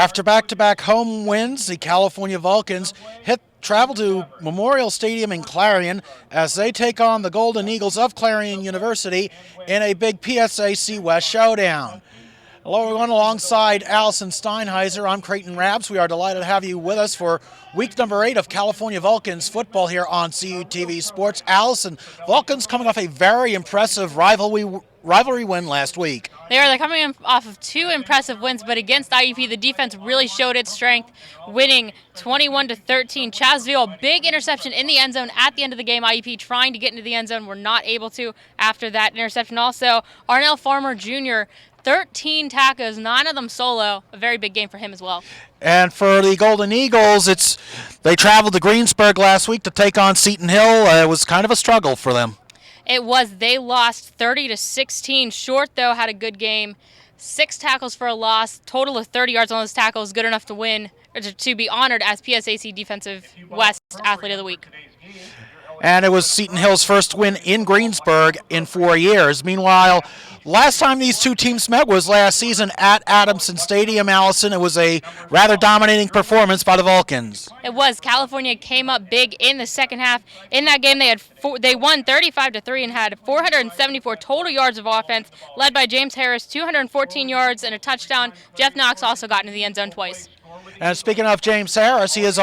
After back-to-back home wins, the California Vulcans travel to Memorial Stadium in Clarion as they take on the Golden Eagles of Clarion University in a big PSAC West showdown. Hello everyone, alongside Allison Steinheiser, I'm Creighton Rabs. We are delighted to have you with us for week number 8 of California Vulcans football here on CUTV Sports. Allison, Vulcans coming off a very impressive rivalry win last week. They're coming off of 2 impressive wins, but against IUP, the defense really showed its strength, winning 21-13. Chaz Veal, a big interception in the end zone at the end of the game. IUP trying to get into the end zone, were not able to after that interception. Also, Arnell Farmer Jr., 13 tackles, 9 of them solo. A very big game for him as well. And for the Golden Eagles, they traveled to Greensburg last week to take on Seton Hill. It was kind of a struggle for them. It was. They lost 30-16. Short, though, had a good game. 6 tackles for a loss. Total of 30 yards on those tackles. Good enough to win, or to be honored as PSAC Defensive West Athlete of the Week. And it was Seton Hill's first win in Greensburg in 4 years. Meanwhile, last time these two teams met was last season at Adamson Stadium, Allison. It was a rather dominating performance by the Vulcans. It was. California came up big in the second half. In that game, they won 35-3 and had 474 total yards of offense, led by James Harris, 214 yards and a touchdown. Jeff Knox also got into the end zone twice. And speaking of James Harris, he is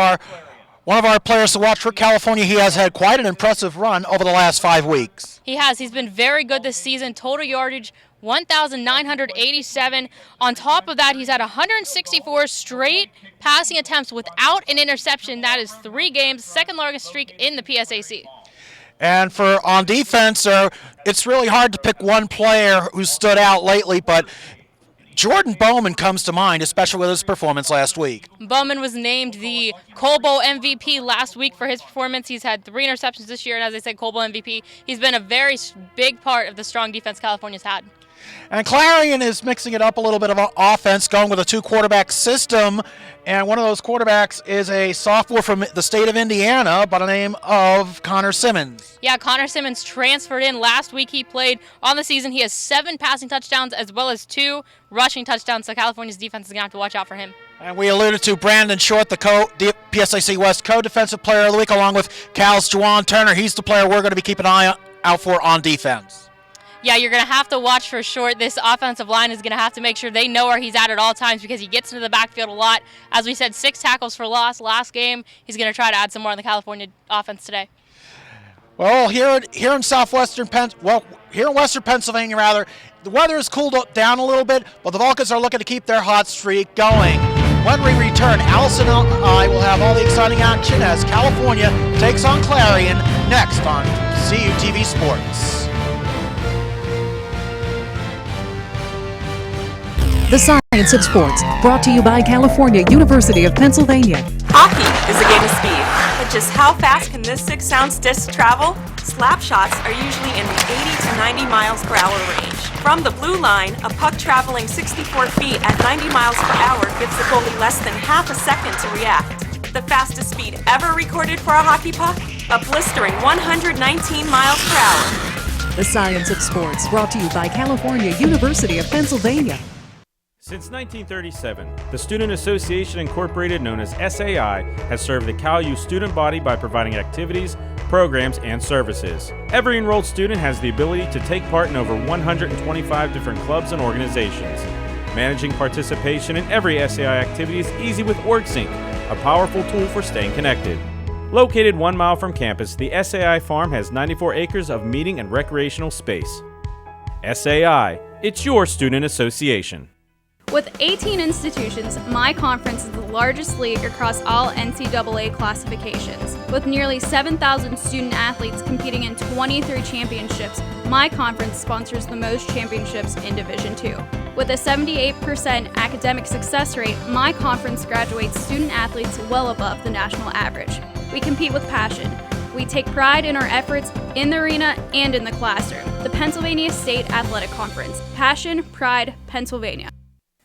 one of our players to watch for California. He has had quite an impressive run over the last 5 weeks. He has. He's been very good this season. Total yardage, 1,987. On top of that, he's had 164 straight passing attempts without an interception. That is 3 games, second longest streak in the PSAC. And on defense, it's really hard to pick one player who stood out lately, but Jordan Bowman comes to mind, especially with his performance last week. Bowman was named the Cole Bowl MVP last week for his performance. He's had 3 interceptions this year, and as I said, Cole Bowl MVP. He's been a very big part of the strong defense California's had. And Clarion is mixing it up a little bit of offense, going with a 2-quarterback system. And one of those quarterbacks is a sophomore from the state of Indiana by the name of Connor Simmons. Yeah, Connor Simmons transferred in. Last week he played on the season. He has 7 passing touchdowns as well as 2 rushing touchdowns, so California's defense is going to have to watch out for him. And we alluded to Brandon Short, the PSAC West co-defensive player of the week, along with Cal's Juwan Turner. He's the player we're going to be keeping an eye out for on defense. Yeah, you're going to have to watch for Short. This offensive line is going to have to make sure they know where he's at all times because he gets into the backfield a lot. As we said, 6 tackles for loss last game. He's going to try to add some more on the California offense today. Well, here in Western Pennsylvania, the weather has cooled down a little bit, but the Vulcans are looking to keep their hot streak going. When we return, Allison and I will have all the exciting action as California takes on Clarion next on CUTV Sports. The Science of Sports, brought to you by California University of Pennsylvania. Hockey is a game of speed, but just how fast can this 6-ounce disc travel? Slap shots are usually in the 80 to 90 miles per hour range. From the blue line, a puck traveling 64 feet at 90 miles per hour gives the goalie less than half a second to react. The fastest speed ever recorded for a hockey puck? A blistering 119 miles per hour. The Science of Sports, brought to you by California University of Pennsylvania. Since 1937, the Student Association Incorporated, known as SAI, has served the CalU student body by providing activities, programs, and services. Every enrolled student has the ability to take part in over 125 different clubs and organizations. Managing participation in every SAI activity is easy with OrgSync, a powerful tool for staying connected. Located 1 mile from campus, the SAI Farm has 94 acres of meeting and recreational space. SAI, it's your student association. With 18 institutions, my conference is the largest league across all NCAA classifications. With nearly 7,000 student athletes competing in 23 championships, my conference sponsors the most championships in Division II. With a 78% academic success rate, my conference graduates student athletes well above the national average. We compete with passion. We take pride in our efforts in the arena and in the classroom. The Pennsylvania State Athletic Conference. Passion, pride, Pennsylvania.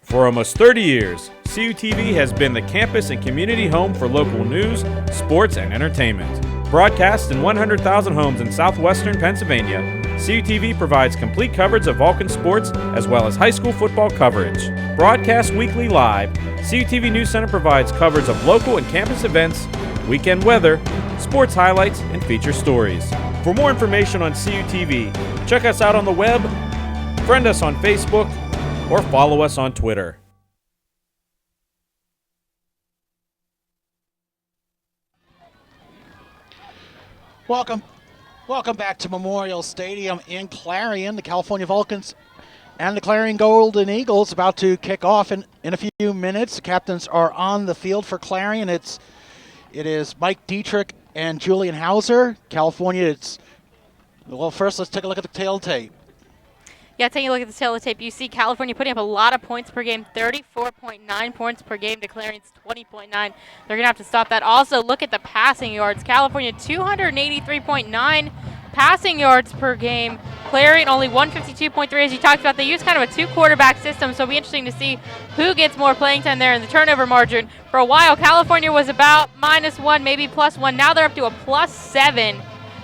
For almost 30 years, CUTV has been the campus and community home for local news, sports, and entertainment. Broadcast in 100,000 homes in southwestern Pennsylvania, CUTV provides complete coverage of Vulcan sports as well as high school football coverage. Broadcast weekly live, CUTV News Center provides coverage of local and campus events, weekend weather, sports highlights, and feature stories. For more information on CUTV, check us out on the web, friend us on Facebook, or follow us on Twitter. Welcome back to Memorial Stadium in Clarion. The California Vulcans and the Clarion Golden Eagles about to kick off in a few minutes. The captains are on the field for Clarion. It is Mike Dietrich and Julian Hauser. California, first let's take a look at the tail tape. Yeah, taking a look at the tail of the tape, you see California putting up a lot of points per game, 34.9 points per game to Clarion's 20.9. They're going to have to stop that. Also, look at the passing yards. California, 283.9 passing yards per game. Clarion only 152.3. As you talked about, they use kind of a two-quarterback system, so it'll be interesting to see who gets more playing time there in the turnover margin. For a while, California was about -1, maybe +1. Now they're up to a +7.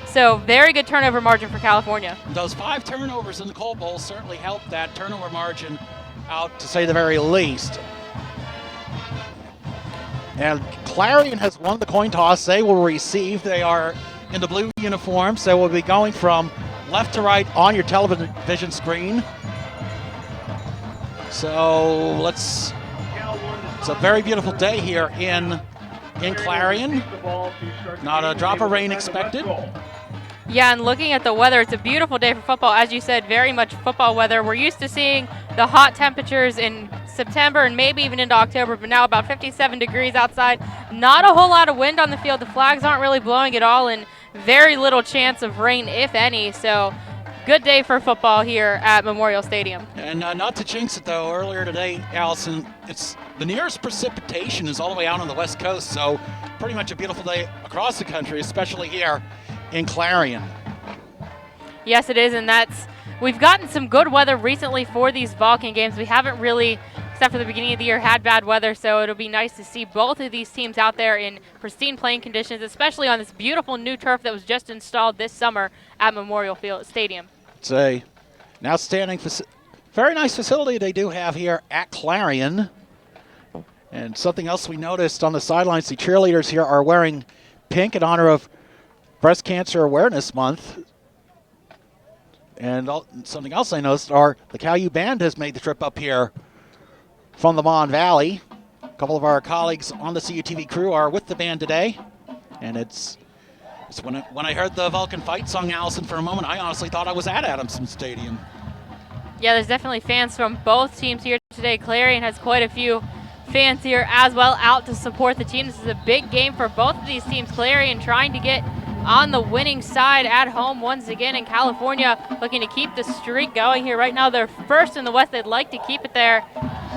So very good turnover margin for California. Those 5 turnovers in the Coal Bowl certainly helped that turnover margin out, to say the very least. And Clarion has won the coin toss. They will receive. They are in the blue uniforms. They will be going from left to right on your television screen. So it's a very beautiful day here in Clarion. Not a drop of rain expected. Yeah, and looking at the weather, it's a beautiful day for football. As you said, very much football weather. We're used to seeing the hot temperatures in September and maybe even into October, but now about 57 degrees outside. Not a whole lot of wind on the field. The flags aren't really blowing at all, and very little chance of rain, if any. So good day for football here at Memorial Stadium. And not to jinx it, though, earlier today, Allison, it's the nearest precipitation is all the way out on the West Coast, so pretty much a beautiful day across the country, especially here in Clarion. Yes, it is, and we've gotten some good weather recently for these Vulcan games. We haven't really, except for the beginning of the year, had bad weather, so it'll be nice to see both of these teams out there in pristine playing conditions, especially on this beautiful new turf that was just installed this summer at Memorial Stadium. It's a outstanding, very nice facility they do have here at Clarion. And something else we noticed on the sidelines, the cheerleaders here are wearing pink in honor of Breast Cancer Awareness Month. And something else I noticed are the CalU Band has made the trip up here from the Mon Valley. A couple of our colleagues on the CUTV crew are with the band today. And it's when I heard the Vulcan fight song, Allison, for a moment, I honestly thought I was at Adamson Stadium. Yeah, there's definitely fans from both teams here today. Clarion has quite a few fans here as well out to support the team. This is a big game for both of these teams. Clarion trying to get on the winning side at home once again, in California looking to keep the streak going here. Right now they're first in the West. They'd like to keep it there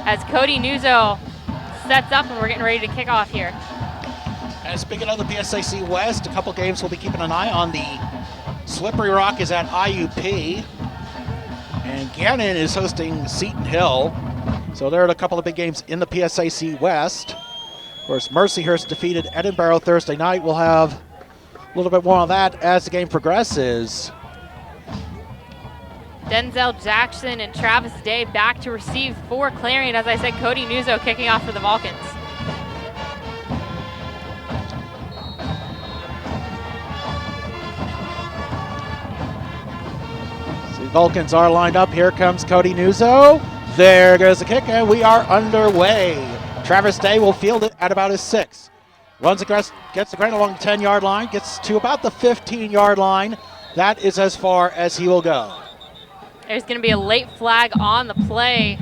as Cody Nuzzo sets up, and we're getting ready to kick off here. And speaking of the PSAC West, a couple games we'll be keeping an eye on. The Slippery Rock is at IUP, and Gannon is hosting Seton Hill. So there are a couple of big games in the PSAC West. Of course, Mercyhurst defeated Edinburgh Thursday night. We'll have a little bit more on that as the game progresses. Denzel Jackson and Travis Day back to receive for Clarion. As I said, Cody Nuzzo kicking off for the Vulcans. The Vulcans are lined up. Here comes Cody Nuzzo. There goes the kick, and we are underway. Travis Day will field it at about his 6. Runs across, gets the ground along the 10-yard line, gets to about the 15-yard line. That is as far as he will go. There's going to be a late flag on the play.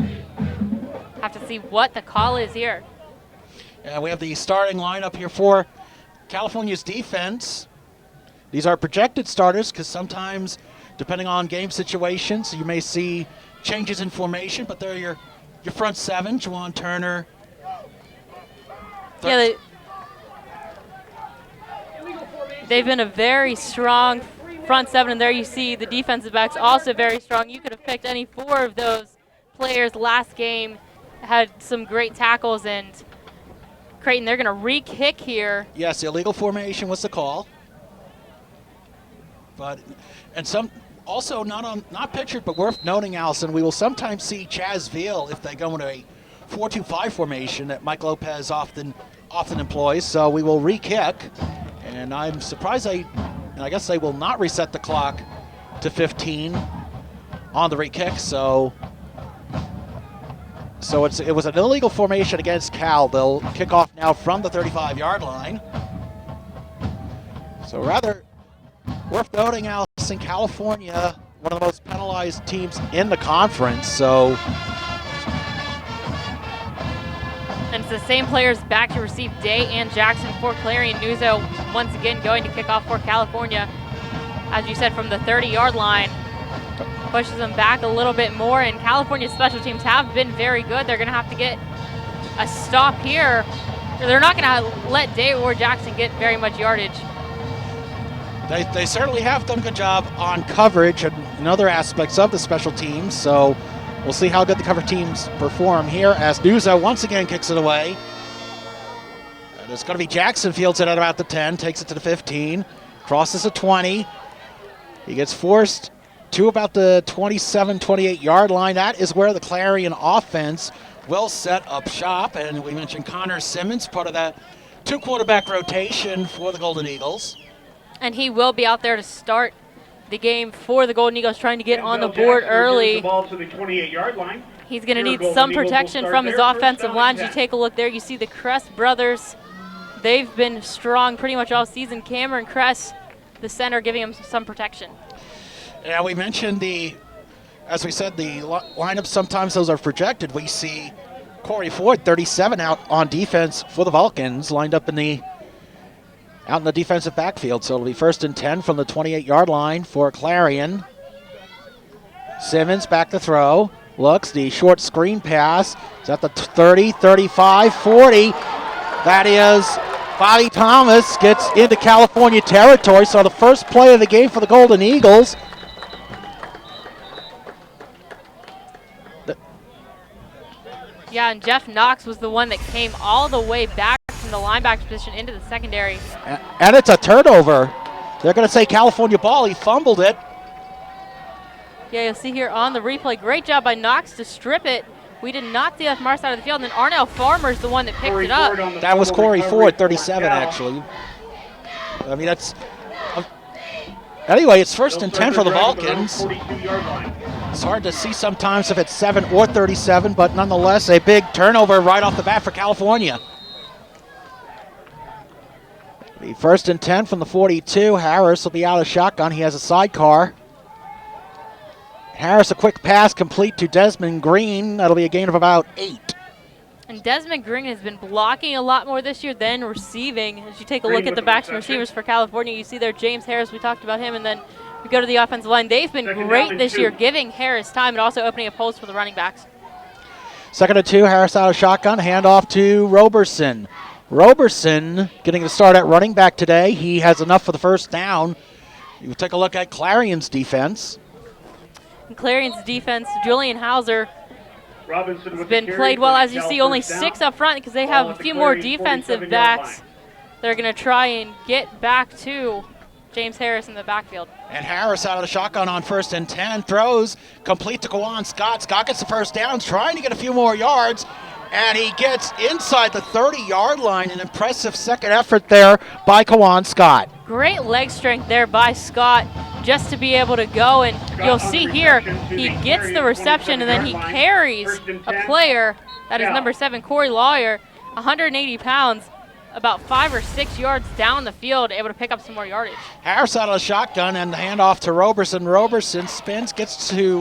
Have to see what the call is here. And we have the starting lineup here for California's defense. These are projected starters because sometimes, depending on game situations, you may see changes in formation, but they're your front 7, Juwan Turner. Yeah, they've been a very strong front 7, and there you see the defensive backs also very strong. You could have picked any 4 of those players last game, had some great tackles, and Creighton, they're going to re-kick here. Yes, illegal formation was the call. But, and Also, not pictured, but worth noting, Allison, we will sometimes see Chaz Veal if they go into a 4-2-5 formation that Mike Lopez often employs. So we will re-kick, and I'm surprised I guess they will not reset the clock to 15 on the re-kick. So it was an illegal formation against Cal. They'll kick off now from the 35-yard line. So rather worth noting, Allison, California, one of the most penalized teams in the conference. So, and it's the same players back to receive, Day and Jackson for Clarion. Nuzzo once again going to kick off for California. As you said, from the 30-yard line, pushes them back a little bit more, and California's special teams have been very good. They're going to have to get a stop here. They're not going to let Day or Jackson get very much yardage. They certainly have done a good job on coverage and other aspects of the special teams, so we'll see how good the cover teams perform here as Nuzzo once again kicks it away. And it's going to be Jackson fields it at about the 10, takes it to the 15, crosses the 20. He gets forced to about the 27, 28-yard line. That is where the Clarion offense will set up shop, and we mentioned Connor Simmons, part of that two-quarterback rotation for the Golden Eagles. And he will be out there to start the game for the Golden Eagles, trying to get on the board early. The ball to the 28-yard line. He's going to need some protection from his offensive line. As you take a look there, you see the Kress brothers. They've been strong pretty much all season. Cameron Kress, the center, giving him some protection. Yeah, we mentioned as we said, the lineups, sometimes those are projected. We see Corey Ford, 37, out on defense for the Vulcans, lined up out in the defensive backfield. So it'll be 1st and 10 from the 28-yard line for Clarion. Simmons back to throw. Looks, the short screen pass is at the 30, 35, 40. That is Bobby Thomas gets into California territory. So the first play of the game for the Golden Eagles. Yeah, and Jeff Knox was the one that came all the way back from the linebacker position into the secondary. And it's a turnover. They're going to say California ball. He fumbled it. Yeah, you'll see here on the replay, great job by Knox to strip it. We did not see that from our side of the field, and then Arnell Farmer's the one that picked it up. That was Corey Ford, 37, actually. I mean, that's... Anyway, it's 1st and 10 for the Vulcans. It's hard to see sometimes if it's 7 or 37, but nonetheless, a big turnover right off the bat for California. The 1st and 10 from the 42. Harris will be out of shotgun. He has a sidecar. Harris, a quick pass complete to Desmond Green. That'll be a gain of about 8. And Desmond Green has been blocking a lot more this year than receiving. As you take a look at the backs and receivers for California, you see there James Harris, we talked about him, and then we go to the offensive line. They've been great this year, giving Harris time and also opening up holes for the running backs. 2nd and 2, Harris out of shotgun, handoff to Roberson. Roberson getting the start at running back today. He has enough for the first down. You take a look at Clarion's defense. And Clarion's defense, Julian Hauser, has been played well. As you see, only 6 up front because they have a few more defensive backs. They're going to try and get back to James Harris in the backfield. And Harris out of the shotgun on 1st and 10. Throws complete to Kawan Scott. Scott gets the first down, trying to get a few more yards. And he gets inside the 30-yard line. An impressive second effort there by Kawan Scott. Great leg strength there by Scott just to be able to go. And you'll see here, he gets the reception and then he carries a player. That is number 7, Corey Lawyer, 180 pounds, about 5 or 6 yards down the field, able to pick up some more yardage. Harris out of the shotgun and the handoff to Roberson. Roberson spins, gets to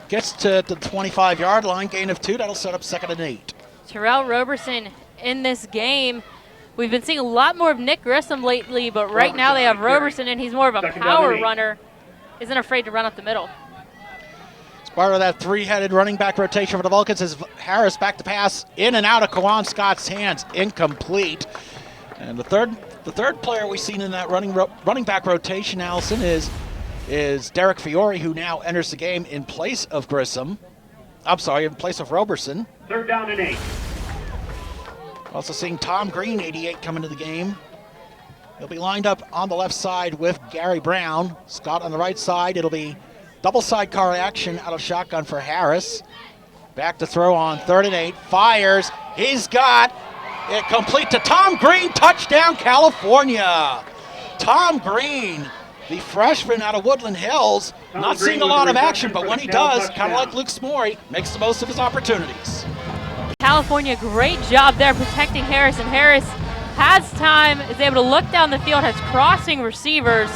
the 25-yard line, gain of 2. That'll set up 2nd and 8. Terrell Roberson in this game. We've been seeing a lot more of Nick Grissom lately, but right now they have Roberson, and he's more of a power runner. Isn't afraid to run up the middle. As part of that 3-headed running back rotation for the Vulcans is Harris back to pass in and out of Kawan Scott's hands, incomplete. And the third player we've seen in that running back rotation, Allison, is Derek Fiore, who now enters the game in place of Grissom. I'm sorry, in place of Roberson. 3rd down and 8. Also seeing Tom Green, 88, come into the game. He'll be lined up on the left side with Gary Brown. Scott on the right side. It'll be double sidecar action out of shotgun for Harris. Back to throw on 3rd and 8. Fires. He's got it complete to Tom Green. Touchdown, California. Tom Green, the freshman out of Woodland Hills, not seeing a lot of action, but when he does, kind of like Luke Smorey, makes the most of his opportunities. California, great job there protecting Harris, and Harris has time, is able to look down the field, has crossing receivers,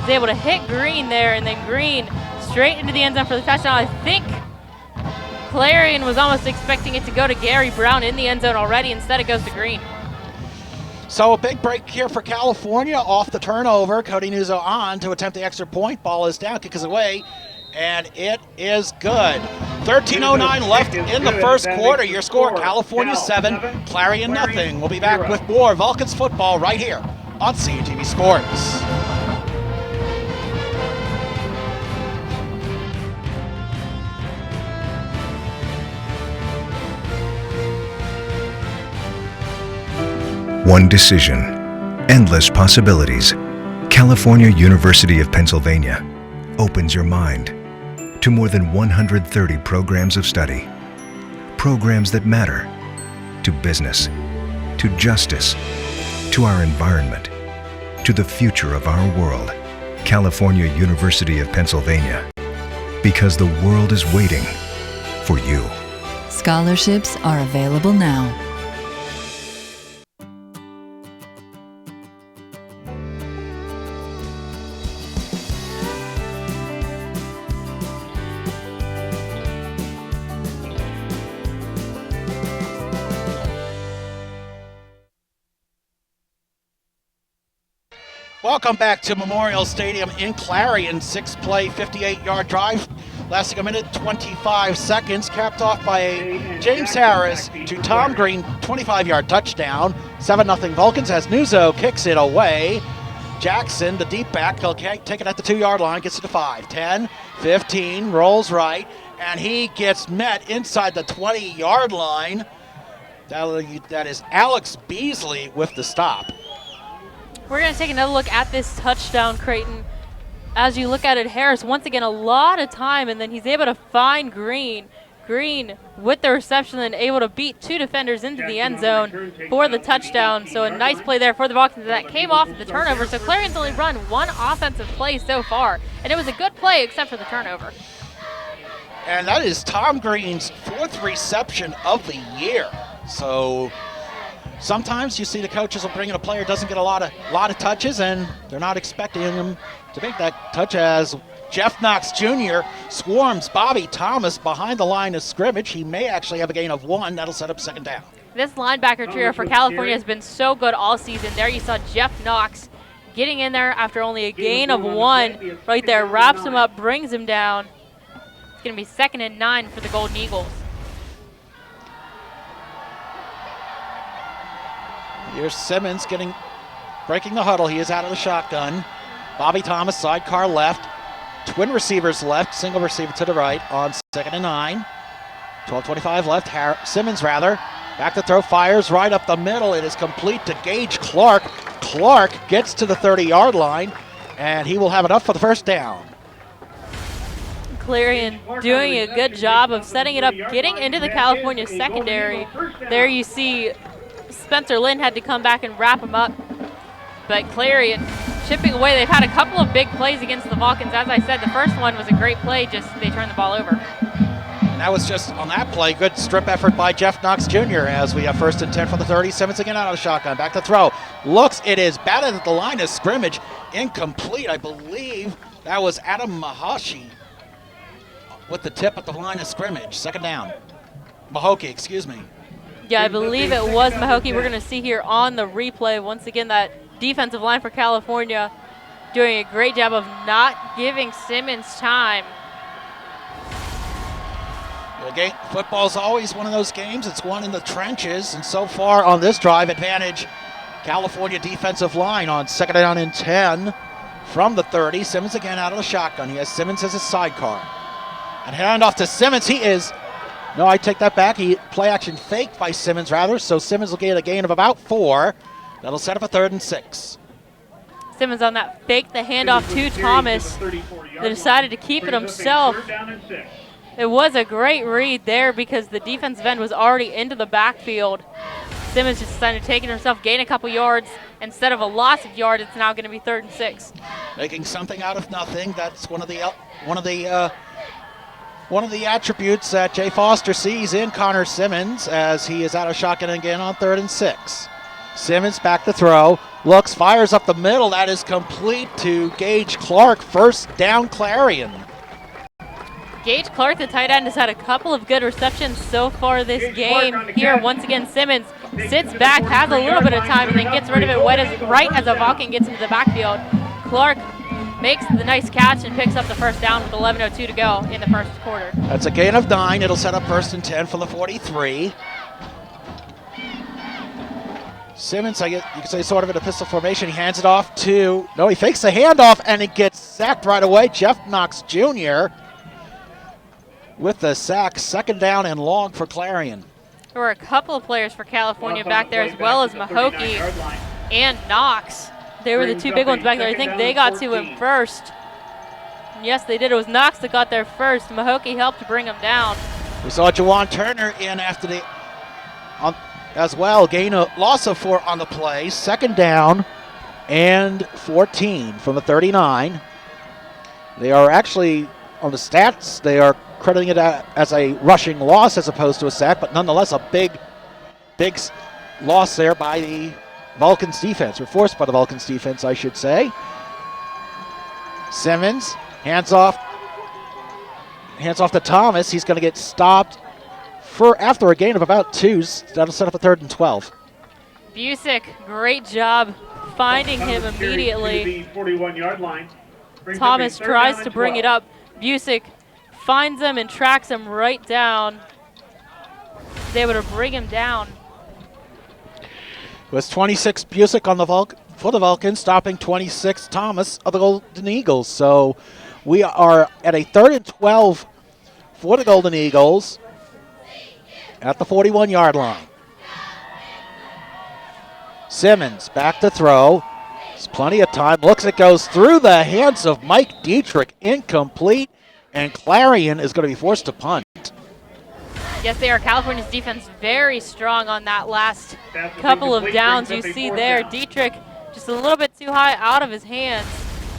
is able to hit Green there, and then Green straight into the end zone for the touchdown. I think Clarion was almost expecting it to go to Gary Brown in the end zone already. Instead, it goes to Green. So a big break here for California off the turnover. Cody Nuzzo on to attempt the extra point. Ball is down, kick is away, and it is good. 13:09 left in the first quarter. Your score, California 7, Clarion nothing. We'll be back with more Vulcans football right here on CUTV Sports. One decision, endless possibilities. California University of Pennsylvania opens your mind to more than 130 programs of study. Programs that matter to business, to justice, to our environment, to the future of our world. California University of Pennsylvania, because the world is waiting for you. Scholarships are available now. Welcome back to Memorial Stadium in Clarion. 6-play, 58-yard drive, lasting a minute 25 seconds, capped off by a James Harris to Tom Green 25-yard touchdown. 7-0 Vulcans as Nuzzo kicks it away. Jackson, the deep back, he'll take it at the 2-yard line, gets it to 5, 10, 15, rolls right, and he gets met inside the 20-yard line. That is Alex Beasley with the stop. We're going to take another look at this touchdown, Creighton. As you look at it, Harris, once again, a lot of time, and then he's able to find Green. Green with the reception and able to beat 2 defenders into the end zone for the touchdown. So a nice play there for the Vulcans that came off of the turnover. So Clarion's only run one offensive play so far, and it was a good play except for the turnover. And that is Tom Green's 4th reception of the year. So sometimes you see the coaches will bring in a player who doesn't get a lot of touches, and they're not expecting him to make that touch, as Jeff Knox Jr. swarms Bobby Thomas behind the line of scrimmage. He may actually have a gain of 1. That'll set up 2nd down. This linebacker trio for California has been so good all season. There you saw Jeff Knox getting in there after only a gain of 1. Right there, wraps him up, brings him down. It's going to be 2nd and 9 for the Golden Eagles. Here's Simmons breaking the huddle. He is out of the shotgun. Bobby Thomas, sidecar left. Twin receivers left, single receiver to the right on 2nd and 9. 12:25 left. Simmons back to throw, fires right up the middle. It is complete to Gage Clark. Clark gets to the 30-yard line, and he will have enough for the 1st down. Clarion doing a good job of setting it up, getting into the California secondary. There you see Spencer Lynn had to come back and wrap him up, but Clarion chipping away. They've had a couple of big plays against the Vulcans. As I said, the first one was a great play, just they turned the ball over. And that was just on that play, good strip effort by Jeff Knox Jr. as we have 1st and 10 for the 30. Simmons again out of the shotgun, back to throw. Looks, it is batted at the line of scrimmage, incomplete. I believe that was Adam Mahoshi with the tip at the line of scrimmage. 2nd down. Mahokey, excuse me. Yeah, I believe it was Mahokey. We're going to see here on the replay, once again, that defensive line for California doing a great job of not giving Simmons time. Football's always one of those games. It's won in the trenches, and so far on this drive, advantage California defensive line on 2nd down and 10 from the 30. Simmons again out of the shotgun. He has Simmons as his sidecar. And handoff to Simmons. No, I take that back. Play action faked by Simmons, rather, so Simmons will get a gain of about 4. That'll set up a 3rd and 6. Simmons on that fake, the handoff to Thomas. They decided to keep it himself. It was a great read there because the defensive end was already into the backfield. Simmons just decided to take it himself, gain a couple yards. Instead of a loss of yards, it's now going to be 3rd and 6. Making something out of nothing. That's one of the attributes that Jay Foster sees in Connor Simmons as he is out of shotgun again on 3rd and 6. Simmons back to throw, looks, fires up the middle. That is complete to Gage Clark. First down, Clarion. Gage Clark, the tight end, has had a couple of good receptions so far this game. Here, once again, Simmons sits back, has a little bit of time, and then gets rid of it right as a Vulcan gets into the backfield. Clark makes the nice catch and picks up the first down with 11:02 to go in the first quarter. That's a gain of 9. It'll set up 1st and 10 for the 43. Simmons, you could say sort of in a pistol formation. He hands it off to, no, he fakes the handoff and it gets sacked right away. Jeff Knox Jr. with the sack. 2nd down and long for Clarion. There were a couple of players for California back there, as well as Mahokey and Knox. They were the 2 big ones back there. I think they got to him first. And yes, they did. It was Knox that got there first. Mahokey helped to bring him down. We saw Jawan Turner in after as well. Loss of 4 on the play. 2nd down and 14 from the 39. They are actually, on the stats, they are crediting it as a rushing loss as opposed to a sack, but nonetheless a big loss there by the Vulcans defense, or forced by the Vulcans defense, I should say. Simmons hands off to Thomas. He's going to get stopped after a gain of about 2. That'll set up a 3rd and 12. Busick, great job finding him immediately. 41-yard line. Thomas tries to bring it up. Busick finds him and tracks him right down. He's able to bring him down. It was 26 Busick on for the Vulcans, stopping 26 Thomas of the Golden Eagles. So we are at a 3rd and 12 for the Golden Eagles at the 41-yard line. Simmons back to throw. There's plenty of time. Looks, it goes through the hands of Mike Dietrich. Incomplete. And Clarion is going to be forced to punt. Yes, they are. California's defense very strong on that last couple of downs. You see there, Dietrich just a little bit too high out of his hands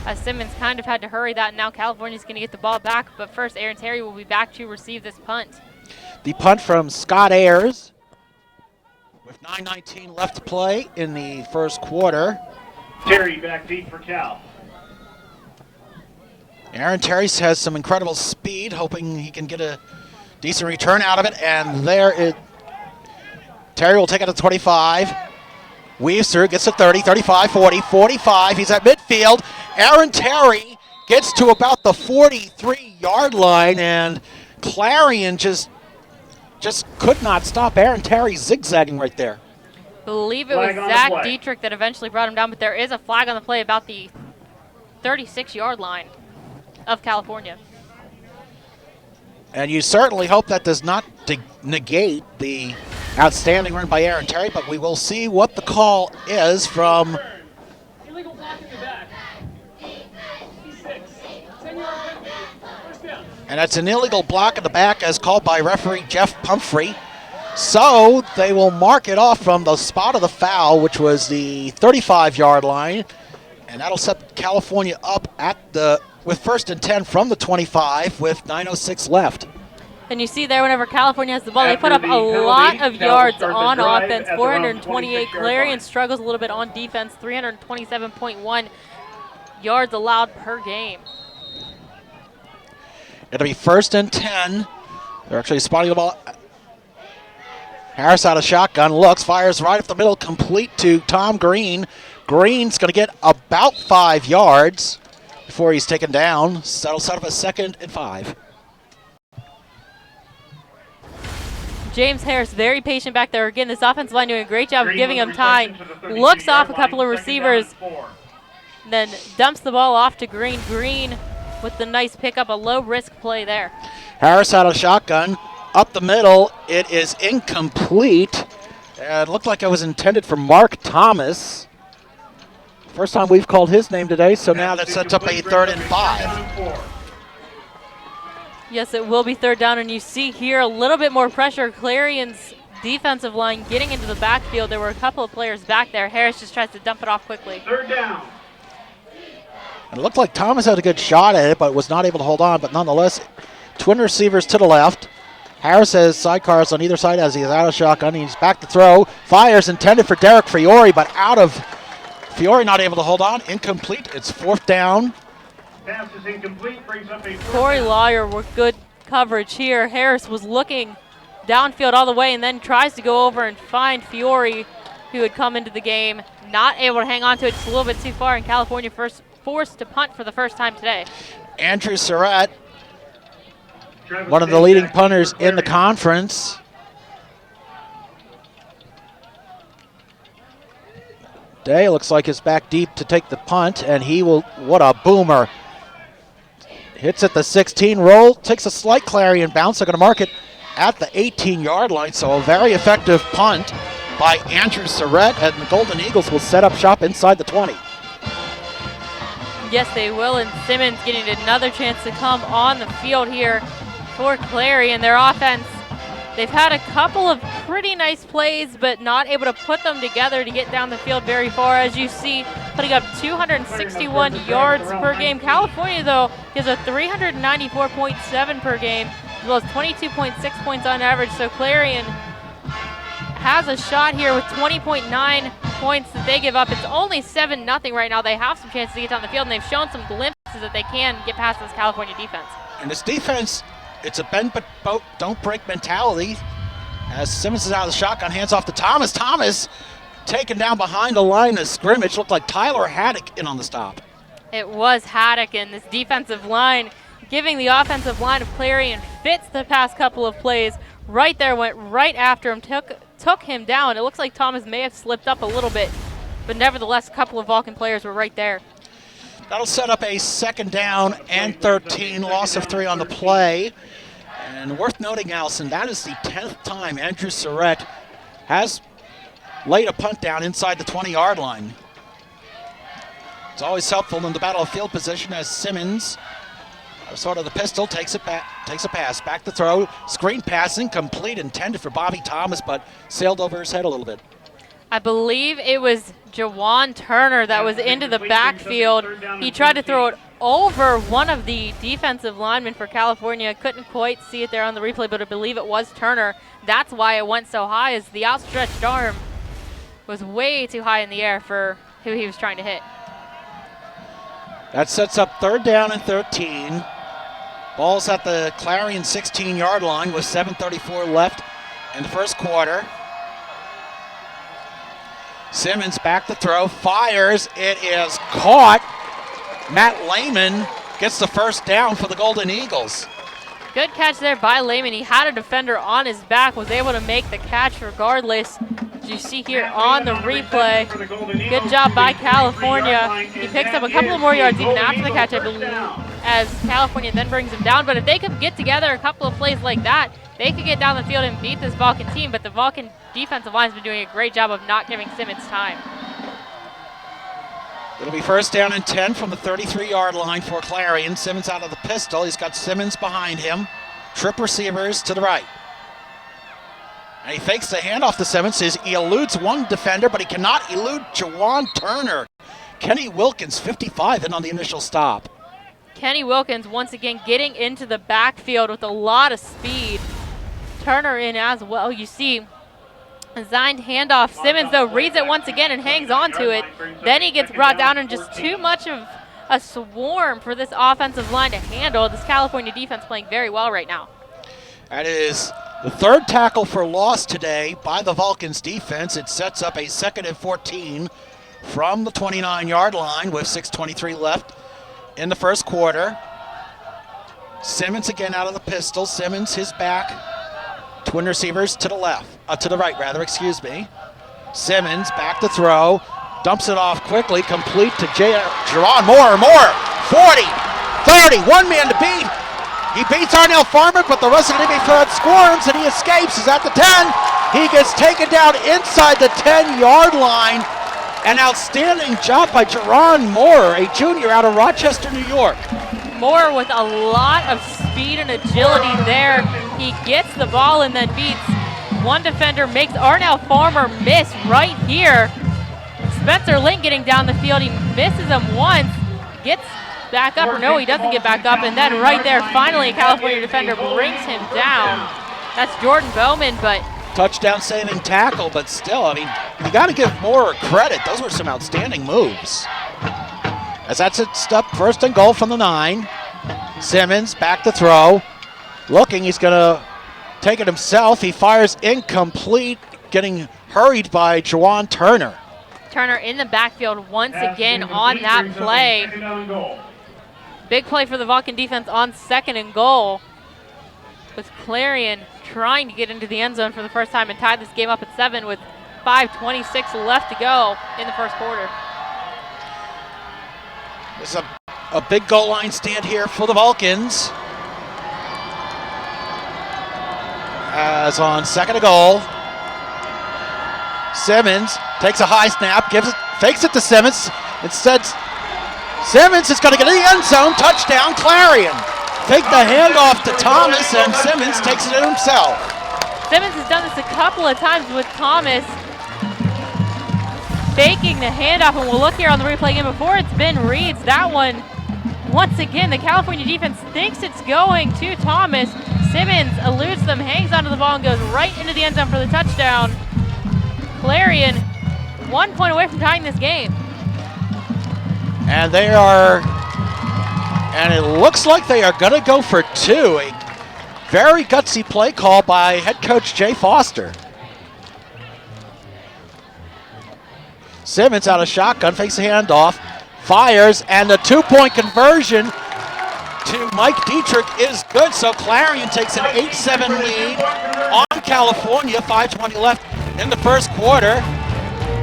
as Simmons kind of had to hurry that. Now California's going to get the ball back, but first Aaron Terry will be back to receive this punt. The punt from Scott Ayers with 9:19 left to play in the first quarter. Terry back deep for Cal. Aaron Terry has some incredible speed, hoping he can get a decent return out of it. And Terry will take it to 25. Weaves through, gets to 30, 35, 40, 45. He's at midfield. Aaron Terry gets to about the 43-yard line, and Clarion just could not stop Aaron Terry zigzagging right there. I believe it was Zach Dietrich that eventually brought him down, but there is a flag on the play about the 36-yard line of California. And you certainly hope that does not negate the outstanding run by Aaron Terry, but we will see what the call is from. Illegal block in the back. And it's an illegal block in the back as called by referee Jeff Pumphrey. So they will mark it off from the spot of the foul, which was the 35-yard line. And that'll set California up with 1st and 10 from the 25 with 9:06 left. And you see there, whenever California has the ball, they put up a lot of yards on offense. 428. Clarion struggles a little bit on defense. 327.1 yards allowed per game. It'll be 1st and 10. They're actually spotting the ball. Harris out of shotgun, looks, fires right up the middle, complete to Tom Green. Green's going to get about 5 yards before he's taken down. That'll set up a 2nd and 5. James Harris very patient back there. Again, this offensive line doing a great job of giving him time. Looks off a couple of receivers, then dumps the ball off to Green. Green with the nice pickup, a low-risk play there. Harris out of shotgun, up the middle. It is incomplete. It looked like it was intended for Mark Thomas. First time we've called his name today, so now that sets up a 3rd and 5. Yes, it will be 3rd down, and you see here a little bit more pressure. Clarion's defensive line getting into the backfield. There were a couple of players back there. Harris just tries to dump it off quickly. 3rd down. And it looked like Thomas had a good shot at it, but was not able to hold on. But nonetheless, twin receivers to the left. Harris has sidecars on either side as he is out of shotgun. He's back to throw. Fires intended for Derek Fiore, but out of Fiore, not able to hold on. Incomplete. It's 4th down. Pass is incomplete, brings up a Corey Lawyer with good coverage here. Harris was looking downfield all the way and then tries to go over and find Fiore, who had come into the game. Not able to hang on to it just a little bit too far, and California forced to punt for the first time today. Andrew Surratt, one of the leading punters in the conference. Day looks like is back deep to take the punt, and he will, what a boomer. Hits at the 16, roll, takes a slight Clarion bounce. They're going to mark it at the 18-yard line, so a very effective punt by Andrew Surratt, and the Golden Eagles will set up shop inside the 20. Yes, they will, and Simmons getting another chance to come on the field here for Clarion. Their offense, they've had a couple of pretty nice plays, but not able to put them together to get down the field very far. As you see, putting up 261 yards per game. California, though, gives a 394.7 per game, as well as 22.6 points on average. So Clarion has a shot here with 20.9 points that they give up. It's only 7-0 right now. They have some chances to get down the field, and they've shown some glimpses that they can get past this California defense. And this defense, it's a bend but don't break mentality. As Simmons is out of the shotgun, hands off to Thomas. Thomas taken down behind the line of scrimmage. Looked like Tyler Haddock in on the stop. It was Haddock, and this defensive line giving the offensive line of Clarion fits the past couple of plays. Right there, went right after him, took him down. It looks like Thomas may have slipped up a little bit, but nevertheless, a couple of Vulcan players were right there. That'll set up a 2nd down and 13, loss of 3 on the play. And worth noting, Allison, that is the 10th time Andrew Surratt has laid a punt down inside the 20-yard line. It's always helpful in the battle of field position as Simmons, sort of the pistol, takes a pass, back to throw, screen passing, complete, intended for Bobby Thomas, but sailed over his head a little bit. I believe it was Jawan Turner that was into the backfield. He tried to throw it over one of the defensive linemen for California. Couldn't quite see it there on the replay, but I believe it was Turner. That's why it went so high, as the outstretched arm was way too high in the air for who he was trying to hit. That sets up 3rd down and 13. Ball's at the Clarion 16-yard line with 7:34 left in the first quarter. Simmons back to throw, fires, it is caught. Matt Lehman gets the 1st down for the Golden Eagles. Good catch there by Lehman. He had a defender on his back, was able to make the catch regardless. As you see here on the replay, good job by California. He picks up a couple more yards even after the catch, I believe, as California then brings him down. But if they could get together a couple of plays like that, they could get down the field and beat this Vulcan team. But the Vulcan defensive line has been doing a great job of not giving Simmons time. It'll be 1st down and 10 from the 33-yard line for Clarion. Simmons out of the pistol. He's got Simmons behind him. Trip receivers to the right. And he fakes the handoff to Simmons. He eludes one defender, but he cannot elude Jawan Turner. Kenny Wilkins, 55, in on the initial stop. Kenny Wilkins once again getting into the backfield with a lot of speed. Turner in as well. You see, designed handoff. Simmons, though, reads it once again and hangs on to it. Then he gets brought down, and just too much of a swarm for this offensive line to handle. This California defense playing very well right now. That is the 3rd tackle for loss today by the Vulcans defense. It sets up a 2nd and 14 from the 29-yard line with 6:23 left in the first quarter. Simmons again out of the pistol. Simmons, his back. Twin receivers to the right, excuse me. Simmons back to throw. Dumps it off quickly, complete to Jerron Moore. 40, 30, one man to beat. He beats Arnell Farmer, but the rest of the team squirms, and he escapes. He's at the 10. He gets taken down inside the 10-yard line. An outstanding job by Jerron Moore, a junior out of Rochester, New York. Moore with a lot of speed and agility there. He gets the ball and then beats one defender, makes Arnell Farmer miss right here. Spencer Link getting down the field, he misses him once, gets back up, or no, he doesn't get back up, and then right there, finally a California defender brings him down. That's Jordan Bowman, but Touchdown saving tackle, but still, I mean, you got to give Moore credit. Those were some outstanding moves. As that's it, up 1st and goal from the 9. Simmons back to throw. Looking, he's going to take it himself. He fires incomplete, getting hurried by Jawan Turner. Turner in the backfield once again on that play. Big play for the Vulcan defense on 2nd and goal, with Clarion trying to get into the end zone for the first time and tie this game up at 7 with 5:26 left to go in the first quarter. There's a big goal line stand here for the Vulcans. As on 2nd and goal, Simmons takes a high snap, fakes it to Simmons. Instead, Simmons is going to get in the end zone. Touchdown, Clarion. Take the handoff to Thomas, and Simmons takes it in himself. Simmons has done this a couple of times with Thomas, faking the handoff, and we'll look here on the replay again. Before it's been Reed's, that one, once again, the California defense thinks it's going to Thomas. Simmons eludes them, hangs onto the ball, and goes right into the end zone for the touchdown. Clarion 1 point away from tying this game. And it looks like they are going to go for 2. A very gutsy play call by head coach Jay Foster. Simmons out of shotgun, fakes the handoff, fires, and the 2-point conversion to Mike Dietrich is good. So Clarion takes an 8-7 lead on California, 5:20 left in the first quarter.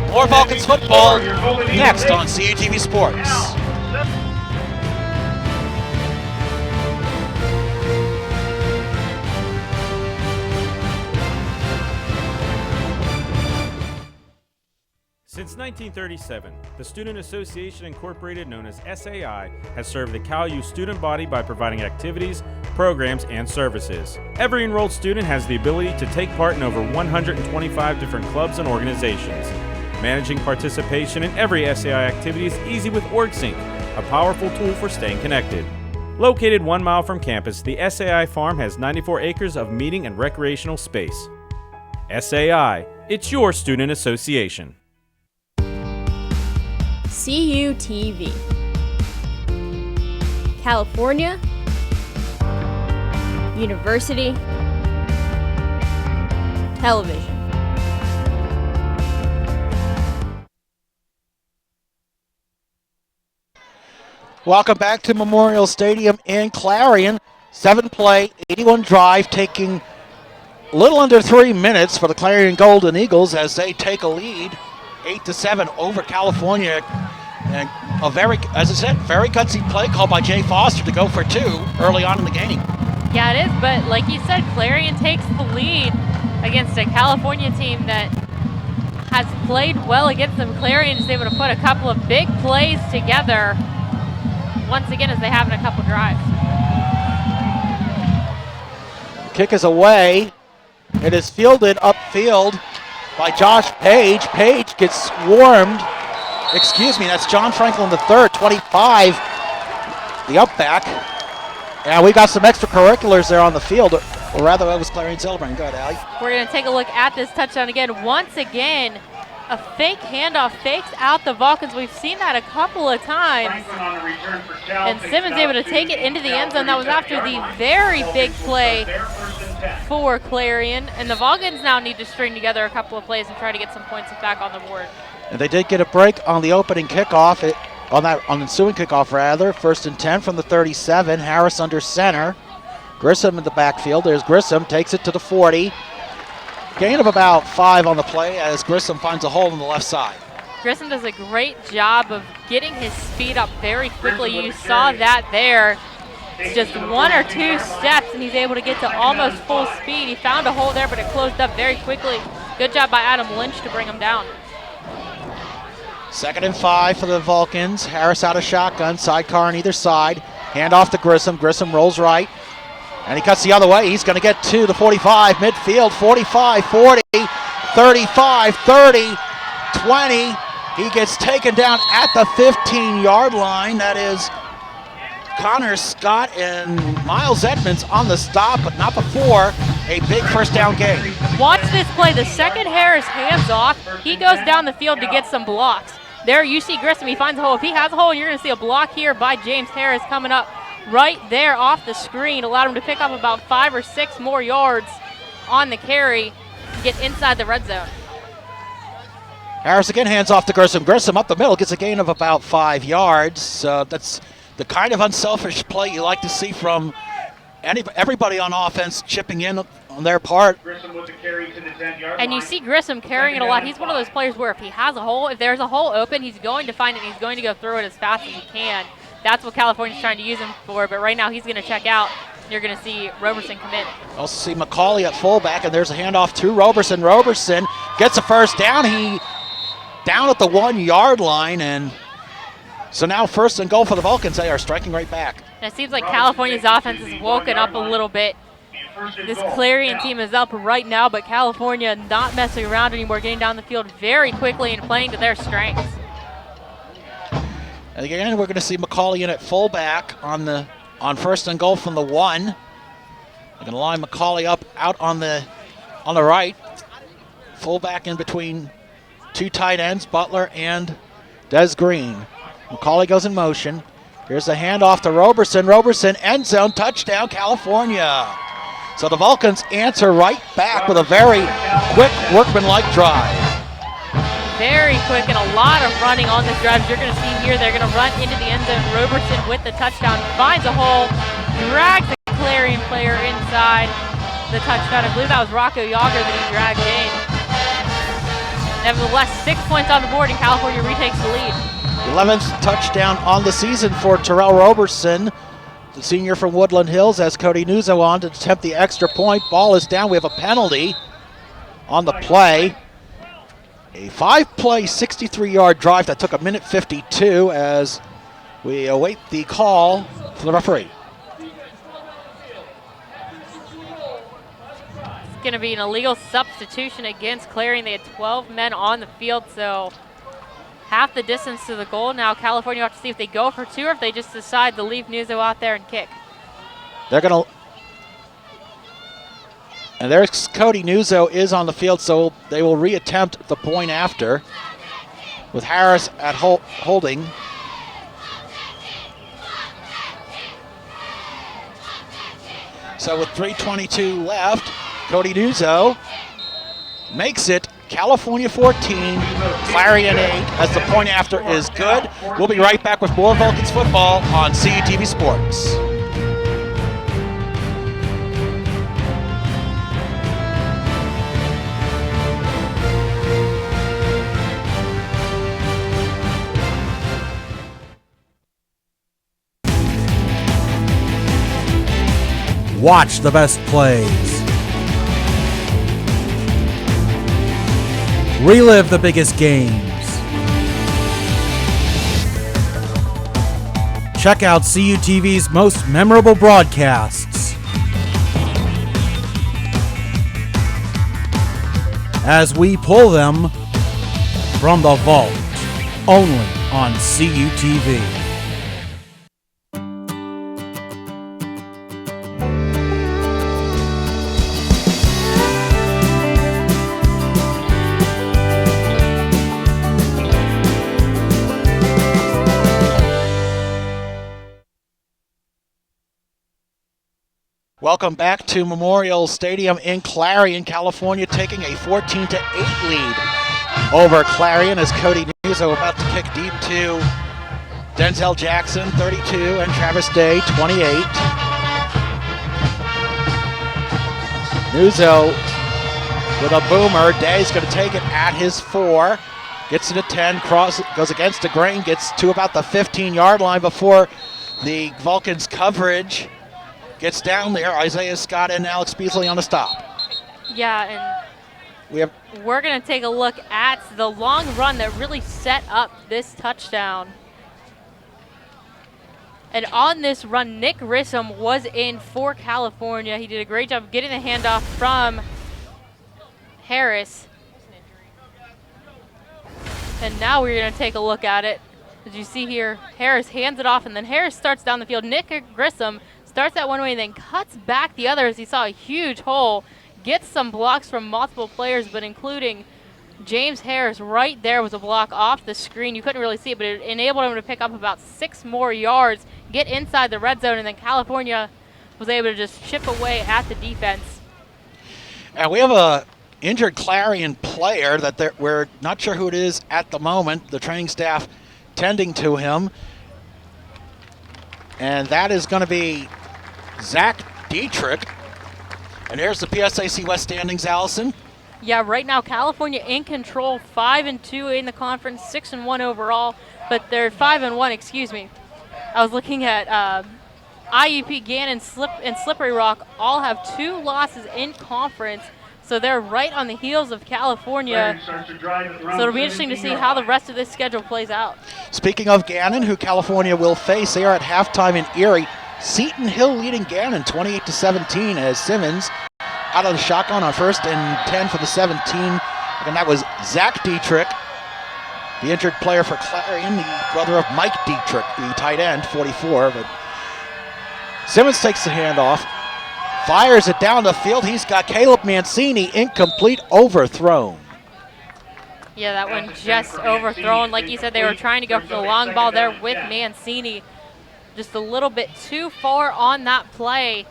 More Vulcans football next on CUTV Sports. Since 1937, the Student Association Incorporated, known as SAI, has served the CalU student body by providing activities, programs, and services. Every enrolled student has the ability to take part in over 125 different clubs and organizations. Managing participation in every SAI activity is easy with OrgSync, a powerful tool for staying connected. Located 1 mile from campus, the SAI farm has 94 acres of meeting and recreational space. SAI, it's your student association. CUTV, California University Television. Welcome back to Memorial Stadium in Clarion. 7-play, 81 drive, taking a little under 3 minutes for the Clarion Golden Eagles as they take a lead 8-7 over California. And a very, as I said, very gutsy play called by Jay Foster to go for 2 early on in the game. Yeah, it is, but like you said, Clarion takes the lead against a California team that has played well against them. Clarion is able to put a couple of big plays together once again as they have in a couple drives. Kick is away. It is fielded upfield by Josh Page. Page gets swarmed. Excuse me, that's John Franklin III, 25, the up back. And we got some extracurriculars there on the field, or rather that was Clarion celebrating. Go ahead, Allie. We're going to take a look at this touchdown again. Once again, a fake handoff fakes out the Vulcans. We've seen that a couple of times. And Simmons able to take it into the end zone. That was after the very big play for Clarion. And the Vulcans now need to string together a couple of plays and try to get some points back on the board. And they did get a break on the opening kickoff, on the ensuing kickoff rather. 1st and 10 from the 37. Harris under center. Grissom in the backfield. There's Grissom, takes it to the 40. Gain of about 5 on the play as Grissom finds a hole on the left side. Grissom does a great job of getting his speed up very quickly. You saw that there. It's just 1 or 2 steps and he's able to get to almost full speed. He found a hole there, but it closed up very quickly. Good job by Adam Lynch to bring him down. 2nd and 5 for the Vulcans. Harris out of shotgun, sidecar on either side. Hand off to Grissom. Grissom rolls right, and he cuts the other way. He's going to get to the 45, midfield, 45, 40, 35, 30, 20. He gets taken down at the 15-yard line. That is Connor Scott and Miles Edmonds on the stop, but not before a big first down gain. Watch this play. The second Harris hands off, he goes down the field to get some blocks. There you see Grissom, he finds a hole. If he has a hole, you're going to see a block here by James Harris coming up right there off the screen. Allowed him to pick up about 5 or 6 more yards on the carry to get inside the red zone. Harris again hands off to Grissom. Grissom up the middle gets a gain of about 5 yards. That's the kind of unselfish play you like to see from everybody on offense chipping in on their part. Grissom with the carry to the 10-yard And you see Grissom carrying it a lot. He's one of those players where if he has a hole, if there's a hole open, he's going to find it and he's going to go through it as fast as he can. That's what California's trying to use him for, but right now he's going to check out. You're going to see Roberson come in. Also see McCauley at fullback, and there's a handoff to Roberson. Roberson gets a first down. He down at the 1-yard line, and so now 1st and goal for the Vulcans. They are striking right back. And it seems like California's offense has woken up a little bit. This Clarion team is up right now, but California not messing around anymore, getting down the field very quickly and playing to their strengths. And again, we're going to see McCauley in at fullback on 1st and goal from the 1. They're going to line McCauley up out on the right. Fullback in between 2 tight ends, Butler and Des Green. McCauley goes in motion. Here's the handoff to Roberson. Roberson, end zone, touchdown, California. So the Vulcans answer right back with a very quick, workmanlike drive. Very quick and a lot of running on this drive. You're going to see here they're going to run into the end zone. Roberson with the touchdown finds a hole, drags the Clarion player inside the touchdown. I believe that was Rocco Yager that he dragged in. Nevertheless, 6 points on the board and California retakes the lead. 11th touchdown on the season for Terrell Roberson, the senior from Woodland Hills, as Cody Nuzzo on to attempt the extra point. Ball is down. We have a penalty on the play. A 5-play, 63-yard drive that took 1:52 as we await the call from the referee. It's going to be an illegal substitution against Clarion. They had 12 men on the field, so half the distance to the goal. Now California will have to see if they go for 2 or if they just decide to leave Nuzzo out there and kick. They're going to... And there's Cody Nuzzo is on the field, so they will reattempt the point after with Harris at holding. So with 3:22 left, Cody Nuzzo makes it California 14, Clarion 8, as the point after is good. We'll be right back with more Vulcans football on CUTV Sports. Watch the best plays. Relive the biggest games. Check out CUTV's most memorable broadcasts as we pull them from the vault, only on CUTV. Welcome back to Memorial Stadium in Clarion, California, taking a 14-8 lead over Clarion as Cody Nuzzo about to kick deep to Denzel Jackson, 32, and Travis Day, 28. Nuzzo with a boomer. Day's going to take it at his 4. Gets it at 10, goes against the grain, gets to about the 15-yard line before the Vulcans coverage gets down there. Isaiah Scott and Alex Beasley on the stop. Yeah, and We're going to take a look at the long run that really set up this touchdown. And on this run, Nick Grissom was in for California. He did a great job getting the handoff from Harris. And now we're going to take a look at it. As you see here, Harris hands it off, and then Harris starts down the field. Nick Grissom starts that one way and then cuts back the other as he saw a huge hole. Gets some blocks from multiple players, but including James Harris right there was a block off the screen. You couldn't really see it, but it enabled him to pick up about 6 more yards, get inside the red zone, and then California was able to just chip away at the defense. And we have a injured Clarion player that we're not sure who it is at the moment. The training staff tending to him. And that is going to be Zach Dietrich. And here's the PSAC West standings, Allison. Yeah, right now California in control, 5-2 in the conference, 6-1 overall, but they're 5-1, excuse me. I was looking at IUP, Gannon, and Slippery Rock all have 2 losses in conference, so they're right on the heels of California. So it'll be interesting to see how the rest of this schedule plays out. Speaking of Gannon, who California will face, they are at halftime in Erie. Seton Hill leading Gannon 28-17 as Simmons out of the shotgun on 1st and 10 for the 17. And that was Zach Dietrich, the injured player for Clarion, the brother of Mike Dietrich, the tight end, 44. But Simmons takes the handoff, fires it down the field. He's got Caleb Mancini, incomplete, overthrown. Yeah, that one just overthrown. Like you said, they were trying to go for the long ball there with Mancini. Just a little bit too far on that play.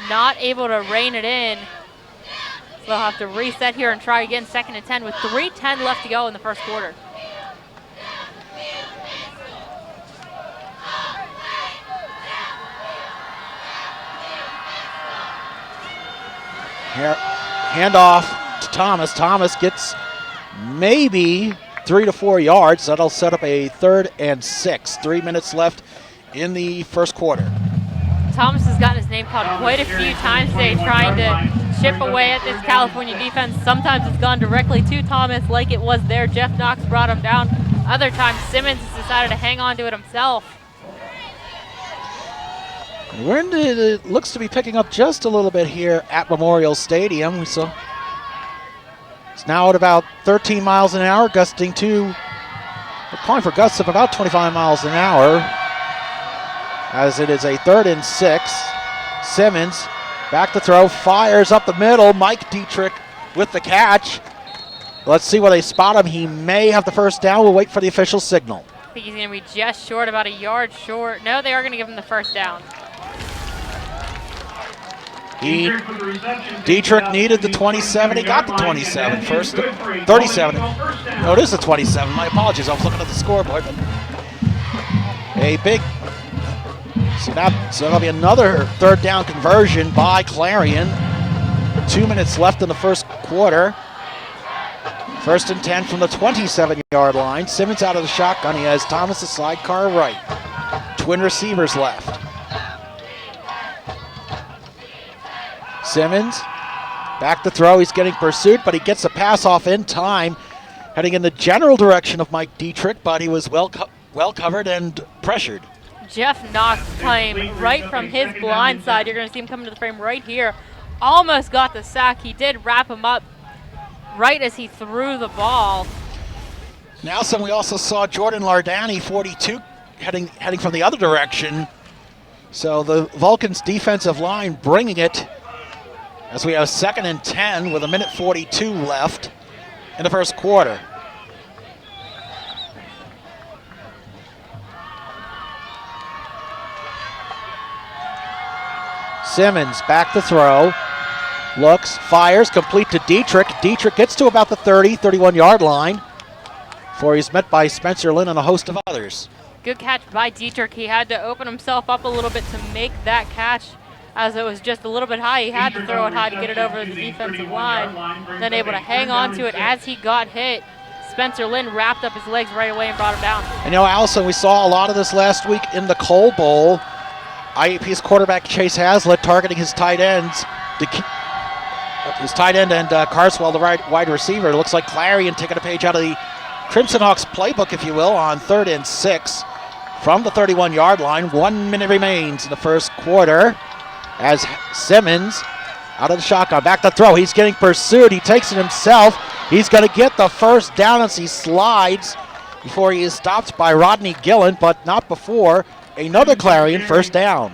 Not able to rein it in. So they'll have to reset here and try again, 2nd and 10 with 3:10 left to go in the first quarter. Handoff to Thomas. Thomas gets maybe 3 to 4 yards. That'll set up a 3rd and 6. 3 minutes left in the first quarter. Thomas has gotten his name called quite a few times today, trying to chip away at this California defense. Sometimes it's gone directly to Thomas like it was there. Jeff Knox brought him down. Other times Simmons has decided to hang on to it himself. Wind it looks to be picking up just a little bit here at Memorial Stadium. We saw it's now at about 13 miles an hour, gusting to, we're calling for gusts of about 25 miles an hour. As it is a 3rd and 6. Simmons back to throw, fires up the middle. Mike Dietrich with the catch. Let's see where they spot him. He may have the first down. We'll wait for the official signal. I think he's going to be just short, about a yard short. No, they are going to give him the first down. Dietrich needed the 27. He got the 27. First, 37. No, it is the 27. My apologies. I was looking at the scoreboard. But a big. So that'll be another 3rd down conversion by Clarion. 2 minutes left in the first quarter. 1st and 10 from the 27-yard line. Simmons out of the shotgun. He has Thomas the sidecar right. Twin receivers left. Simmons back to throw. He's getting pursued, but he gets a pass off in time, heading in the general direction of Mike Dietrich, but he was well covered and pressured. Jeff Knox came right from his blind side. You're going to see him coming to the frame right here. Almost got the sack. He did wrap him up right as he threw the ball. Nelson, we also saw Jordan Lardani, 42, heading from the other direction. So the Vulcans defensive line bringing it as we have 2nd and 10 with 1:42 left in the first quarter. Simmons back to throw, looks, fires, complete to Dietrich. Dietrich gets to about the 31-yard line before he's met by Spencer Lynn and a host of others. Good catch by Dietrich. He had to open himself up a little bit to make that catch, as it was just a little bit high. He had to throw it high to get it over the defensive line, then able to hang on to it as he got hit. Spencer Lynn wrapped up his legs right away and brought him down. And Allison, we saw a lot of this last week in the Cole Bowl. IUP's quarterback Chase Hazlitt targeting his tight ends his tight end, and Carswell, the wide receiver. It looks like Clarion taking a page out of the Crimson Hawks playbook, if you will, on 3rd and 6 from the 31-yard line. 1 minute remains in the first quarter as Simmons out of the shotgun, back to throw. He's getting pursued. He takes it himself. He's going to get the first down as he slides before he is stopped by Rodney Gillen, but not before another Clarion first down.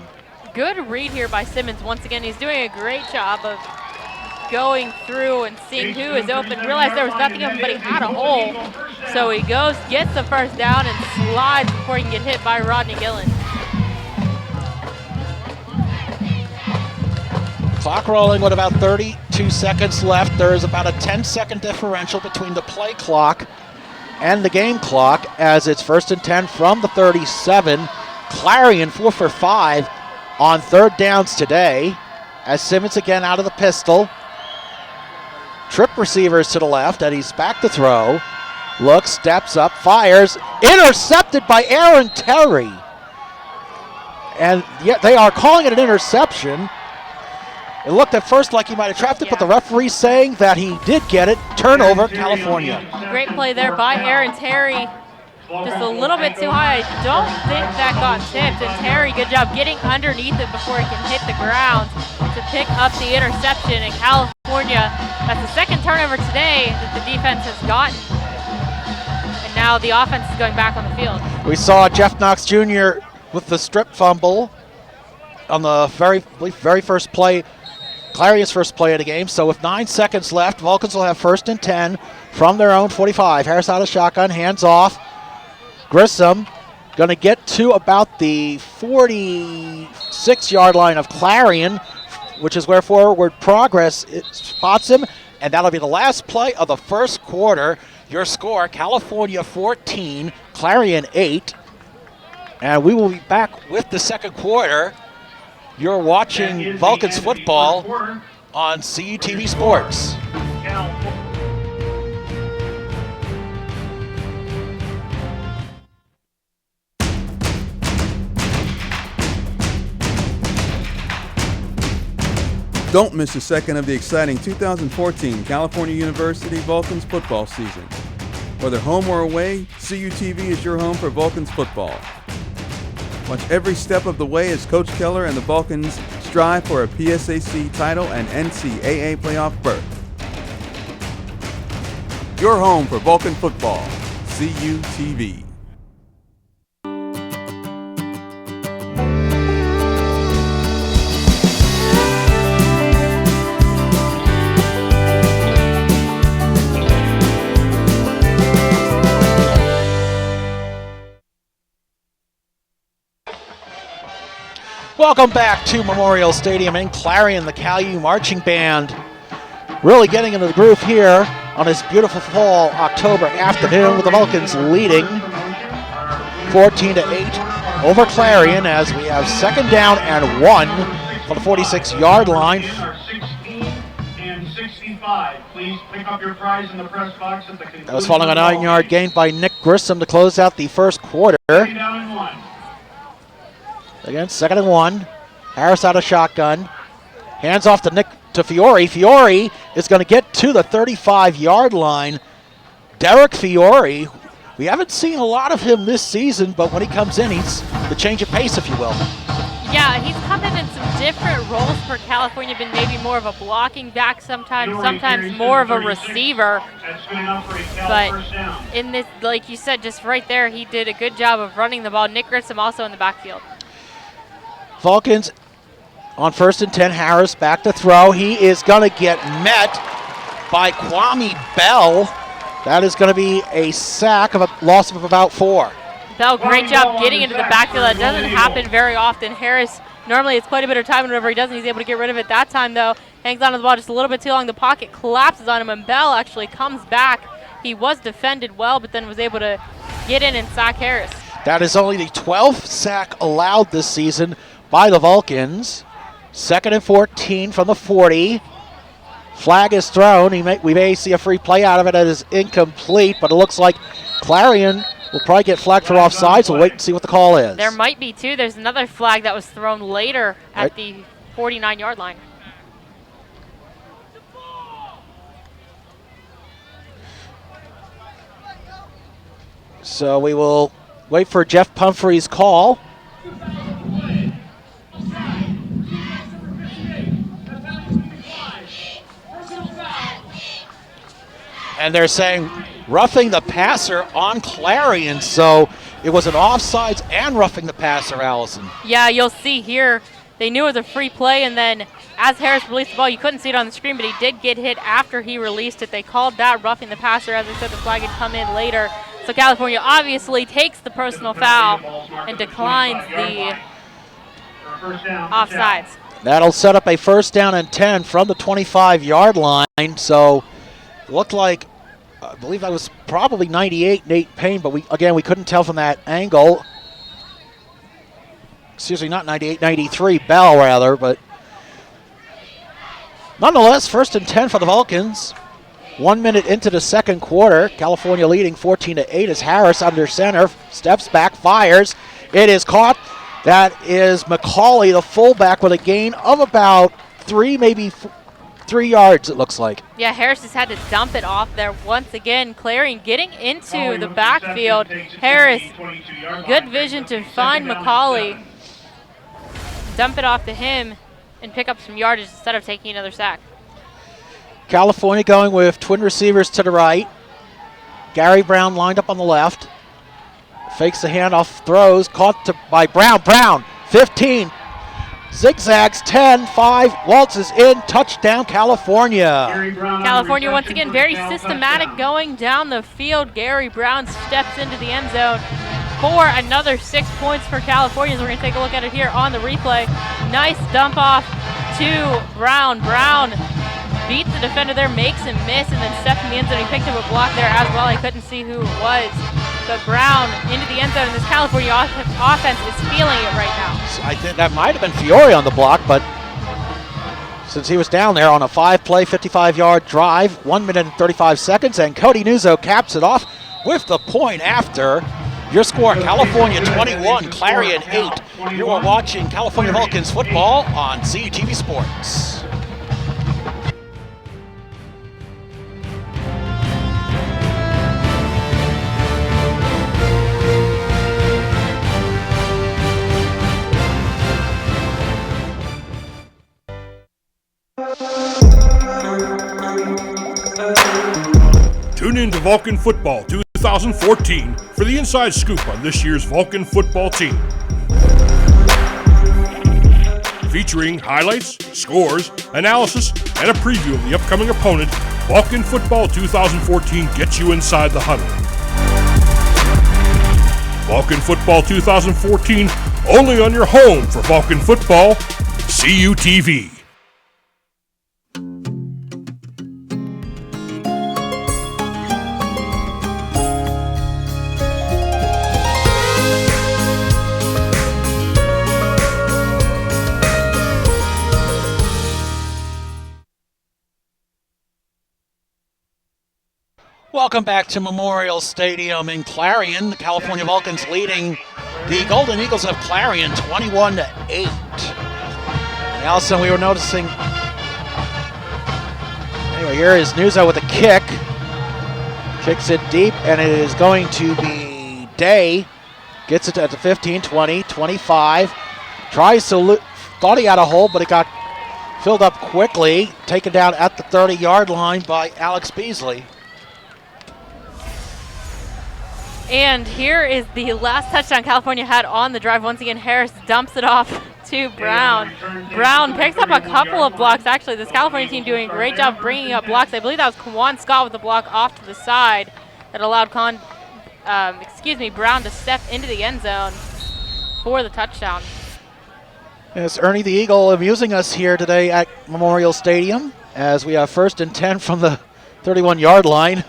Good read here by Simmons. Once again, he's doing a great job of going through and seeing who is open. Realized there was nothing open, but he had a hole. So he goes, gets the first down, and slides before he can get hit by Rodney Gillen. Clock rolling with about 32 seconds left. There is about a 10-second differential between the play clock and the game clock as it's 1st and 10 from the 37. Clarion 4 for 5 on 3rd downs today as Simmons again out of the pistol. Trip receivers to the left, and he's back to throw. Looks, steps up, fires. Intercepted by Aaron Terry. And yet they are calling it an interception. It looked at first like he might have trapped it, but the referee saying that he did get it. Turnover, California. Great play there by Aaron Terry. Just a little bit too high. I don't think that got tipped. And Terry, good job getting underneath it before it can hit the ground to pick up the interception. And California, that's the second turnover today that the defense has gotten. And now the offense is going back on the field. We saw Jeff Knox Jr. with the strip fumble on the very first play, Clarion's first play of the game. So with 9 seconds left, Vulcans will have 1st and 10 from their own 45. Harris out of shotgun, hands off. Grissom going to get to about the 46-yard line of Clarion, which is where forward progress spots him, and that'll be the last play of the first quarter. Your score, California 14, Clarion 8, and we will be back with the second quarter. You're watching Vulcans football on CUTV Sports. Don't miss a second of the exciting 2014 California University Vulcans football season. Whether home or away, CUTV is your home for Vulcans football. Watch every step of the way as Coach Keller and the Vulcans strive for a PSAC title and NCAA playoff berth. Your home for Vulcan football, CUTV. Welcome back to Memorial Stadium in Clarion. The CalU Marching Band really getting into the groove here on this beautiful fall October afternoon with the Vulcans leading 14-8 over Clarion as we have 2nd down and 1 for the 46-yard line. 16 and 65. Please pick up your prize in the press box at the conclusion. That was following a 9-yard gain by Nick Grissom to close out the first quarter. 2nd down and 1. Again, 2nd and 1. Harris out of shotgun. Hands off to Fiore. Fiore is going to get to the 35-yard line. Derek Fiore, we haven't seen a lot of him this season, but when he comes in, he's the change of pace, if you will. Yeah, he's come in some different roles for California, been maybe more of a blocking back sometimes more of a receiver. But in this, like you said, just right there, he did a good job of running the ball. Nick Grissom also in the backfield. Vulcans on 1st and 10. Harris back to throw. He is going to get met by Kwame Bell. That is going to be a sack of a loss of about 4. Bell, great job getting into the backfield. That doesn't happen very often. Harris, normally it's quite a bit of time, and whenever he doesn't, he's able to get rid of it. That time, though, hangs onto the ball just a little bit too long. The pocket collapses on him, and Bell actually comes back. He was defended well, but then was able to get in and sack Harris. That is only the 12th sack allowed this season by the Vulcans. 2nd and 14 from the 40. Flag is thrown. We may see a free play out of it. It is incomplete, but it looks like Clarion will probably get flagged for offside, so we'll wait and see what the call is. There might be, too. There's another flag that was thrown later at the 49-yard line. So we will wait for Jeff Pumphrey's call. And they're saying roughing the passer on Clarion, so it was an offsides and roughing the passer, Allison. Yeah, you'll see here, they knew it was a free play, and then as Harris released the ball, you couldn't see it on the screen, but he did get hit after he released it. They called that roughing the passer. As I said, the flag had come in later. So California obviously takes the personal foul and declines the offsides. That'll set up a 1st down and 10 from the 25-yard line. So it looked like, I believe that was probably 98 Nate Payne, but we couldn't tell from that angle. Excuse me, not 98, 93 Bell rather, but nonetheless, 1st and 10 for the Vulcans. 1 minute into the second quarter, California leading 14-8 as Harris under center, steps back, fires. It is caught. That is McCauley, the fullback, with a gain of about 3 yards, it looks like. Yeah, Harris just had to dump it off there once again. Clarion getting into the backfield. Harris, good vision to find McCauley. Dump it off to him and pick up some yardage instead of taking another sack. California going with twin receivers to the right. Gary Brown lined up on the left. Fakes the handoff, throws, caught by Brown. Brown, 15, zigzags, 10, 5, waltzes in, touchdown California. California once again very systematic going down the field. Gary Brown steps into the end zone for another 6 points for California. We're going to take a look at it here on the replay. Nice dump off to Brown. Brown beats the defender there, makes him miss, and then steps in the end zone. He picked up a block there as well. I couldn't see who it was. But Brown into the end zone, and this California offense is feeling it right now. So I think that might have been Fiore on the block, but since he was down there on a 5-play, 55-yard drive, 1 minute and 35 seconds, and Cody Nuzzo caps it off with the point after. Your score, California 21, Clarion 8. You are watching California Vulcans football on CUTV Sports. Tune in to Vulcan Football 2014 for the inside scoop on this year's Vulcan football team. Featuring highlights, scores, analysis, and a preview of the upcoming opponent, Vulcan Football 2014 gets you inside the huddle. Vulcan Football 2014, only on your home for Vulcan Football, CUTV. Welcome back to Memorial Stadium in Clarion. The California Vulcans leading the Golden Eagles of Clarion 21-8. And Allison, we were noticing. Anyway, here is Nuzzo with a kick. Kicks it deep, and it is going to be Day. Gets it at the 15, 20, 25. Tries to thought he had a hole, but it got filled up quickly. Taken down at the 30-yard line by Alex Beasley. And here is the last touchdown California had on the drive. Once again, Harris dumps it off to Brown. Brown picks up a couple of blocks. Actually, this California team doing a great job bringing up blocks. I believe that was Kwan Scott with the block off to the side that allowed Brown to step into the end zone for the touchdown. Yes, Ernie the Eagle amusing us here today at Memorial Stadium as we have 1st and 10 from the 31-yard line.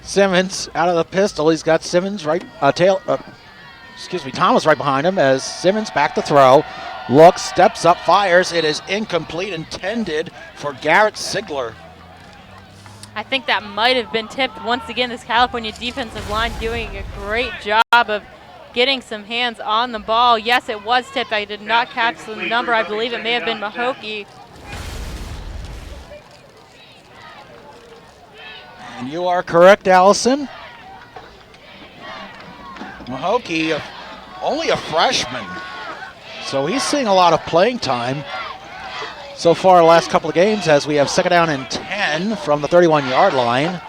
Simmons out of the pistol. He's got Simmons Thomas right behind him as Simmons back to throw. Looks, steps up, fires. It is incomplete, intended for Garrett Sigler. I think that might have been tipped. Once again, this California defensive line doing a great job of getting some hands on the ball. Yes, it was tipped. I did not catch the number. I believe it may have been Mahokey. And you are correct, Allison. Mahokey, only a freshman, so he's seeing a lot of playing time so far the last couple of games as we have second down and 10 from the 31-yard line.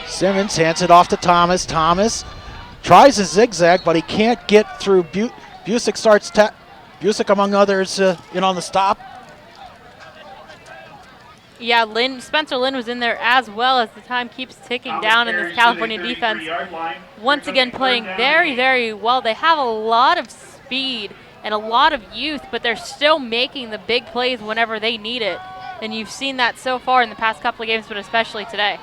Simmons hands it off to Thomas. Thomas tries a zigzag, but he can't get through. Busick starts, Busick among others, in on the stop. Yeah, Spencer Lynn was in there as well as the time keeps ticking down in this California defense. Once again playing very, very well. They have a lot of speed and a lot of youth, but they're still making the big plays whenever they need it. And you've seen that so far in the past couple of games, but especially today.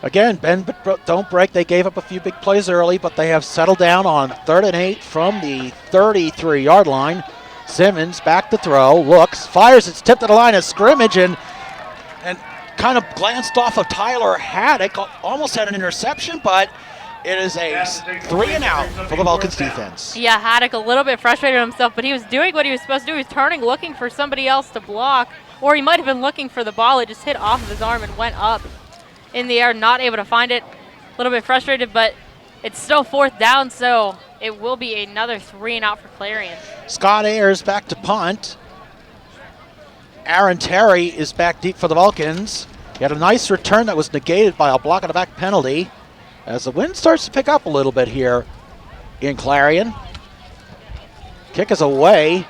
Again, bend but don't break. They gave up a few big plays early, but they have settled down on 3rd and 8 from the 33-yard line. Simmons back to throw, looks, fires, it's tipped to the line of scrimmage and kind of glanced off of Tyler Haddock. Almost had an interception, but it is a 3 and out for the Vulcans defense. Yeah, Haddock a little bit frustrated himself, but he was doing what he was supposed to do. He was turning, looking for somebody else to block, or he might have been looking for the ball. It just hit off of his arm and went up in the air, not able to find it. A little bit frustrated, but it's still 4th down, so it will be another 3 and out for Clarion. Scott Ayers back to punt. Aaron Terry is back deep for the Vulcans. He had a nice return that was negated by a block and a back penalty as the wind starts to pick up a little bit here in Clarion. Kick is away.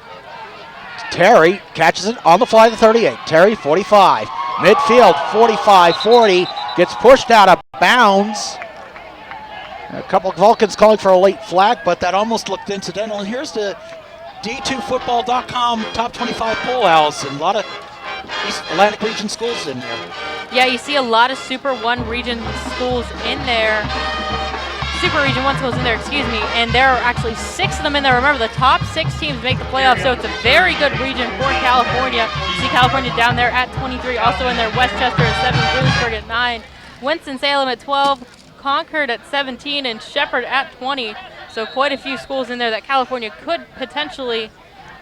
Terry catches it on the fly to 38. Terry, 45. Midfield, 45-40. Gets pushed out of bounds. A couple of Vulcans calling for a late flag, but that almost looked incidental. And here's the D2Football.com top 25 poll, Allison. A lot of East Atlantic region schools in there. Yeah, you see a lot of Super 1 region schools in there. Super Region 1 schools in there, excuse me. And there are actually 6 of them in there. Remember, the top 6 teams make the playoffs, so it's a very good region for California. You see California down there at 23. Also in there, Westchester at 7, Bloomsburg at 9, Winston-Salem at 12, Concord at 17, and Shepherd at 20. So quite a few schools in there that California could potentially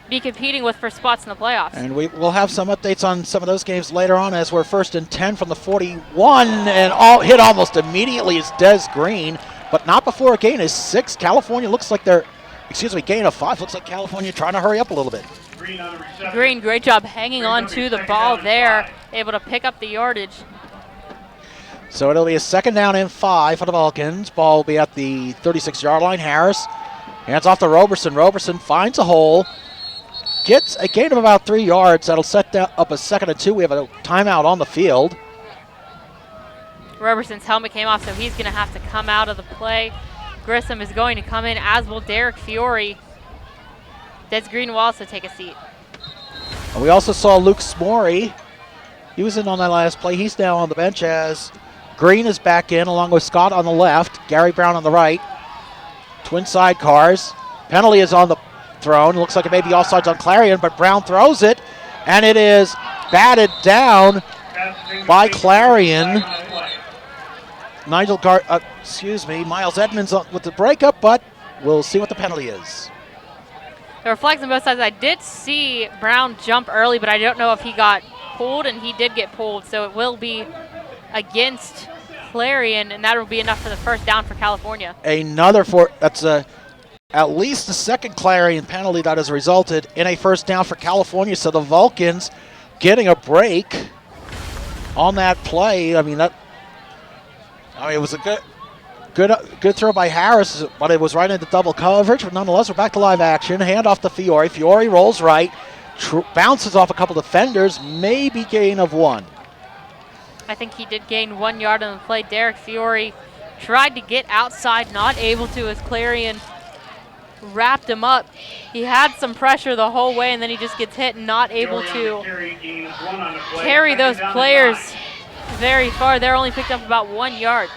be competing with for spots in the playoffs. And we will have some updates on some of those games later on as we're 1st and 10 from the 41, and hit almost immediately is Des Green, but not before a gain is 6. California looks like gain of 5. Looks like California trying to hurry up a little bit. Green, great job hanging on to the ball there, able to pick up the yardage. So it'll be a 2nd down and 5 for the Vulcans. Ball will be at the 36-yard line. Harris hands off to Roberson. Roberson finds a hole. Gets a gain of about 3 yards. That'll set up a 2nd and 2. We have a timeout on the field. Roberson's helmet came off, so he's going to have to come out of the play. Grissom is going to come in, as will Derek Fiore. Des Green will also take a seat. And we also saw Luke Smorey. He was in on that last play. He's now on the bench as Green is back in along with Scott on the left, Gary Brown on the right. Twin sidecars. Penalty is on the thrown. Looks like it may be offsides on Clarion, but Brown throws it, and it is batted down by Clarion. Miles Edmonds with the breakup, but we'll see what the penalty is. There were flags on both sides. I did see Brown jump early, but I don't know if he got pulled, and he did get pulled, so it will be against Clarion, and that will be enough for the 1st down for California. That's at least the 2nd Clarion penalty that has resulted in a 1st down for California, so the Vulcans getting a break on that play. It was a good throw by Harris, but it was right into double coverage. But nonetheless, we're back to live action. Hand off to Fiore. Fiore rolls right, bounces off a couple defenders, maybe gain of 1. I think he did gain 1 yard on the play. Derek Fiore tried to get outside, not able to, as Clarion wrapped him up. He had some pressure the whole way, and then he just gets hit and not able to carry those players very far. They're only picked up about 1 yard.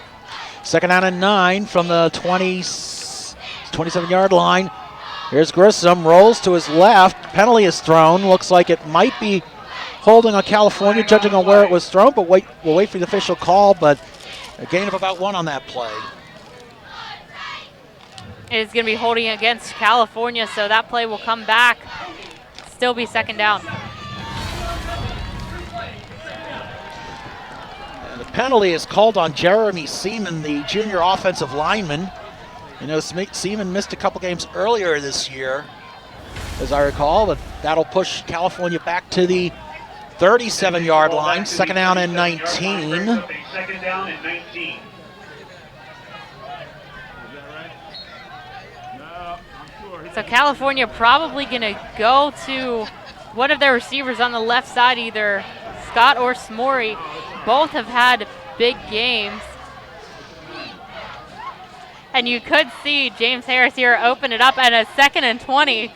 2nd down and 9 from the 27-yard line. Here's Grissom, rolls to his left. Penalty is thrown. Looks like it might be holding on California, judging on where it was thrown, but we'll wait for the official call, but a gain of about 1 on that play. It is going to be holding against California, so that play will come back. Still be 2nd down. Penalty is called on Jeremy Seaman, the junior offensive lineman. You know, Seaman missed a couple games earlier this year, as I recall, but that'll push California back to the 37-yard line. Second down and 19. Second down and 19. So California probably going to go to one of their receivers on the left side, either Scott or Smorey. Both have had big games. And you could see James Harris here open it up at a 2nd and 20.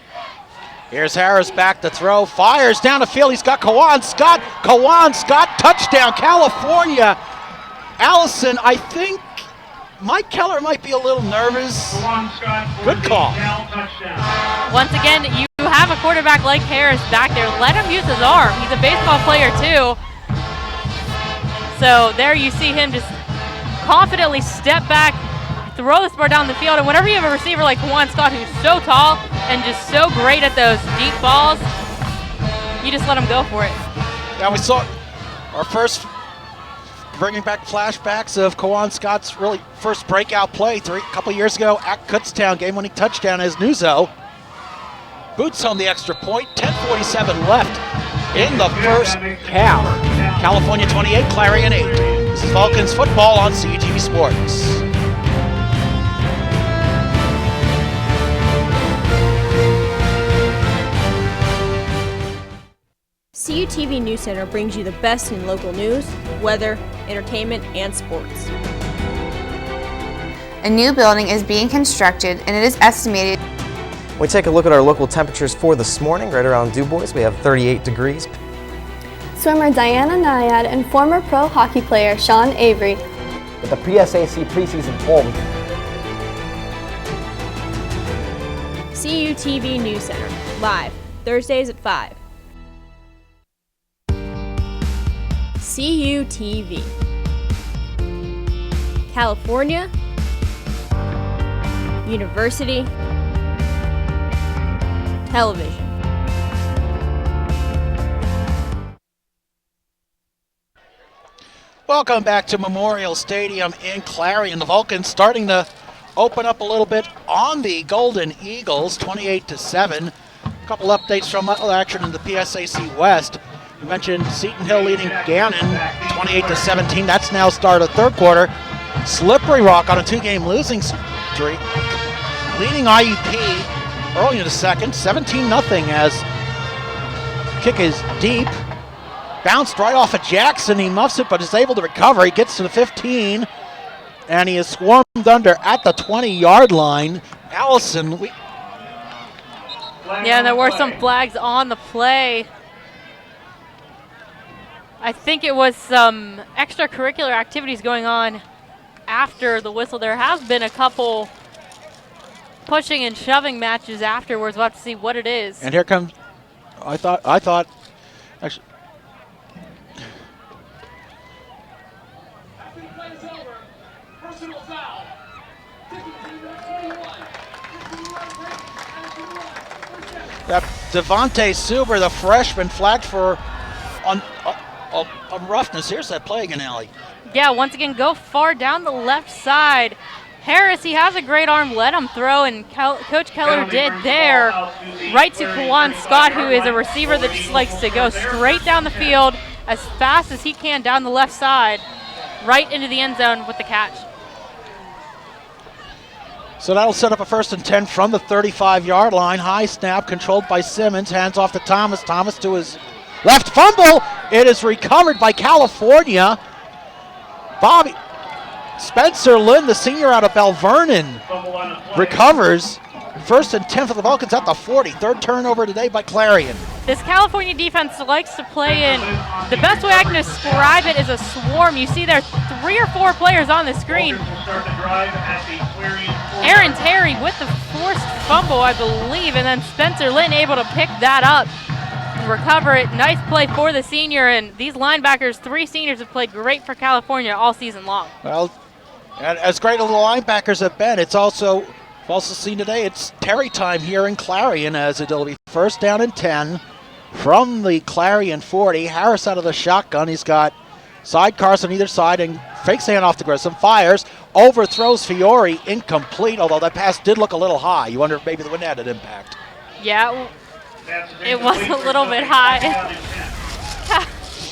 Here's Harris back to throw, fires down the field. He's got Kawan Scott. Kawan Scott, touchdown, California. Allison, I think Mike Keller might be a little nervous. Good call. Once again, you have a quarterback like Harris back there. Let him use his arm. He's a baseball player too. So there you see him just confidently step back, throw the ball down the field, and whenever you have a receiver like Juan Scott who's so tall and just so great at those deep balls, you just let him go for it. Yeah, we saw our first, bringing back flashbacks of Kawan Scott's really first breakout play a couple years ago at Kutztown, game-winning touchdown as Nuzzo boots home the extra point. 10:47 left in the first half. California 28, Clarion 8. This is Vulcans football on CUTV Sports. CUTV News Center brings you the best in local news, weather, entertainment, and sports. A new building is being constructed and it is estimated. We take a look at our local temperatures for this morning. Right around Du Bois, we have 38 degrees. Swimmer Diana Nyad and former pro hockey player Sean Avery. With the PSAC preseason home. CUTV News Center, live, Thursdays at 5. CUTV. California University Television. Welcome back to Memorial Stadium in Clarion. The Vulcans starting to open up a little bit on the Golden Eagles, 28-7. A couple updates from other action in the PSAC West. You mentioned Seton Hill leading Gannon 28-17. That's now start of third quarter. Slippery Rock on a 2-game losing streak, leading IUP early in the second, 17-0 as kick is deep. Bounced right off of Jackson. He muffs it, but is able to recover. He gets to the 15, and he is swarmed under at the 20-yard line. Allison. Yeah, there were some flags on the play. I think it was some extracurricular activities going on after the whistle. There has been a couple pushing and shoving matches afterwards. We'll have to see what it is. And here comes, I thought, actually, that Devontae Suber, the freshman, flagged for on roughness. Here's that play again, Allie. Yeah, once again, go far down the left side. Harris, he has a great arm. Let him throw, and Coach Keller did there. Right to Kawan Scott, who is a receiver that just likes to go straight down the field as fast as he can down the left side, right into the end zone with the catch. So that'll set up a 1st and 10 from the 35-yard line. High snap controlled by Simmons. Hands off to Thomas. Thomas to his left, fumble. It is recovered by California. Bobby Spencer Lynn, the senior out of Bell Vernon, recovers. 1st and 10 for the Vulcans at the 40. Third turnover today by Clarion. This California defense likes to play in, the best way I can describe it is a swarm. You see there 3 or 4 players on the screen. Aaron Terry with the forced fumble, I believe, and then Spencer Lynn able to pick that up and recover it. Nice play for the senior, and these linebackers, 3 seniors, have played great for California all season long. Well, and as great as the linebackers have been, we've also seen today it's Terry time here in Clarion, as it'll be 1st down and 10 from the Clarion 40. Harris out of the shotgun. He's got Sidecars on either side and fakes the hand off to Grissom. Fires, overthrows Fiore, incomplete, although that pass did look a little high. You wonder if maybe the wind had an impact. Yeah, it was a little bit high.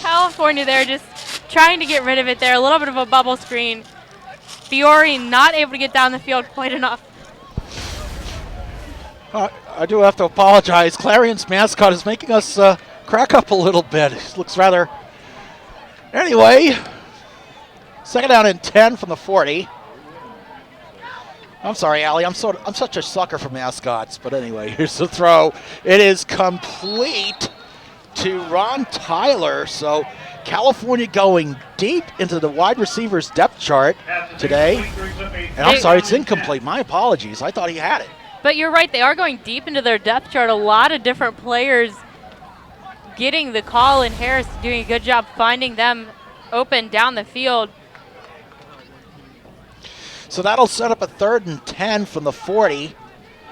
California there just trying to get rid of it there. A little bit of a bubble screen. Fiore not able to get down the field quite enough. I do have to apologize. Clarion's mascot is making us crack up a little bit. He looks rather... Anyway, second down and 10 from the 40. I'm sorry, Allie. I'm such a sucker for mascots. But anyway, here's the throw. It is complete to Ron Tyler. So California going deep into the wide receivers depth chart today. And I'm sorry, it's incomplete. My apologies. I thought he had it. But you're right. They are going deep into their depth chart. A lot of different players getting the call, and Harris doing a good job finding them open down the field. So that'll set up a 3rd and 10 from the 40.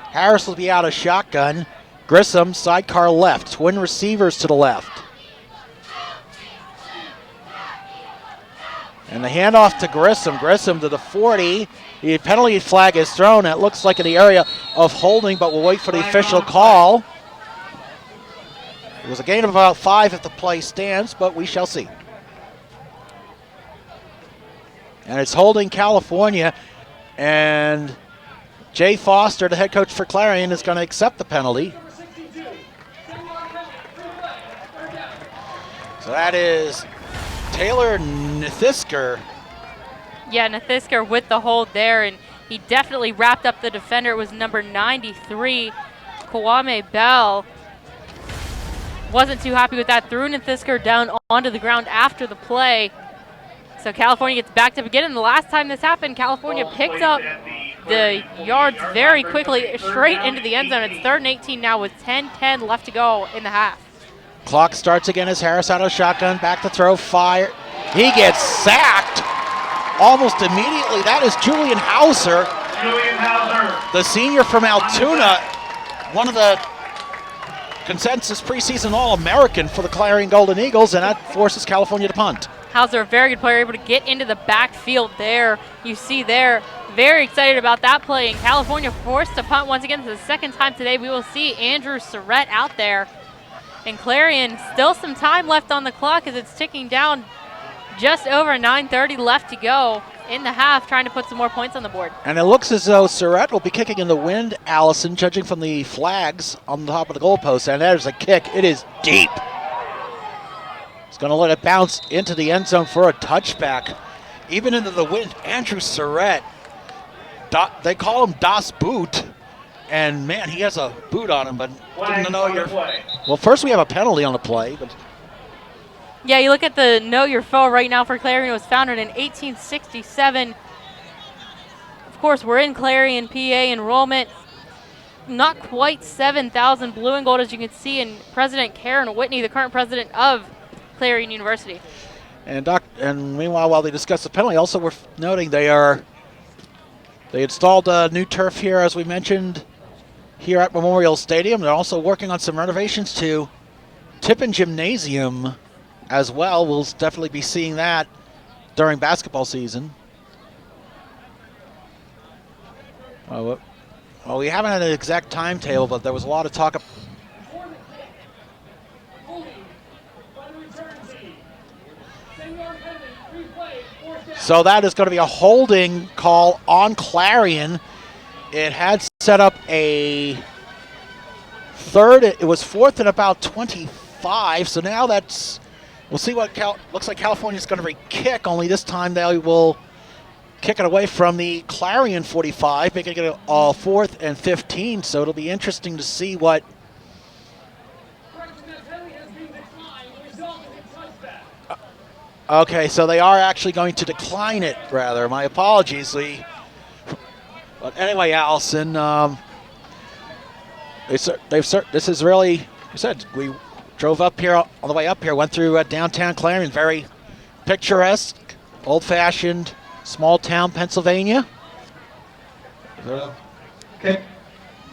Harris will be out of shotgun. Grissom, sidecar left. Twin receivers to the left. And the handoff to Grissom. Grissom to the 40. The penalty flag is thrown. It looks like in the area of holding, but we'll wait for the official call. It was a gain of about 5 if the play stands, but we shall see. And it's holding California, and Jay Foster, the head coach for Clarion, is going to accept the penalty. So that is Taylor Nathisker. Yeah, Nathisker with the hold there, and he definitely wrapped up the defender. It was number 93, Kwame Bell. Wasn't too happy with that. Threw Nathisker down onto the ground after the play. So California gets backed up again, and the last time this happened, California picked up the yards very quickly straight into the end zone. It's 3rd and 18 now with 10:10 left to go in the half. Clock starts again as Harris out of shotgun, back to throw, fire. He gets sacked almost immediately. That is Julian Hauser, the senior from Altoona, one of the consensus preseason All-American for the Clarion Golden Eagles, and that forces California to punt. Hauser, a very good player, able to get into the backfield there. You see there, very excited about that play, and California forced to punt once again for the second time today. We will see Andrew Surrett out there. And Clarion, still some time left on the clock as it's ticking down, just over 9:30 left to go in the half, trying to put some more points on the board. And it looks as though Surrett will be kicking in the wind, Allison, judging from the flags on the top of the goalpost. And there's a kick. It is deep. He's going to let it bounce into the end zone for a touchback. Even into the wind, Andrew Surrett, they call him Das Boot. And, man, he has a boot on him, but didn't know your... Well, first we have a penalty on the play, but... Yeah, you look at the Know Your Foe right now for Clarion. It was founded in 1867. Of course, we're in Clarion, PA enrollment. Not quite 7,000 blue and gold, as you can see, in President Karen Whitney, the current president of Clarion University. And meanwhile, while they discuss the penalty, also we're noting they installed a new turf here, as we mentioned, here at Memorial Stadium. They're also working on some renovations to Tippin Gymnasium as well. We'll definitely be seeing that during basketball season. Well, we haven't had an exact timetable, but there was a lot of talk. So that is going to be a holding call on Clarion. It had set up a third. It was 4th and about 25. So now that's, we'll see what looks like California's going to re-kick, only this time they will kick it away from the Clarion 45, making it a 4th and 15. So it'll be interesting to see what. Okay, so they are actually going to decline it, rather. My apologies. But anyway, Allison, this is really, I said, we drove up here, on the way up here, went through downtown Clarion, very picturesque, old-fashioned, small-town Pennsylvania.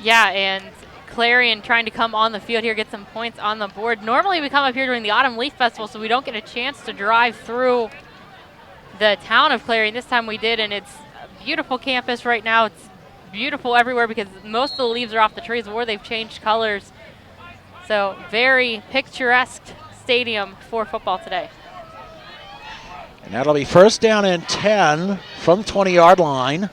Yeah, and Clarion trying to come on the field here, get some points on the board. Normally we come up here during the Autumn Leaf Festival, so we don't get a chance to drive through the town of Clarion. This time we did, and it's a beautiful campus right now. It's beautiful everywhere because most of the leaves are off the trees or they've changed colors. So very picturesque stadium for football today. And that'll be first down and 10 from the 20-yard line.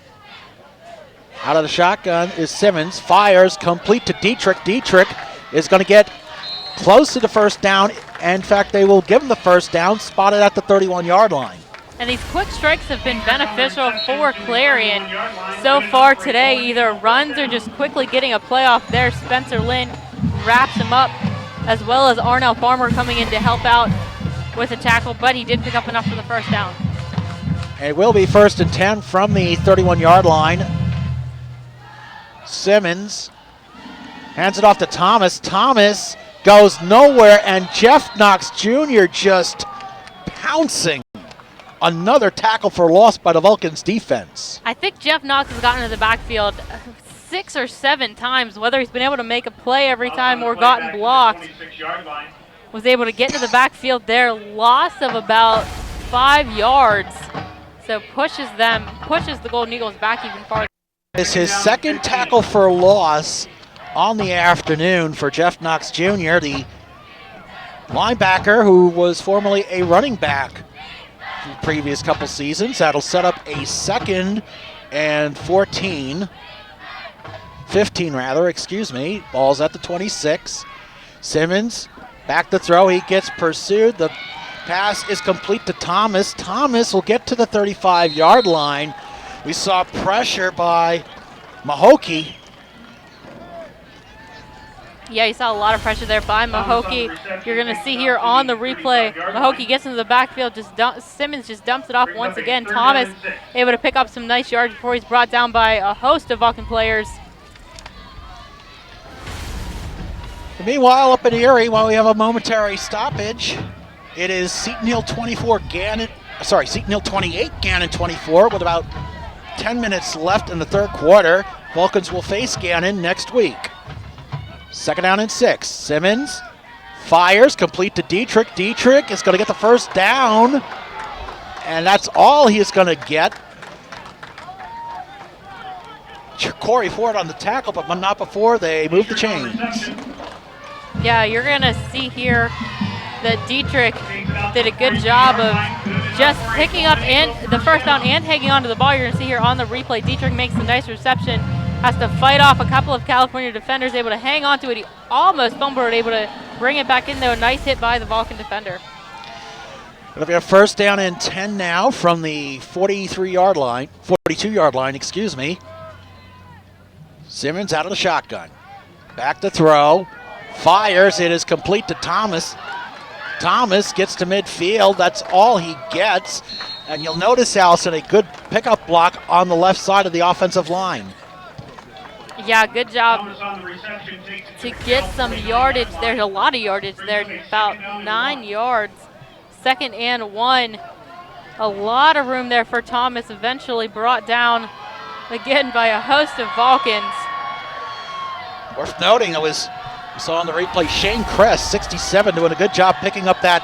Out of the shotgun is Simmons. Fires complete to Dietrich. Dietrich is going to get close to the first down. In fact, they will give him the first down, spotted at the 31-yard line. And these quick strikes have been beneficial for Clarion so far today. Either runs or just quickly getting a play off there. Spencer Lynn wraps him up, as well as Arnell Farmer coming in to help out with a tackle, but he did pick up enough for the first down. It will be first and 10 from the 31-yard line. Simmons hands it off to Thomas. Thomas goes nowhere, and Jeff Knox Jr. just pouncing. Another tackle for loss by the Vulcans defense. I think Jeff Knox has gotten to the backfield 6 or 7 times, whether he's been able to make a play every time or gotten blocked. Was able to get into the backfield there, loss of about 5 yards. So pushes the Golden Eagles back even farther. It's his second tackle for loss on the afternoon for Jeff Knox Jr., the linebacker who was formerly a running back for the previous couple seasons. That'll set up a 2nd and 15 rather, excuse me. Ball's at the 26. Simmons back to throw. He gets pursued. The pass is complete to Thomas. Thomas will get to the 35-yard line. We saw pressure by Mahokey. Yeah, you saw a lot of pressure there by Mahokey. You're going to see here on the replay, Mahokey gets into the backfield. Simmons just dumps it off once again. Thomas able to pick up some nice yards before he's brought down by a host of Vulcan players. Meanwhile, up in Erie, while we have a momentary stoppage, it is Seton Hill 24, Seton Hill 28, Gannon 24, with about 10 minutes left in the third quarter. Vulcans will face Gannon next week. 2nd down and 6. Simmons fires, complete to Dietrich. Dietrich is going to get the first down, and that's all he is going to get. Corey Ford on the tackle, but not before they move the chains. Yeah, you're going to see here that Dietrich did a good job of just picking up the first down and hanging on to the ball. You're going to see here on the replay, Dietrich makes a nice reception, has to fight off a couple of California defenders, able to hang on to it. He almost fumbled it, able to bring it back in, though. A nice hit by the Vulcan defender. It'll be a first down and 10 now from the 42-yard line, excuse me. Simmons out of the shotgun. Back to throw. Fires. It is complete to Thomas. Thomas gets to midfield. That's all he gets. And you'll notice, Allison, a good pickup block on the left side of the offensive line. Yeah, good job to get some yardage. There's a lot of yardage there, about 9 yards. 2nd and 1. A lot of room there for Thomas, eventually brought down again by a host of Vulcans. Worth noting, we saw on the replay Shane Kress, 67, doing a good job picking up that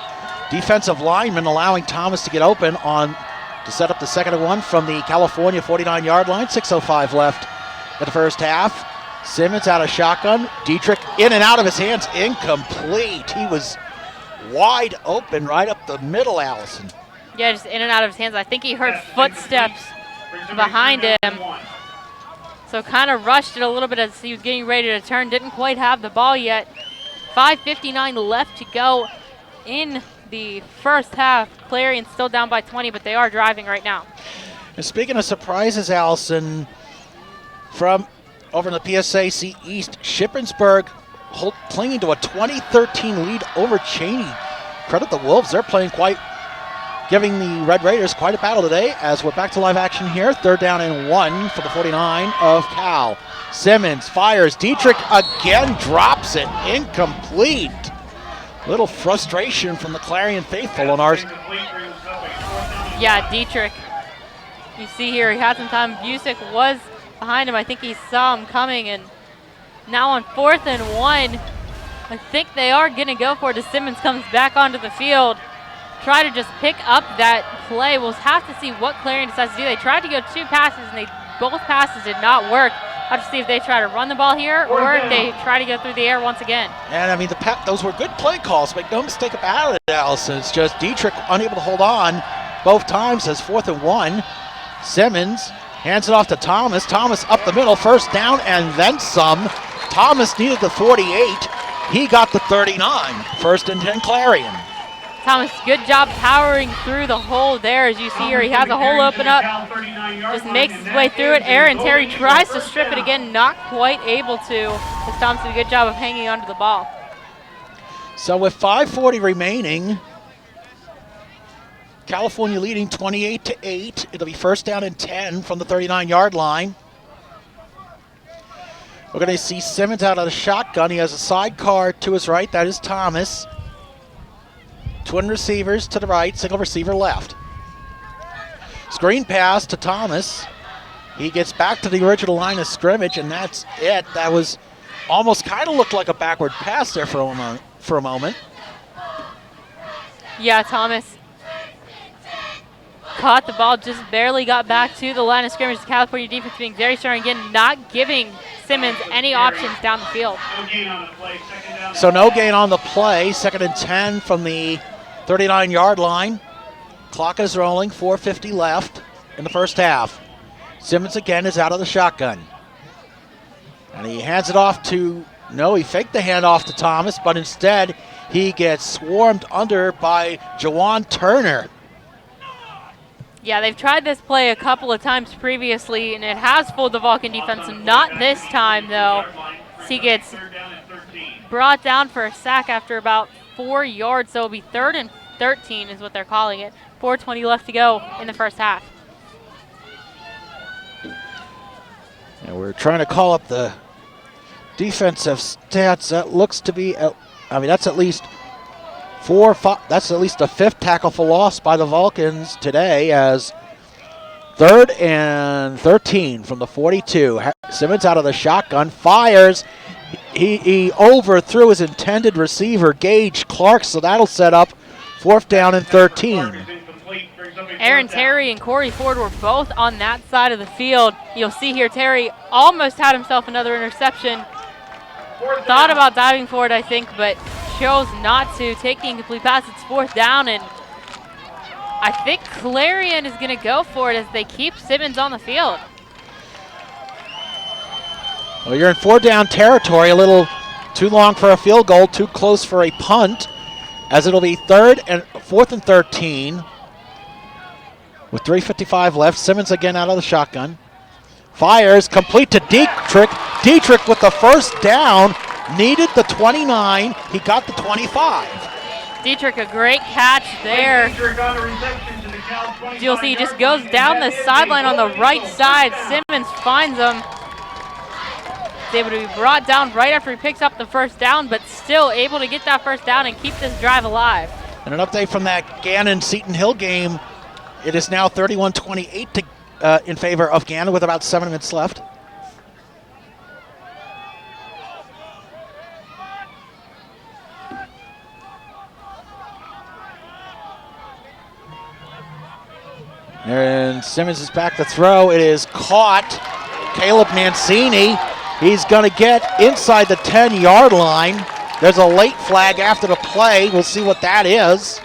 defensive lineman, allowing Thomas to get open to set up the 2nd and 1 from the California 49-yard line. 6:05 left in the first half. Simmons out of shotgun. Dietrich in and out of his hands, incomplete. He was wide open right up the middle, Allison. Yeah, just in and out of his hands. I think he heard footsteps behind him. So kind of rushed it a little bit as he was getting ready to turn. Didn't quite have the ball yet. 5:59 left to go in the first half. Clarion still down by 20, but they are driving right now. And speaking of surprises, Allison, from over in the PSAC East, Shippensburg clinging to a 20-13 lead over Cheney. Credit the Wolves. They're playing giving the Red Raiders quite a battle today as we're back to live action here. 3rd down and 1 for the 49 of Cal. Simmons fires. Dietrich again drops it. Incomplete. Little frustration from the Clarion faithful on ours. Yeah, Dietrich. You see here, he had some time. Busick was behind him. I think he saw him coming and Now on 4th and 1, I think they are going to go for it as Simmons comes back onto the field. Try to just pick up that play. We'll have to see what Clarion decides to do. They tried to go 2 passes, and both passes did not work. I'll have to see if they try to run the ball here or if they try to go through the air once again. And I mean, those were good play calls. Make no mistake about it, Allison. It's just Dietrich unable to hold on both times as 4th and 1. Simmons hands it off to Thomas. Thomas up the middle, first down and then some. Thomas needed the 48. He got the 39. 1st and 10 Clarion. Thomas, good job powering through the hole there. As you see here, he has a hole open up, just makes his way through it. Aaron Terry tries to strip it again, not quite able to, as Thomas did a good job of hanging onto the ball. So with 5:40 remaining, California leading 28-8. It'll be 1st down and 10 from the 39-yard line. We're going to see Simmons out of the shotgun. He has a sidecar to his right. That is Thomas. Twin receivers to the right, single receiver left. Screen pass to Thomas. He gets back to the original line of scrimmage, and that's it. That was almost kind of looked like a backward pass there for a moment. Yeah, Thomas caught the ball, just barely got back to the line of scrimmage. The California defense being very strong again, not giving Simmons any options down the field. So no gain on the play. 2nd and 10 from the 39-yard line. Clock is rolling, 4:50 left in the first half. Simmons again is out of the shotgun. And he hands it off to, no, he faked the handoff to Thomas, but instead he gets swarmed under by Jawan Turner. Yeah, they've tried this play a couple of times previously, and it has fooled the Vulcan defense. Not this time, though. He gets brought down for a sack after about 4 yards, so it'll be 3rd and 13 is what they're calling it. 4:20 left to go in the first half. And we're trying to call up the defensive stats. That looks to be, I mean, that's at least 4 or 5, that's at least a 5th tackle for loss by the Vulcans today, as 3rd and 13 from the 42. Simmons out of the shotgun, fires. He overthrew his intended receiver, Gage Clark, so that'll set up 4th down and 13. Aaron Terry and Corey Ford were both on that side of the field. You'll see here Terry almost had himself another interception. Thought about diving for it, I think, but chose not to. Take the incomplete pass. It's 4th down, and I think Clarion is going to go for it as they keep Simmons on the field. Well, you're in 4-down territory, a little too long for a field goal, too close for a punt, as it'll be 4th and 13 with 3:55 left. Simmons again out of the shotgun. Fires, complete to Dietrich. Dietrich with the first down, needed the 29. He got the 25. Dietrich, a great catch there. You'll see he just goes down the sideline on the right side. Simmons finds him. He's able to be brought down right after he picks up the first down, but still able to get that first down and keep this drive alive. And an update from that Gannon-Seton Hill game. It is now 31-28 in favor of Gannon with about 7 minutes left. And Simmons is back to throw. It is caught. Caleb Mancini. He's going to get inside the 10-yard line. There's a late flag after the play. We'll see what that is.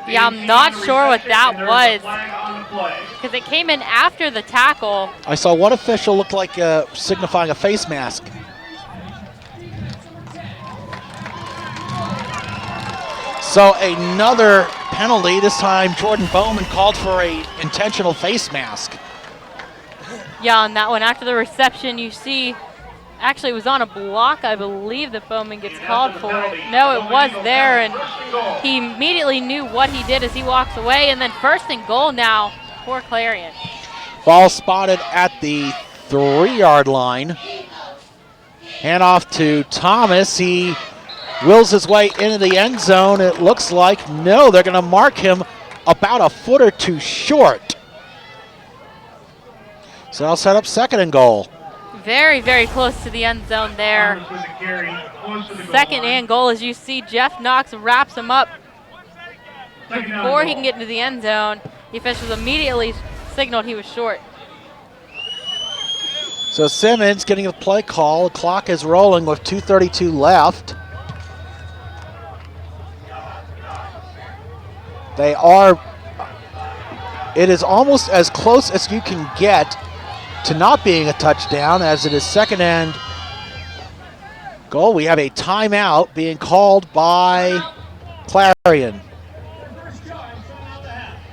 Yeah, I'm not sure what that was because it came in after the tackle. I saw one official look like signifying a face mask. So another penalty. This time Jordan Bowman called for a intentional face mask. Yeah, on that one, after the reception, you see, actually it was on a block, I believe, that Bowman gets called for it. No, it was there, and he immediately knew what he did as he walks away, and then 1st and goal now for Clarion. Ball spotted at the 3-yard line. Handoff to Thomas. He wills his way into the end zone. It looks like, no, they're going to mark him about a foot or two short. So I'll set up 2nd and goal. very, very close to the end zone there. Second and goal, as you see Jeff Knox wraps him up before he can get into the end zone. The officials immediately signaled he was short. So Simmons getting a play call. The clock is rolling with 2:32 left. It is almost as close as you can get to not being a touchdown, as it is second and goal. We have a timeout being called by Clarion.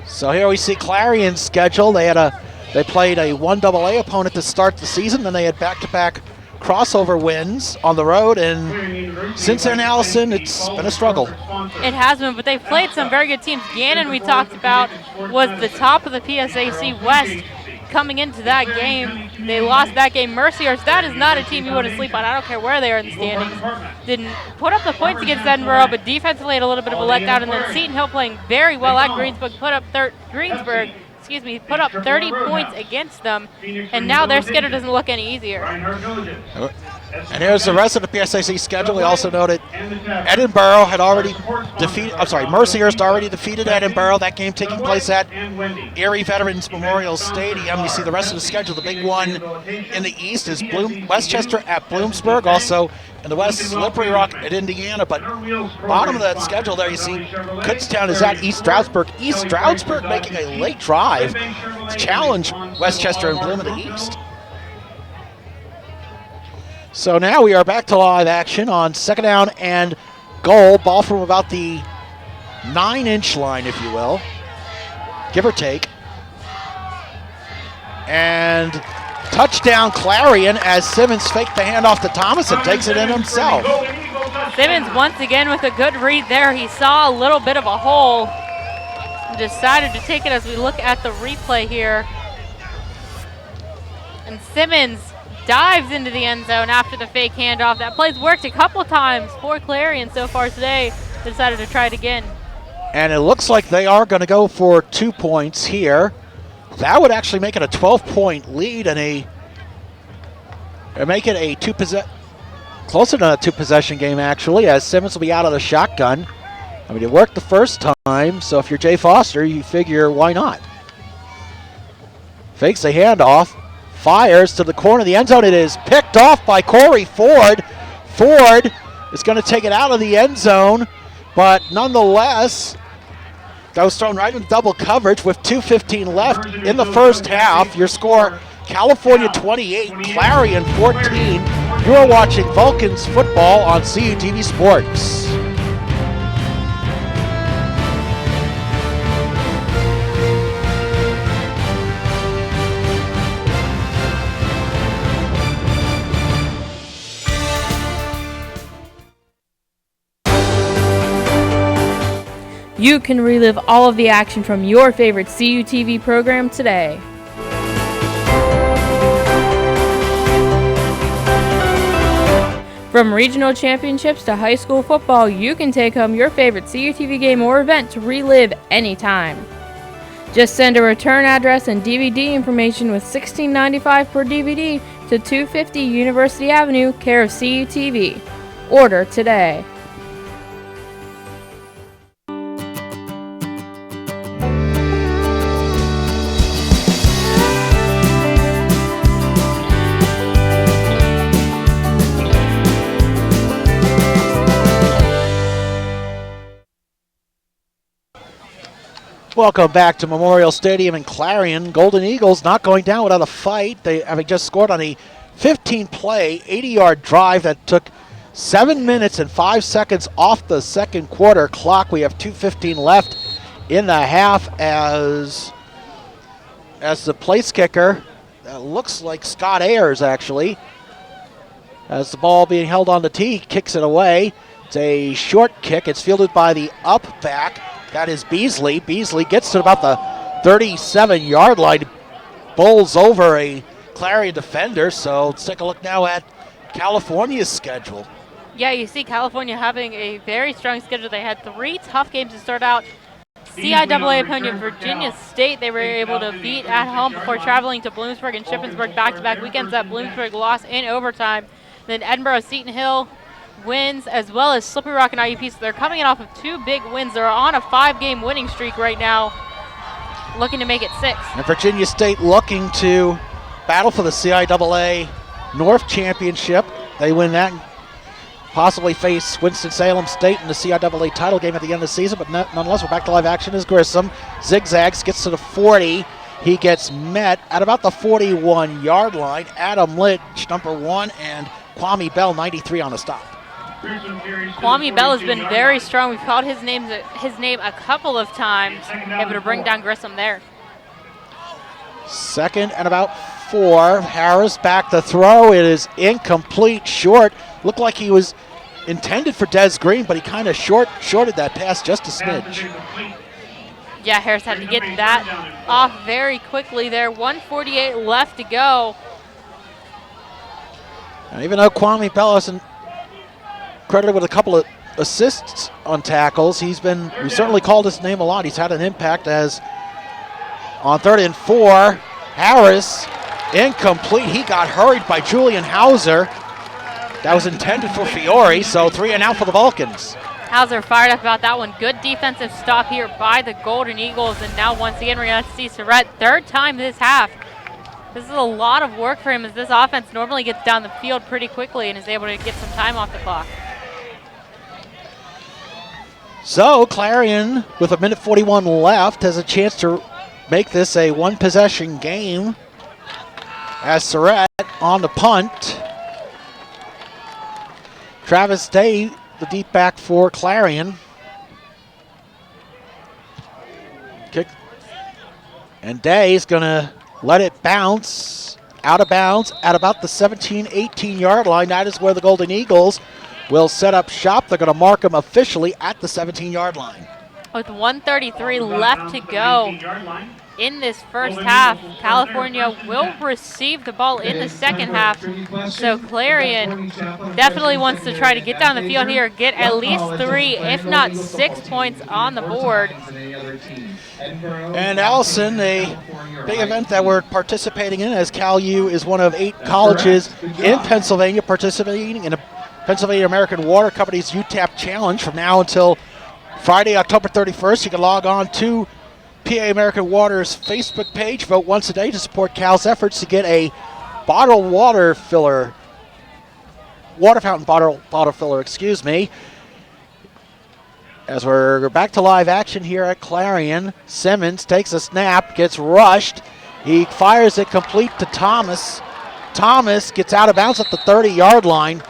So here we see Clarion's schedule. They played a 1AA opponent to start the season, then they had back-to-back crossover wins on the road, and since then, Allison, it's been a struggle. It has been, but they've played some very good teams. Gannon, we talked about, was the top of the PSAC West coming into that game. They lost that game. Merciers, that is not a team you want to sleep on. I don't care where they are in the standings. Didn't put up the points against Edinburgh, but defensively had a little bit of a letdown, and then Seton Hill playing very well at Greensburg put up 30 points against them, and now their schedule doesn't look any easier. And here's the rest of the PSAC schedule. We also noted Edinburgh had already Merciers had already defeated Edinburgh. That game taking place at Erie Veterans Memorial Stadium. You see the rest of the schedule. The big one in the east is Westchester at Bloomsburg. Also in the west, Slippery Rock at Indiana. But bottom of that schedule there, you see Kutztown is at East Stroudsburg. East Stroudsburg making a late drive to challenge Westchester and Bloom in the east. So now we are back to live action on second down and goal. Ball from about the 9-inch line, if you will, give or take. And touchdown Clarion as Simmons faked the handoff to Thomas and takes it in himself. Simmons once again with a good read there. He saw a little bit of a hole and decided to take it as we look at the replay here. And Simmons dives into the end zone after the fake handoff. That play's worked a couple times for Clarion so far today. They decided to try it again. And it looks like they are going to go for 2 points here. That would actually make it a 12-point lead and make it a closer to a two-possession game, actually, as Simmons will be out of the shotgun. I mean, it worked the first time, so if you're Jay Foster, you figure, why not? Fakes the handoff. Fires to the corner of the end zone. It is picked off by Corey Ford. Ford is going to take it out of the end zone, but nonetheless, that was thrown right in double coverage with 2:15 left in the first half. Your score, California 28, Clarion 14. You are watching Vulcans football on CUTV Sports. You can relive all of the action from your favorite CUTV program today. From regional championships to high school football, you can take home your favorite CUTV game or event to relive anytime. Just send a return address and DVD information with $16.95 per DVD to 250 University Avenue, care of CUTV. Order today. Welcome back to Memorial Stadium in Clarion. Golden Eagles not going down without a fight. They having just scored on a 15-play, 80-yard drive that took 7 minutes and 5 seconds off the second quarter clock. We have 2:15 left in the half as the place kicker, looks like Scott Ayers actually, as the ball being held on the tee, kicks it away. It's a short kick. It's fielded by the up back. That is Beasley. Beasley gets to about the 37-yard line, bowls over a Clarion defender. So let's take a look now at California's schedule. Yeah, you see California having a very strong schedule. They had 3 tough games to start out. CIAA opponent Virginia State they were able to beat at home before traveling to Bloomsburg and Shippensburg back-to-back weekends. That Bloomsburg lost in overtime. Then Edinburgh Seton Hill wins, as well as Slippery Rock and IUP. So they're coming in off of 2 big wins. They're on a 5-game winning streak right now, looking to make it 6. And Virginia State looking to battle for the CIAA North Championship. They win that and possibly face Winston-Salem State in the CIAA title game at the end of the season, but nonetheless, we're back to live action as Grissom zigzags, gets to the 40. He gets met at about the 41-yard line. Adam Litch, number 1, and Kwame Bell, 93 on the stop. Kwame Bell has been very strong. We've called his name a couple of times, able to bring down Grissom there. 2nd and about 4. Harris back to throw. It is incomplete, short. Looked like he was intended for Des Green, but he kind of shorted that pass just a smidge. Yeah, Harris had to get that off very quickly there. 1:48 left to go. And even though Kwame Bell isn't credited with a couple of assists on tackles, we certainly called his name a lot. He's had an impact, as on 3rd and 4, Harris, incomplete. He got hurried by Julian Hauser. That was intended for Fiore, so 3 and out for the Vulcans. Hauser fired up about that one. Good defensive stop here by the Golden Eagles, and now once again we're going to see Surratt, 3rd time this half. This is a lot of work for him, as this offense normally gets down the field pretty quickly and is able to get some time off the clock. So Clarion, with 1:41 left, has a chance to make this a 1-possession game, as Surratt on the punt. Travis Day, the deep back for Clarion. Kick. And Day's going to let it bounce out of bounds at about the 17, 18-yard line. That is where the Golden Eagles will set up shop. They're going to mark him officially at the 17-yard line. With 1:33 left to go in this first half, California will receive the ball in the second half. So Clarion definitely wants to try to get down the field here, get at least 3, if not 6 points on the board. And Allison, a big event that we're participating in, as Cal U is one of 8 colleges in Pennsylvania participating in a Pennsylvania American Water Company's UTAP Challenge from now until Friday, October 31st. You can log on to PA American Water's Facebook page. Vote once a day to support Cal's efforts to get a bottled water filler, water fountain bottle filler, excuse me. As we're back to live action here at Clarion, Simmons takes a snap, gets rushed. He fires it complete to Thomas. Thomas gets out of bounds at the 30-yard line.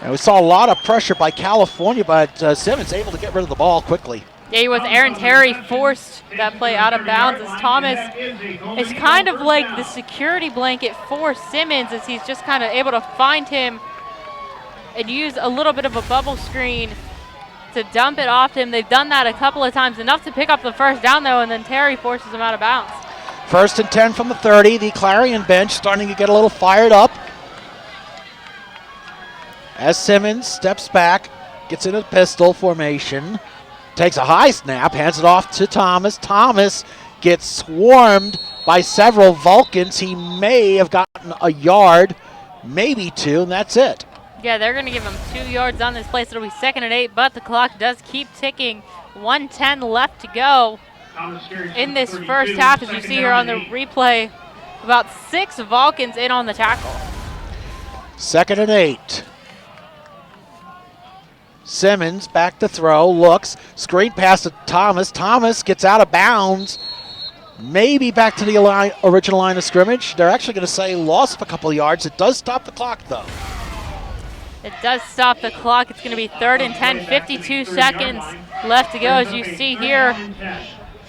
And we saw a lot of pressure by California, but Simmons able to get rid of the ball quickly. Yeah, he was. Aaron Terry forced that play out of bounds, as Thomas is kind of like the security blanket for Simmons, as he's just kind of able to find him and use a little bit of a bubble screen to dump it off him. They've done that a couple of times, enough to pick up the first down, though, and then Terry forces him out of bounds. 1st and 10 from the 30. The Clarion bench starting to get a little fired up, as Simmons steps back, gets in a pistol formation, takes a high snap, hands it off to Thomas. Thomas gets swarmed by several Vulcans. He may have gotten a yard, maybe 2, and that's it. Yeah, they're going to give him 2 yards on this play, so it'll be 2nd and 8, but the clock does keep ticking. 1:10 left to go in this first half, as you see here on the replay. About 6 Vulcans in on the tackle. 2nd and 8. Simmons back to throw, looks, screen pass to Thomas. Thomas gets out of bounds, maybe back to the original line of scrimmage. They're actually going to say loss of a couple of yards. It does stop the clock, though. It does stop the clock. It's going to be 3rd and 10, 52 seconds left to go. As you see here,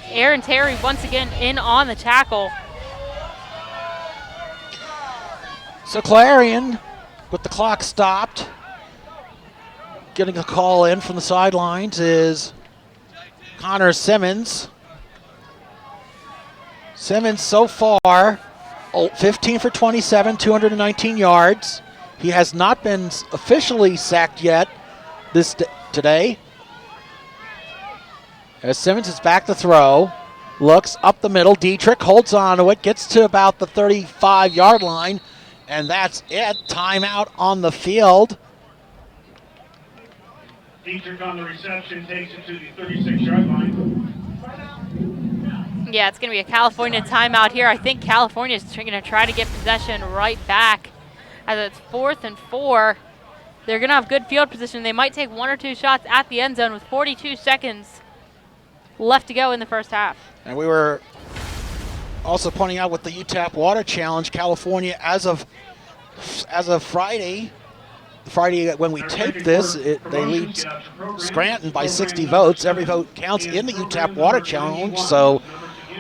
Aaron Terry once again in on the tackle. So Clarion, with the clock stopped, getting a call in from the sidelines is Connor Simmons. Simmons so far, 15 for 27, 219 yards. He has not been officially sacked yet today. As Simmons is back to throw. Looks up the middle. Dietrich holds on to it. Gets to about the 35-yard line. And that's it. Timeout on the field. Dietrich on the reception takes it to the 36-yard line. Yeah, it's going to be a California timeout here. I think California is going to try to get possession right back as it's 4th and 4. They're going to have good field position. They might take 1 or 2 shots at the end zone with 42 seconds left to go in the first half. And we were also pointing out with the UTAP Water Challenge, California, as of Friday when we taped this, they lead Scranton by 60 votes. Every vote counts in the UTAP Water Challenge, so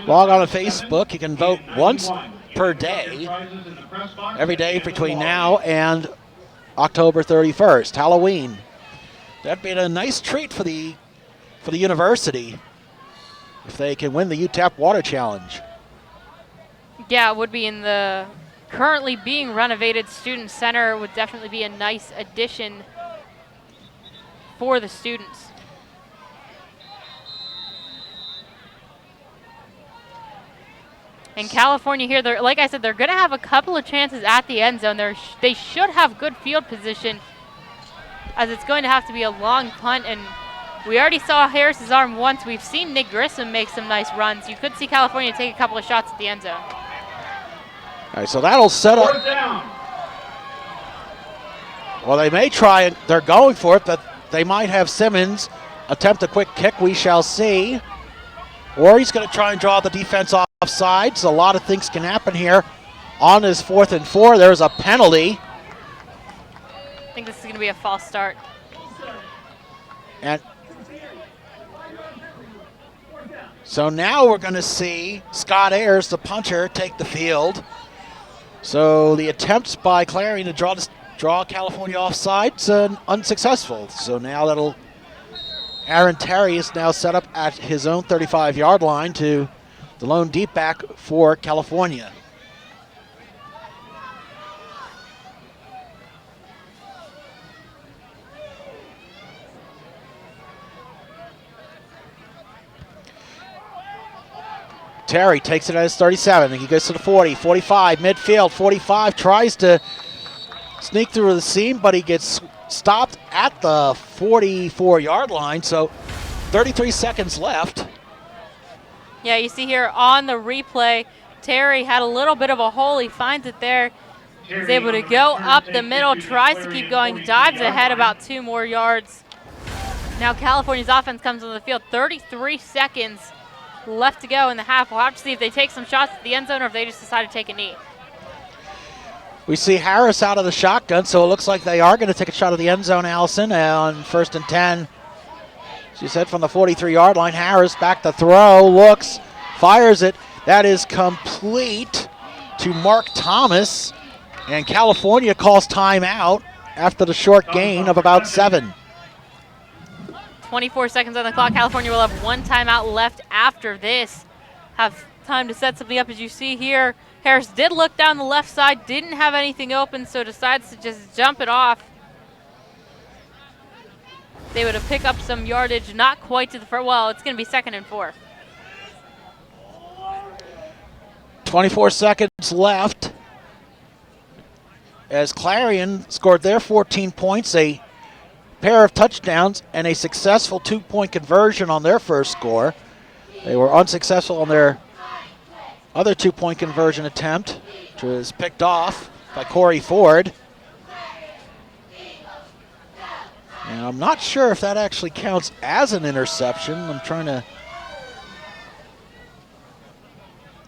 log on to Facebook. You can vote once per day, every day between now and October 31st, Halloween. That'd be a nice treat for the university if they can win the UTAP Water Challenge. Yeah, it would be in the currently being renovated Student Center. Would definitely be a nice addition for the students. In California here, like I said, they're going to have a couple of chances at the end zone. They should have good field position, as it's going to have to be a long punt. And we already saw Harris's arm once. We've seen Nick Grissom make some nice runs. You could see California take a couple of shots at the end zone. All right, so that'll set up. Well, they may try it. They're going for it, but they might have Simmons attempt a quick kick. We shall see. Or he's going to try and draw the defense offside. So a lot of things can happen here. On his 4th and 4, there's a penalty. I think this is going to be a false start. And so now we're going to see Scott Ayers, the punter, take the field. So the attempts by Clarion to draw California offside's unsuccessful. So now Aaron Terry is now set up at his own 35-yard line to the lone deep back for California. Terry takes it at his 37. He goes to the 40, 45, midfield, 45, tries to sneak through the seam, but he gets stopped at the 44-yard line, so 33 seconds left. Yeah, you see here on the replay, Terry had a little bit of a hole. He finds it there. He's able to go up the middle, tries to keep going, dives ahead about 2 more yards. Now California's offense comes on the field. 33 seconds left to go in the half. We'll have to see if they take some shots at the end zone or if they just decide to take a knee. We see Harris out of the shotgun, so it looks like they are going to take a shot at the end zone, Allison, on 1st and 10. She said from the 43-yard line. Harris back to throw, looks, fires it. That is complete to Mark Thomas, and California calls timeout after the short gain of about 7. 24 seconds on the clock. California will have 1 timeout left after this. Have time to set something up. As you see here, Harris did look down the left side, didn't have anything open, so decides to just jump it off. They would have picked up some yardage, not quite to the front. Well, it's going to be 2nd and 4. 24 seconds left as Clarion scored their 14 points, a pair of touchdowns, and a successful 2-point conversion on their first score. They were unsuccessful on their other 2-point conversion attempt, which was picked off by Corey Ford. And I'm not sure if that actually counts as an interception.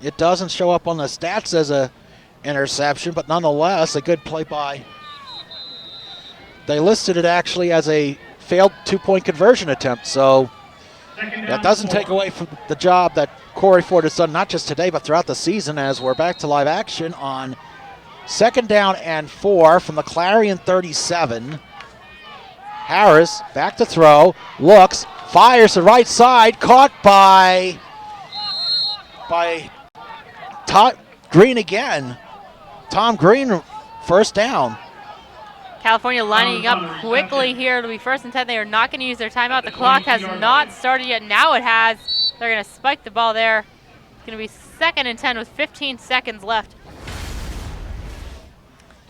It doesn't show up on the stats as a interception, but nonetheless, a good play by. They listed it actually as a failed 2-point conversion attempt, so that doesn't take away from the job that Corey Ford has done, not just today, but throughout the season, as we're back to live action on 2nd down and 4 from the Clarion 37. Harris back to throw, looks, fires the right side, caught by Todd Green again. Tom Green, first down. California lining up quickly here. It'll be 1st and 10. They are not going to use their timeout. The clock has not started yet. Now it has. They're going to spike the ball there. It's going to be 2nd and 10 with 15 seconds left.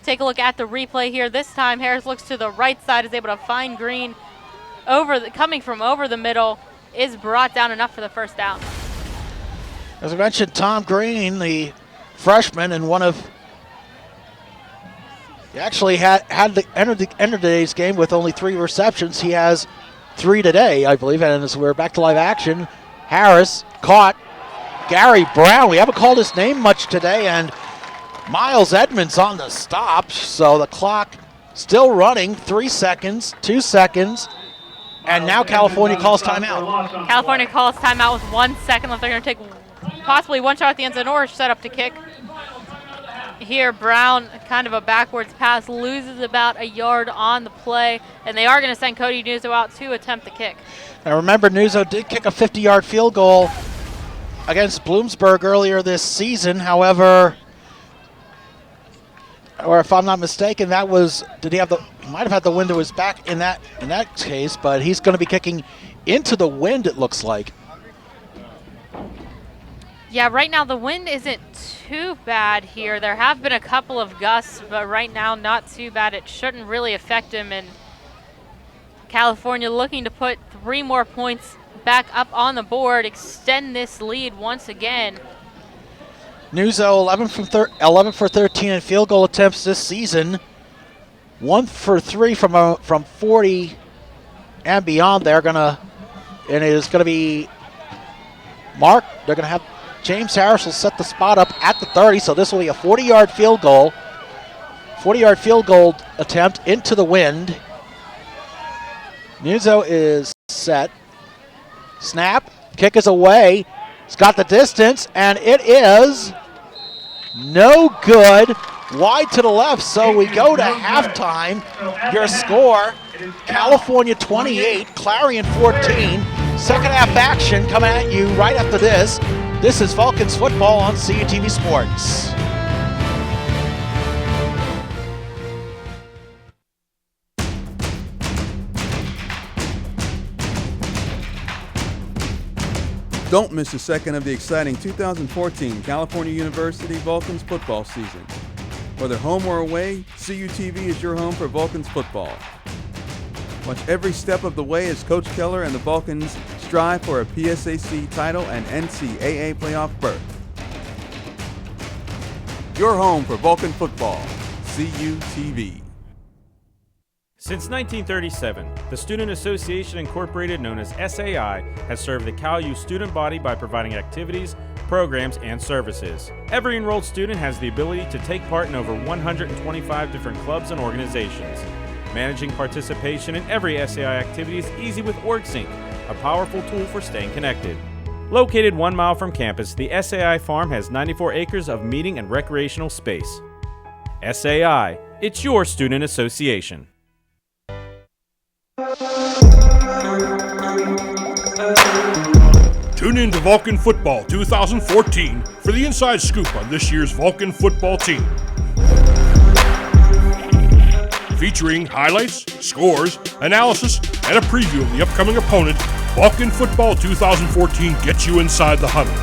Take a look at the replay here. This time Harris looks to the right side, is able to find Green. Coming from over the middle, is brought down enough for the 1st down. As I mentioned, Tom Green, the freshman, and he actually had the end of today's game with only 3 receptions. He has 3 today, I believe, and as we're back to live action, Harris caught Gary Brown. We haven't called his name much today, and Miles Edmonds on the stop, so the clock still running. 3 seconds, 2 seconds, and now California calls timeout. California calls timeout with 1 second left. They're going to take possibly one shot at the end zone or set up to kick. Here, Brown, kind of a backwards pass, loses about a yard on the play, and they are going to send Cody Nuzzo out to attempt the kick. Now remember, Nuzzo did kick a 50-yard field goal against Bloomsburg earlier this season. However, or if I'm not mistaken, that was, he might have had the wind to his back in that case, but he's going to be kicking into the wind, it looks like. Yeah, right now the wind isn't too bad here. There have been a couple of gusts, but right now not too bad. It shouldn't really affect him, and California looking to put 3 more points back up on the board, extend this lead once again. Nuzzo 11 for 13 in field goal attempts this season. 1 for 3 from 40 and beyond. And it is gonna be Mark. They're gonna have James Harris will set the spot up at the 30. So this will be a 40-yard field goal. 40-yard field goal attempt into the wind. Nuzzo is set. Snap. Kick is away. It's got the distance, and it is no good. Wide to the left, so we go to halftime. Your score, California 28, Clarion 14. Second half action coming at you right after this. This is Vulcans football on CUTV Sports. Don't miss a second of the exciting 2014 California University Vulcans football season. Whether home or away, CUTV is your home for Vulcans football. Watch every step of the way as Coach Keller and the Vulcans strive for a PSAC title and NCAA playoff berth. Your home for Vulcan football, CUTV. Since 1937, the Student Association Incorporated, known as SAI, has served the CalU student body by providing activities, programs, and services. Every enrolled student has the ability to take part in over 125 different clubs and organizations. Managing participation in every SAI activity is easy with OrgSync, a powerful tool for staying connected. Located 1 mile from campus, the SAI Farm has 94 acres of meeting and recreational space. SAI, it's your student association. Tune in to Vulcan Football 2014 for the inside scoop on this year's Vulcan football team. Featuring highlights, scores, analysis, and a preview of the upcoming opponent, Vulcan Football 2014 gets you inside the huddle.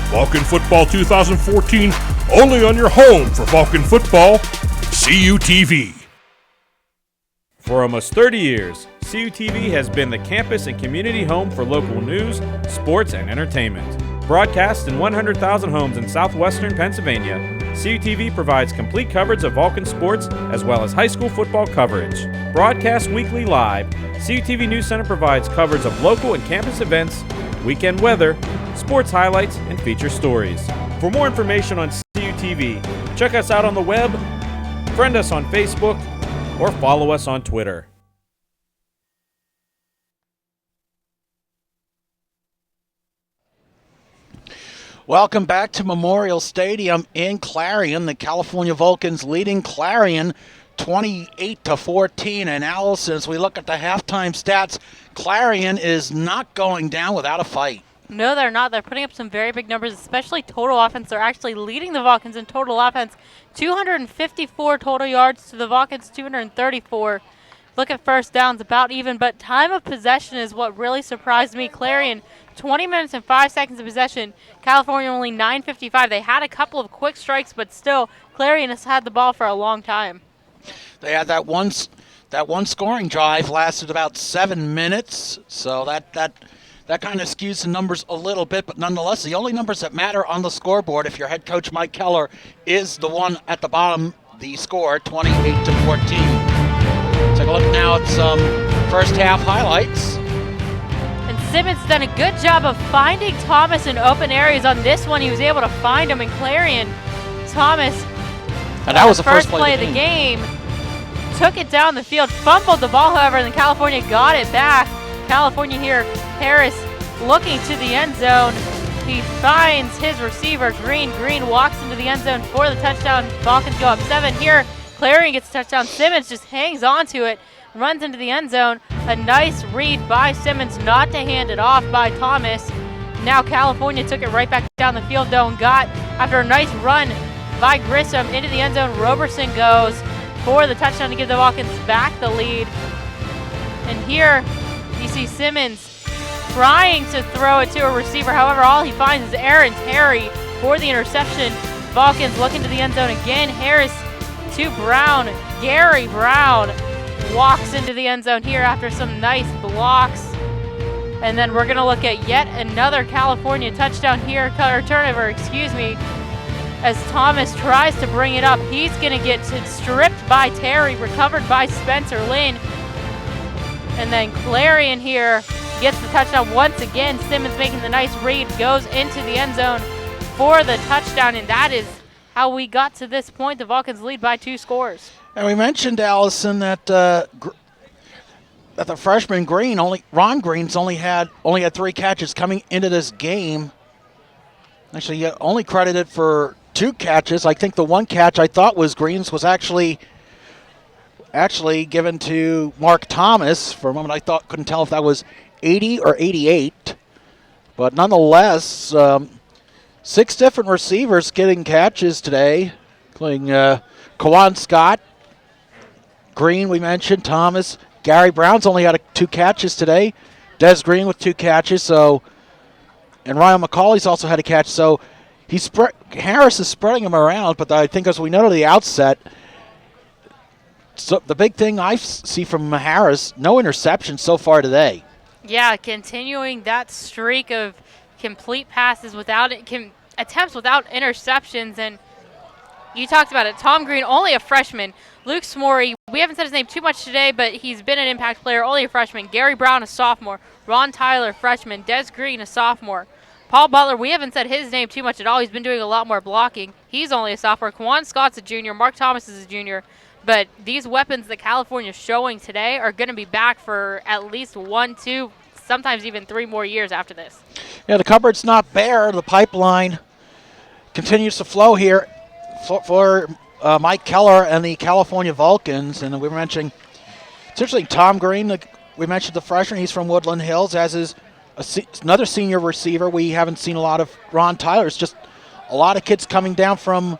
Vulcan Football 2014, only on your home for Vulcan Football, CUTV. For almost 30 years, CUTV has been the campus and community home for local news, sports, and entertainment. Broadcast in 100,000 homes in southwestern Pennsylvania, CUTV provides complete coverage of Vulcan sports as well as high school football coverage. Broadcast weekly live, CUTV News Center provides coverage of local and campus events, weekend weather, sports highlights, and feature stories. For more information on CUTV, check us out on the web, friend us on Facebook, or follow us on Twitter. Welcome back to Memorial Stadium in Clarion. The California Vulcans leading Clarion 28-14. And Allison, as we look at the halftime stats, Clarion is not going down without a fight. No, they're not. They're putting up some very big numbers, especially total offense. They're actually leading the Vulcans in total offense. 254 total yards to the Vulcans, 234. Look at first downs, about even, but time of possession is what really surprised me. Clarion, 20 minutes and 5 seconds of possession. California only 9:55. They had a couple of quick strikes, but still, Clarion has had the ball for a long time. They had that one scoring drive lasted about 7 minutes, so that kind of skews the numbers a little bit, but nonetheless, the only numbers that matter on the scoreboard, if your head coach Mike Keller, is the one at the bottom, the score, 28-14. Take a look now at some first half highlights. And Simmons done a good job of finding Thomas in open areas on this one. He was able to find him in Clarion. Thomas, and that was the first play of the game, took it down the field, fumbled the ball, however, and then California got it back. California here, Harris looking to the end zone. He finds his receiver, Green. Green walks into the end zone for the touchdown. Vulcans go up 7 here. Clarion gets a touchdown. Simmons just hangs on to it, runs into the end zone. A nice read by Simmons not to hand it off by Thomas. Now California took it right back down the field, though, and got, after a nice run by Grissom into the end zone, Roberson goes for the touchdown to give the Vulcans back the lead. And here you see Simmons trying to throw it to a receiver. However, all he finds is Aaron Terry for the interception. Vulcans look into the end zone again. Harris to Brown. Gary Brown walks into the end zone here after some nice blocks. And then we're going to look at yet another California touchdown here, or turnover, excuse me, as Thomas tries to bring it up. He's going to get stripped by Terry, recovered by Spencer Lynn. And then Clarion here gets the touchdown once again. Simmons making the nice read, goes into the end zone for the touchdown, and that is how we got to this point. The Vulcans lead by 2 scores. And we mentioned, Allison, that the freshman Ron Green's only had 3 catches coming into this game. Actually, he only credited for 2 catches. I think the one catch I thought was Green's was actually given to Mark Thomas. For a moment, I couldn't tell if that was 80 or 88. But nonetheless, 6 different receivers getting catches today, including Kawan Scott, Green, we mentioned, Thomas. Gary Brown's only had 2 catches today. Des Green with 2 catches. And Ryan McCauley's also had a catch. So Harris is spreading them around, but I think, as we noted at the outset, so the big thing I see from Harris, no interceptions so far today. Yeah, continuing that streak of complete passes without attempts without interceptions. And you talked about it. Tom Green, only a freshman. Luke Smory, we haven't said his name too much today, but he's been an impact player, only a freshman. Gary Brown, a sophomore. Ron Tyler, freshman. Des Green, a sophomore. Paul Butler, we haven't said his name too much at all. He's been doing a lot more blocking. He's only a sophomore. Kawan Scott's a junior. Mark Thomas is a junior. But these weapons that California's showing today are going to be back for at least 1, 2, sometimes even 3 more years after this. Yeah, the cupboard's not bare. The pipeline continues to flow here for Mike Keller and the California Vulcans. And we were mentioning, it's interesting, Tom Green, we mentioned the freshman. He's from Woodland Hills, as is another senior receiver. We haven't seen a lot of Ron Tyler. It's just a lot of kids coming down from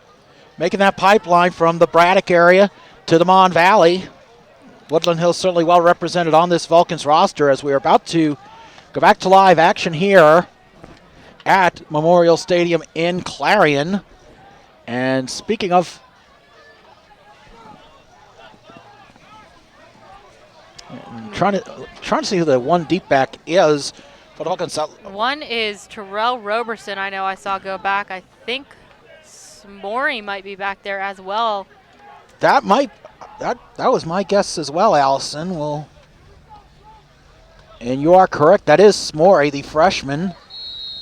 making that pipeline from the Braddock area to the Mon Valley. Woodland Hills certainly well represented on this Vulcans roster, as we are about to go back to live action here at Memorial Stadium in Clarion. And speaking of, I'm trying to see who the one deep back is for the Vulcans. One is Terrell Roberson. I know I saw go back. I think Smory might be back there as well. That was my guess as well, Allison. And you are correct. That is Smory, the freshman.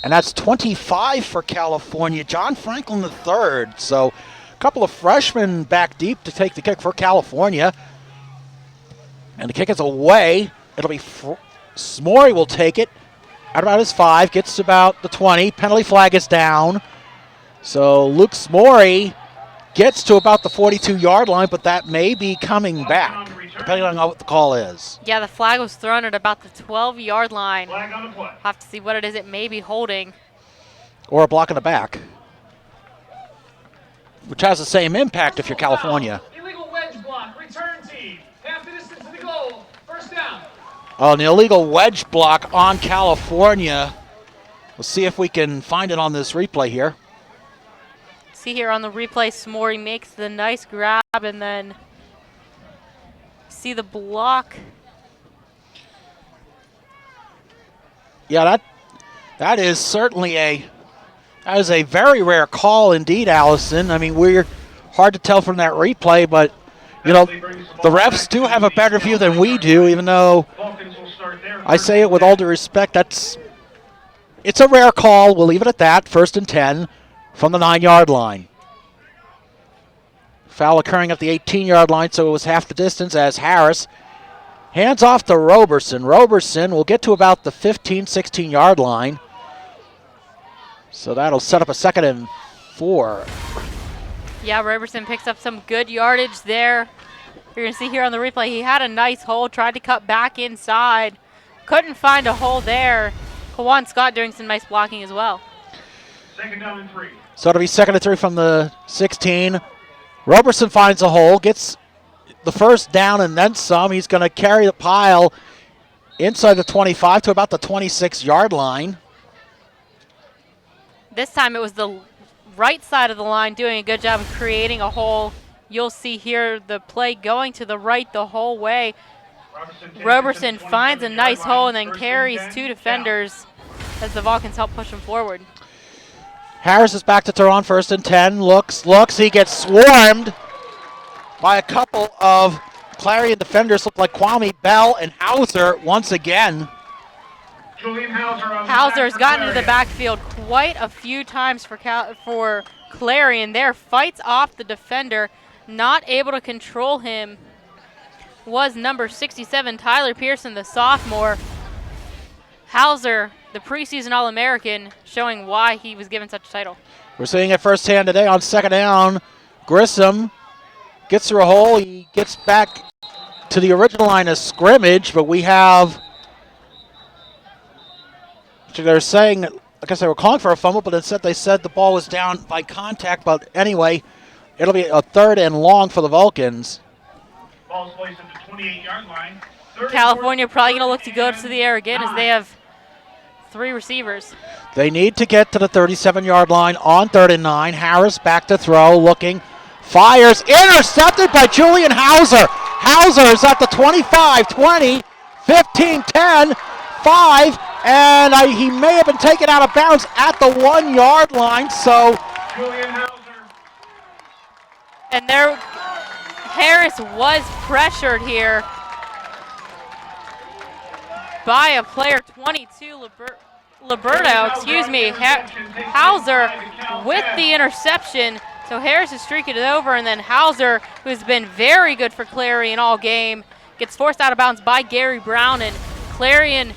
And that's 25 for California. John Franklin III. So a couple of freshmen back deep to take the kick for California. And the kick is away. It'll be Smory will take it at about his 5. Gets to about the 20. Penalty flag is down. So Luke Smory gets to about the 42-yard line, but that may be coming back. depending on what the call is. Yeah, the flag was thrown at about the 12-yard line. Flag on the play. Have to see what it is it may be holding. Or a block in the back, which has the same impact if you're California. Illegal wedge block, return team. Half the distance to the goal. First down. Oh, an illegal wedge block on California. We'll see if we can find it on this replay here. See here on the replay, Smorey makes the nice grab and then see the block. Yeah, that is certainly a very rare call indeed, Allison. I mean, we're hard to tell from that replay, but you know, the refs do have a better view than we do, even though I say it with all due respect, it's a rare call. We'll leave it at that. 1st and 10 from the 9-yard line. Foul occurring at the 18-yard line, so it was half the distance as Harris hands off to Roberson. Roberson will get to about the 15, 16-yard line. So that'll set up a 2nd and 4. Yeah, Roberson picks up some good yardage there. You're going to see here on the replay, he had a nice hole, tried to cut back inside. Couldn't find a hole there. Kawan Scott doing some nice blocking as well. 2nd down and 3. So it'll be 2nd and 3 from the 16. Roberson finds a hole, gets the first down and then some. He's going to carry the pile inside the 25 to about the 26-yard line. This time it was the right side of the line doing a good job of creating a hole. You'll see here the play going to the right the whole way. Roberson finds a nice hole and then carries 2 defenders as the Vulcans help push him forward. Harris is back to throw on 1st and 10. Looks. He gets swarmed by a couple of Clarion defenders. Look like Kwame Bell and Hauser once again. Hauser's gotten into the backfield quite a few times for Clarion there. Fights off the defender, not able to control him. Was number 67, Tyler Pearson, the sophomore. Hauser, the preseason All-American, showing why he was given such a title. We're seeing it firsthand today on 2nd down. Grissom gets through a hole. He gets back to the original line of scrimmage, but we have... They're saying, I guess they were calling for a fumble, but instead they said the ball was down by contact. But anyway, it'll be a 3rd and long for the Vulcans. Ball's placed at the 28-yard line. California probably going to look to go to the air again as they have 3 receivers. They need to get to the 37-yard line on 3rd and 9. Harris back to throw, looking, fires, intercepted by Julian Hauser. Hauser is at the 25, 20, 15, 10, 5, and he may have been taken out of bounds at the 1-yard line. So Julian Hauser. And there, Harris was pressured here by a player, 22, Liberto, excuse me, Hauser with the interception. So Harris is streaking it over, and then Hauser, who's been very good for Clarion all game, gets forced out of bounds by Gary Brown, and Clarion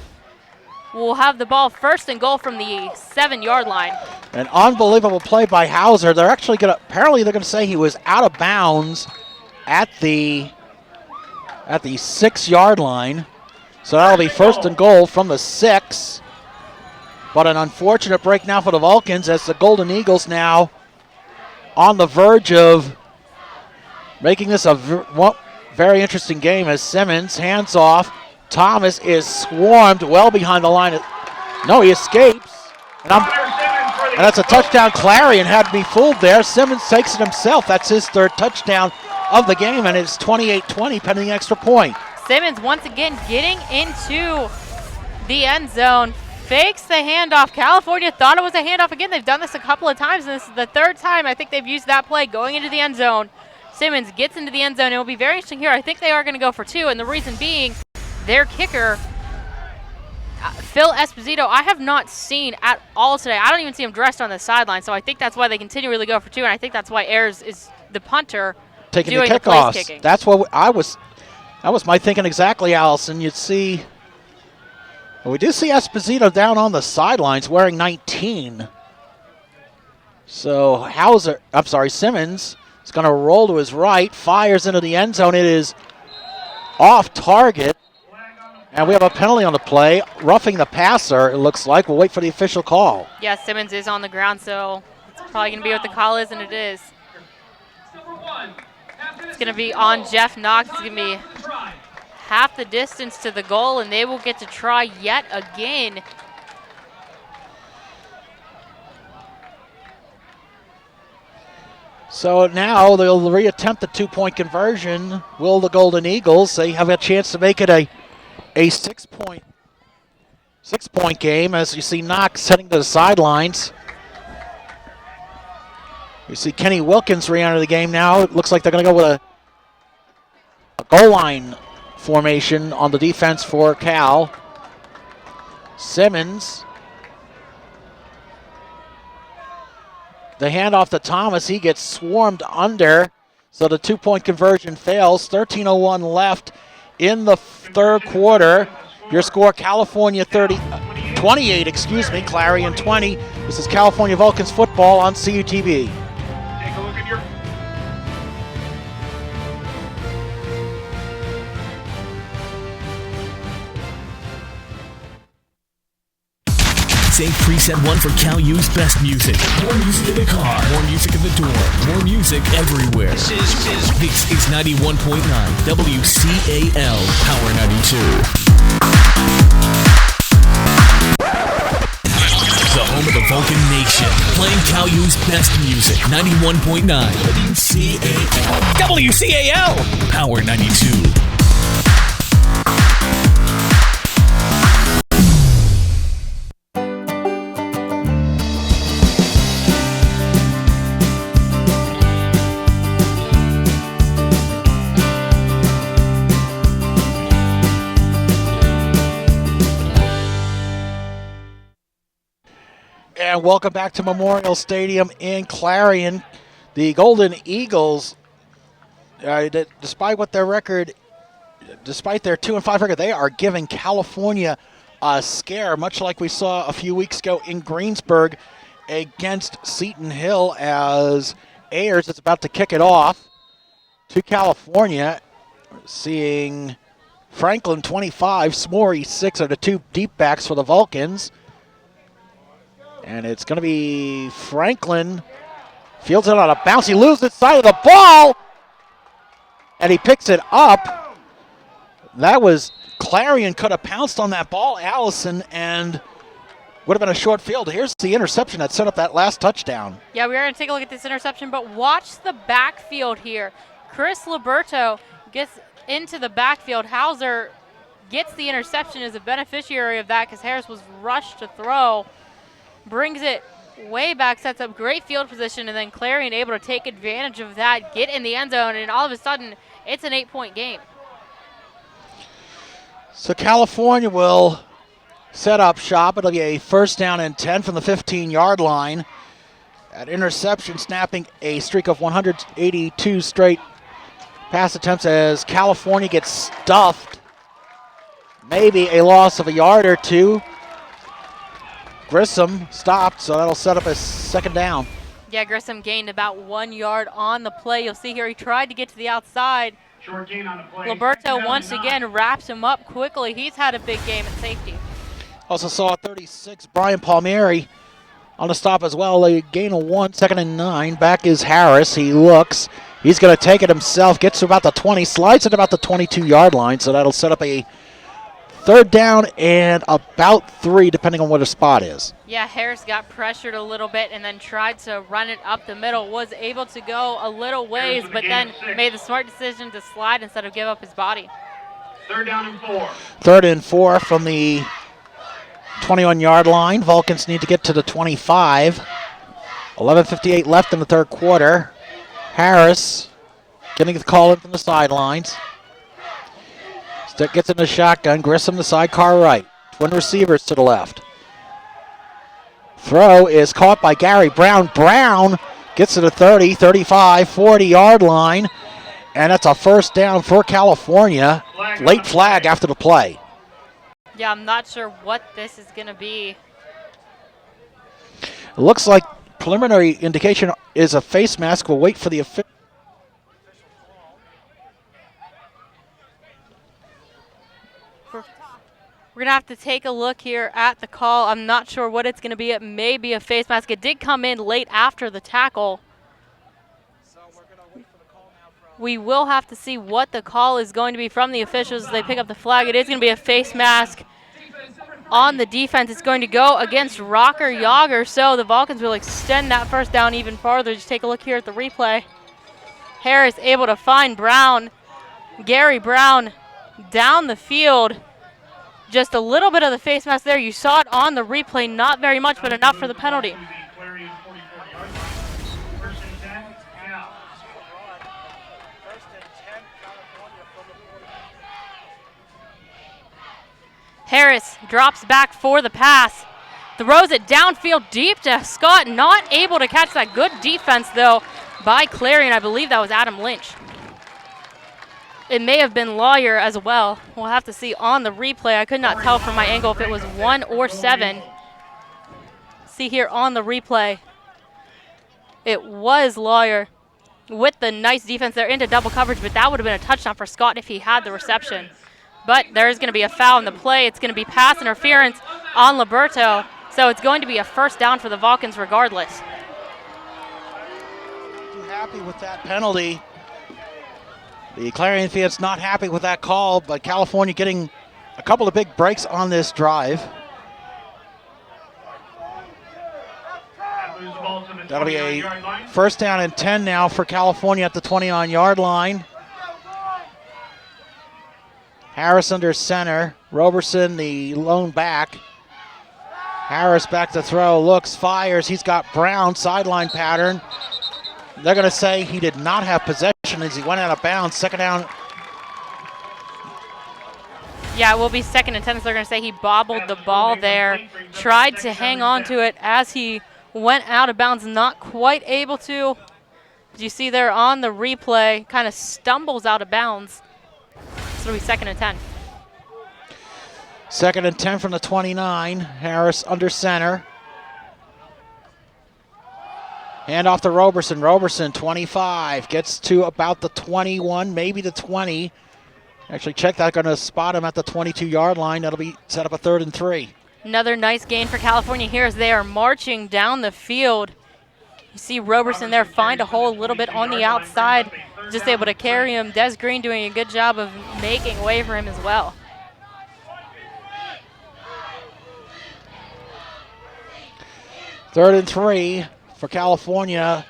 will have the ball 1st and goal from the 7-yard line. An unbelievable play by Hauser. They're actually going to, apparently they're going to say he was out of bounds at the 6-yard line. So that'll be 1st and goal from the 6. But an unfortunate break now for the Vulcans as the Golden Eagles now on the verge of making this a very interesting game as Simmons hands off. Thomas is swarmed well behind the line. No, he escapes. And that's a touchdown. Clarion had me fooled there. Simmons takes it himself. That's his 3rd touchdown of the game, and it's 28-20 pending extra point. Simmons once again getting into the end zone. Fakes the handoff. California thought it was a handoff again. They've done this a couple of times, and this is the 3rd time I think they've used that play going into the end zone. Simmons gets into the end zone. It will be very interesting here. I think they are going to go for 2, and the reason being their kicker, Phil Esposito, I have not seen at all today. I don't even see him dressed on the sideline, so I think that's why they continually go for 2, and I think that's why Ayers is the punter taking doing the kickoffs. Kicking. That's what that was my thinking exactly, Allison. You'd see, well, we do see Esposito down on the sidelines wearing 19. So Simmons is going to roll to his right, fires into the end zone. It is off target. And we have a penalty on the play, roughing the passer, it looks like. We'll wait for the official call. Yeah, Simmons is on the ground, so it's probably going to be what the call is, and it is. It's going to be on Jeff Knox. It's going to be half the distance to the goal, and they will get to try yet again. So now they'll reattempt the two-point conversion. Will the Golden Eagles? They have a chance to make it a six-point game, as you see Knox heading to the sidelines. You see Kenny Wilkins re-enter the game now. It looks like they're going to go with a goal line formation on the defense for Cal. Simmons. The handoff to Thomas. He gets swarmed under, so the two-point conversion fails. 13:01 left in the third quarter. Your score, California 28, Clarion 20. This is California Vulcans football on CUTV. Take a look at your Save preset 1 for Cal U's best music. More music in the car. More music in the door. More music everywhere. This is 91.9 WCAL Power 92. The home of the Vulcan Nation. Playing Cal U's best music. 91.9 WCAL. WCAL Power 92. And welcome back to Memorial Stadium in Clarion. The Golden Eagles, despite their 2-5 record, they are giving California a scare, much like we saw a few weeks ago in Greensburg against Seton Hill, as Ayers is about to kick it off to California. Seeing Franklin 25, Smory 6 are the two deep backs for the Vulcans. And it's going to be Franklin. Fields it on a bounce. He loses side of the ball. And he picks it up. That was Clarion could have pounced on that ball, Allison, and would have been a short field. Here's the interception that set up that last touchdown. Yeah, we are going to take a look at this interception, but watch the backfield here. Chris Liberto gets into the backfield. Hauser gets the interception as a beneficiary of that because Harris was rushed to throw. Brings it way back, sets up great field position, and then Clarion able to take advantage of that, get in the end zone, and all of a sudden, it's an 8-point game. So California will set up shop. It'll be a first down and 10 from the 15-yard line. That interception snapping a streak of 182 straight pass attempts as California gets stuffed. Maybe a loss of a yard or two. Grissom stopped, so that'll set up a second down. Yeah, Grissom gained about 1 yard on the play. You'll see here he tried to get to the outside. short gain on the play. Liberto once again wraps him up quickly. He's had a big game at safety. Also saw 36, Brian Palmieri on the stop as well. A gain of 1, 2nd and 9. Back is Harris. He looks. He's going to take it himself. Gets to about the 20, slides at about the 22-yard line, so that'll set up a third down and about 3, depending on where the spot is. Yeah, Harris got pressured a little bit and then tried to run it up the middle. Was able to go a little ways, but then made the smart decision to slide instead of give up his body. Third down and 4. Third and 4 from the 21-yard line. Vulcans need to get to the 25. 11:58 left in the third quarter. Harris getting the call in from the sidelines. Stick gets in the shotgun. Grissom the sidecar right. Twin receivers to the left. Throw is caught by Gary Brown. Brown gets to the 30, 35, 40-yard line. And that's a first down for California. Late flag after the play. Yeah, I'm not sure what this is going to be. It looks like preliminary indication is a face mask. We'll wait for the official. We're going to have to take a look here at the call. I'm not sure what it's going to be. It may be a face mask. It did come in late after the tackle. We will have to see what the call is going to be from the officials as they pick up the flag. It is going to be a face mask on the defense. It's going to go against Rocker Yager, so the Vulcans will extend that first down even farther. Just take a look here at the replay. Harris able to find Brown. Gary Brown down the field. Just a little bit of the face mask there. You saw it on the replay, not very much, but enough for the penalty. Harris drops back for the pass. Throws it downfield deep to Scott. Not able to catch that. Good defense, though, by Clarion. I believe that was Adam Lynch. It may have been Lawyer as well. We'll have to see on the replay. I could not tell from my angle if it was 1 or 7. See here on the replay. It was Lawyer with the nice defense there into double coverage, but that would have been a touchdown for Scott if he had the reception. But there's going to be a foul in the play. It's going to be pass interference on Liberto. So it's going to be a first down for the Vulcans regardless. Too happy with that penalty. The Clarion fans not happy with that call, but California getting a couple of big breaks on this drive. That'll be a first down and 10 now for California at the 29-yard line. Harris under center. Roberson, the lone back. Harris back to throw, looks, fires. He's got Brown, sideline pattern. They're going to say he did not have possession as he went out of bounds. Second down. Yeah, it will be 2nd and 10. So they're going to say he bobbled the ball there. Tried to hang on to it as he went out of bounds. Not quite able to. As you see there on the replay, kind of stumbles out of bounds. So it'll be 2nd and 10. 2nd and 10 from the 29. Harris under center. Hand off to Roberson. Roberson, 25. Gets to about the 21, maybe the 20. Actually, check that. Going to spot him at the 22-yard line. That'll be set up a 3rd and 3. Another nice gain for California here as they are marching down the field. You see Roberson there find a hole a little bit on the outside. Just able to carry him. Des Green doing a good job of making way for him as well. Third and 3 for California.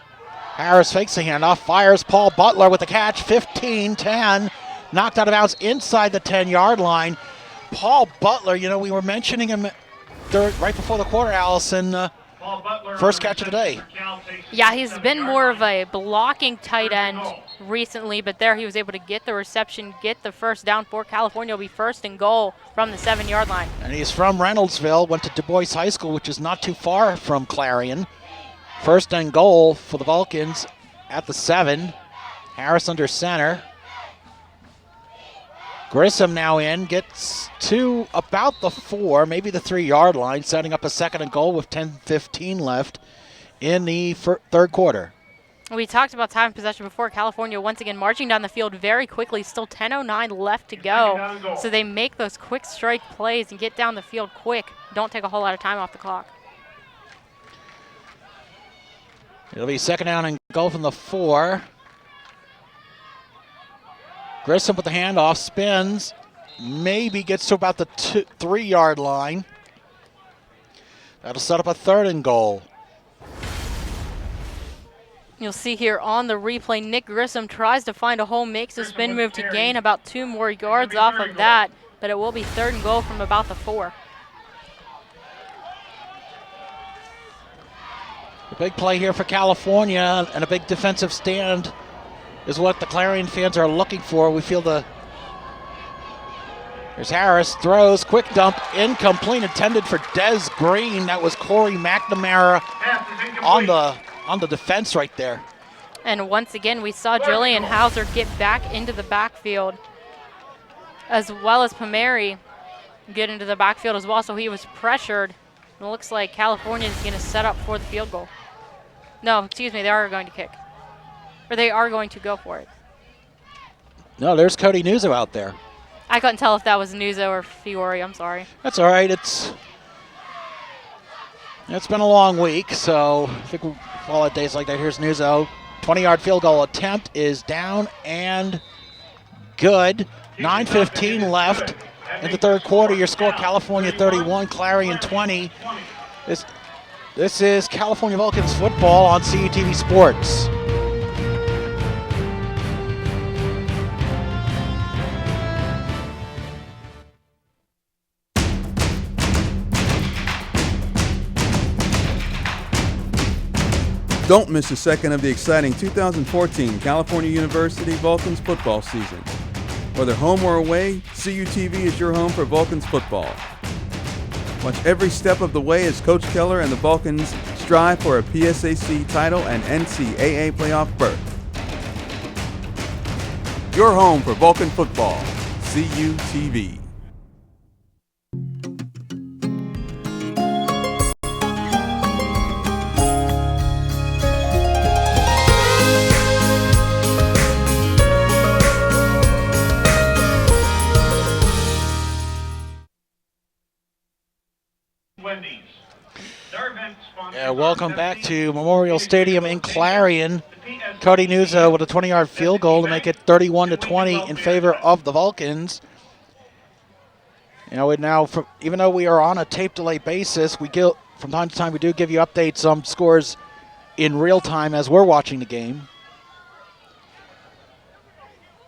Harris fakes the handoff, fires. Paul Butler with the catch. 15-10. Knocked out of bounds inside the 10-yard line. Paul Butler, you know, we were mentioning him right before the quarter, Allison. First catch of the day. Yeah, he's been more of a blocking tight end recently, but there he was able to get the reception, get the first down for California. Will be 1st and goal from the 7-yard line. And he's from Reynoldsville, went to Du Bois High School, which is not too far from Clarion. 1st and goal for the Vulcans at the 7. Harris under center. Grissom now in, gets to about the 4, maybe the 3-yard line, setting up a 2nd and goal with 10:15 left in the 3rd quarter. We talked about time of possession before. California once again marching down the field very quickly. Still 10:09 left to go. So they make those quick strike plays and get down the field quick. Don't take a whole lot of time off the clock. It'll be 2nd down and goal from the 4. Grissom with the handoff, spins, maybe gets to about the 3-yard line. That'll set up a 3rd and goal. You'll see here on the replay, Nick Grissom tries to find a hole, makes a spin move to gain about 2 more yards off of that, but it will be 3rd and goal from about the 4. The big play here for California and a big defensive stand is what the Clarion fans are looking for. We feel there's Harris, throws, quick dump, incomplete, intended for Des Green. That was Corey McNamara on the defense right there. And once again, we saw Julian Hauser get back into the backfield, as well as Pomeri get into the backfield as well, so he was pressured. It looks like California is going to set up for the field goal. No, excuse me, they are going to kick. Or they are going to go for it. No, there's Cody Newsom out there. I couldn't tell if that was Nuzzo or Fiore. I'm sorry. That's all right. It's been a long week, so I think we'll fall at days like that. Here's Nuzzo. 20-yard field goal attempt is down and good. 9:15 left in the third quarter. Your score, California 31, Clarion 20. This is California Vulcans football on CUTV Sports. Don't miss a second of the exciting 2014 California University Vulcans football season. Whether home or away, CUTV is your home for Vulcans football. Watch every step of the way as Coach Keller and the Vulcans strive for a PSAC title and NCAA playoff berth. Your home for Vulcan football, CUTV. Welcome back to Memorial Stadium in Clarion. Cody Nuzzo with a 20-yard field goal to make it 31-20 in favor of the Vulcans. Even though we are on a tape delay basis, from time to time we do give you updates on scores in real time as we're watching the game.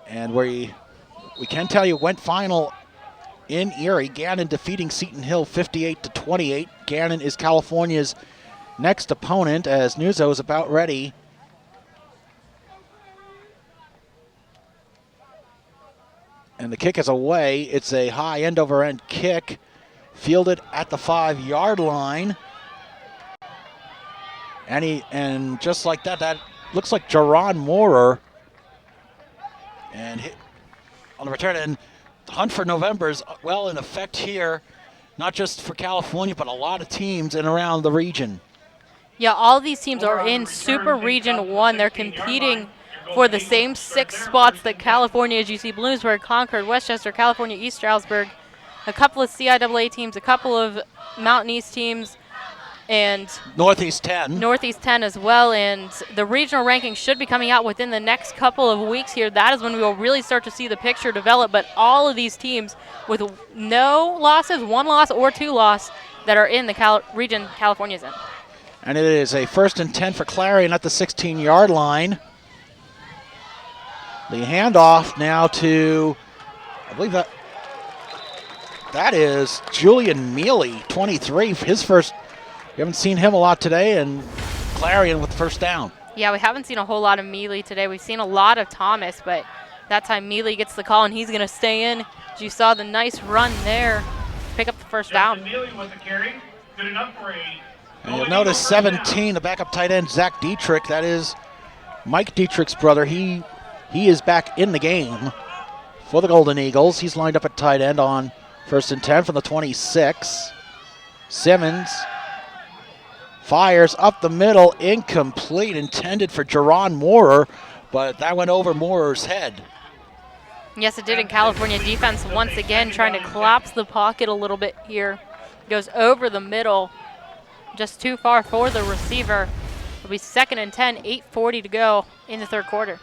And we can tell you went final in Erie. Gannon defeating Seton Hill 58-28. Gannon is California's next opponent as Nuzzo is about ready. And the kick is away. It's a high end-over-end kick fielded at the 5-yard line. And just like that looks like Jaron Moorer. And hit on the return. And the hunt for November is well in effect here, not just for California, but a lot of teams in around the region. Yeah, all these teams are in Super Region 1. They're competing for the same 6 spots that California is. You see Bloomsburg, Concord, Westchester, California, East Stroudsburg, a couple of CIAA teams, a couple of Mountain East teams, and Northeast 10. Northeast 10 as well. And the regional rankings should be coming out within the next couple of weeks here. That is when we will really start to see the picture develop. But all of these teams with no losses, 1 loss or 2 loss, that are in the region California's in. And it is a 1st and 10 for Clarion at the 16-yard line. The handoff now to, I believe that is Julian Mealy, 23. His first, we haven't seen him a lot today, and Clarion with the first down. Yeah, we haven't seen a whole lot of Mealy today. We've seen a lot of Thomas, but that time Mealy gets the call, and he's going to stay in. As you saw the nice run there, pick up the first down. Mealy with the carry, good enough for a. And you'll notice 17, the backup tight end, Zach Dietrich. That is Mike Dietrich's brother. He is back in the game for the Golden Eagles. He's lined up at tight end on 1st and 10 from the 26. Simmons fires up the middle, incomplete, intended for Jaron Moorer, but that went over Moorer's head. Yes, it did. In California defense once again trying to collapse the pocket a little bit here. Goes over the middle. Just too far for the receiver. It'll be 2nd and 10, 8:40 to go in the third quarter.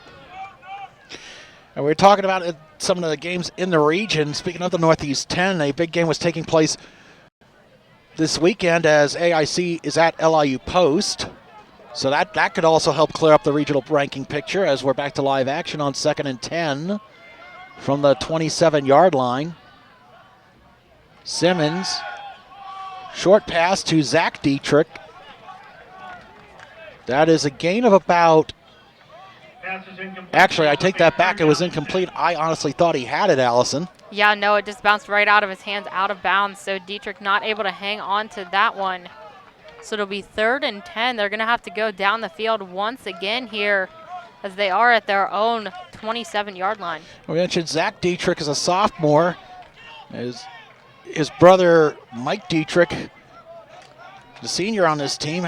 And we're talking about some of the games in the region. Speaking of the Northeast 10, a big game was taking place this weekend as AIC is at LIU Post. So that could also help clear up the regional ranking picture as we're back to live action on 2nd and 10 from the 27-yard line. Simmons. Short pass to Zach Dietrich. That is a gain of about, actually I take that back, it was incomplete. I honestly thought he had it, Allison. Yeah, no, it just bounced right out of his hands, out of bounds, so Dietrich not able to hang on to that one. So it'll be 3rd and 10. They're going to have to go down the field once again here as they are at their own 27-yard line. We mentioned Zach Dietrich is a sophomore. His brother, Mike Dietrich, the senior on this team.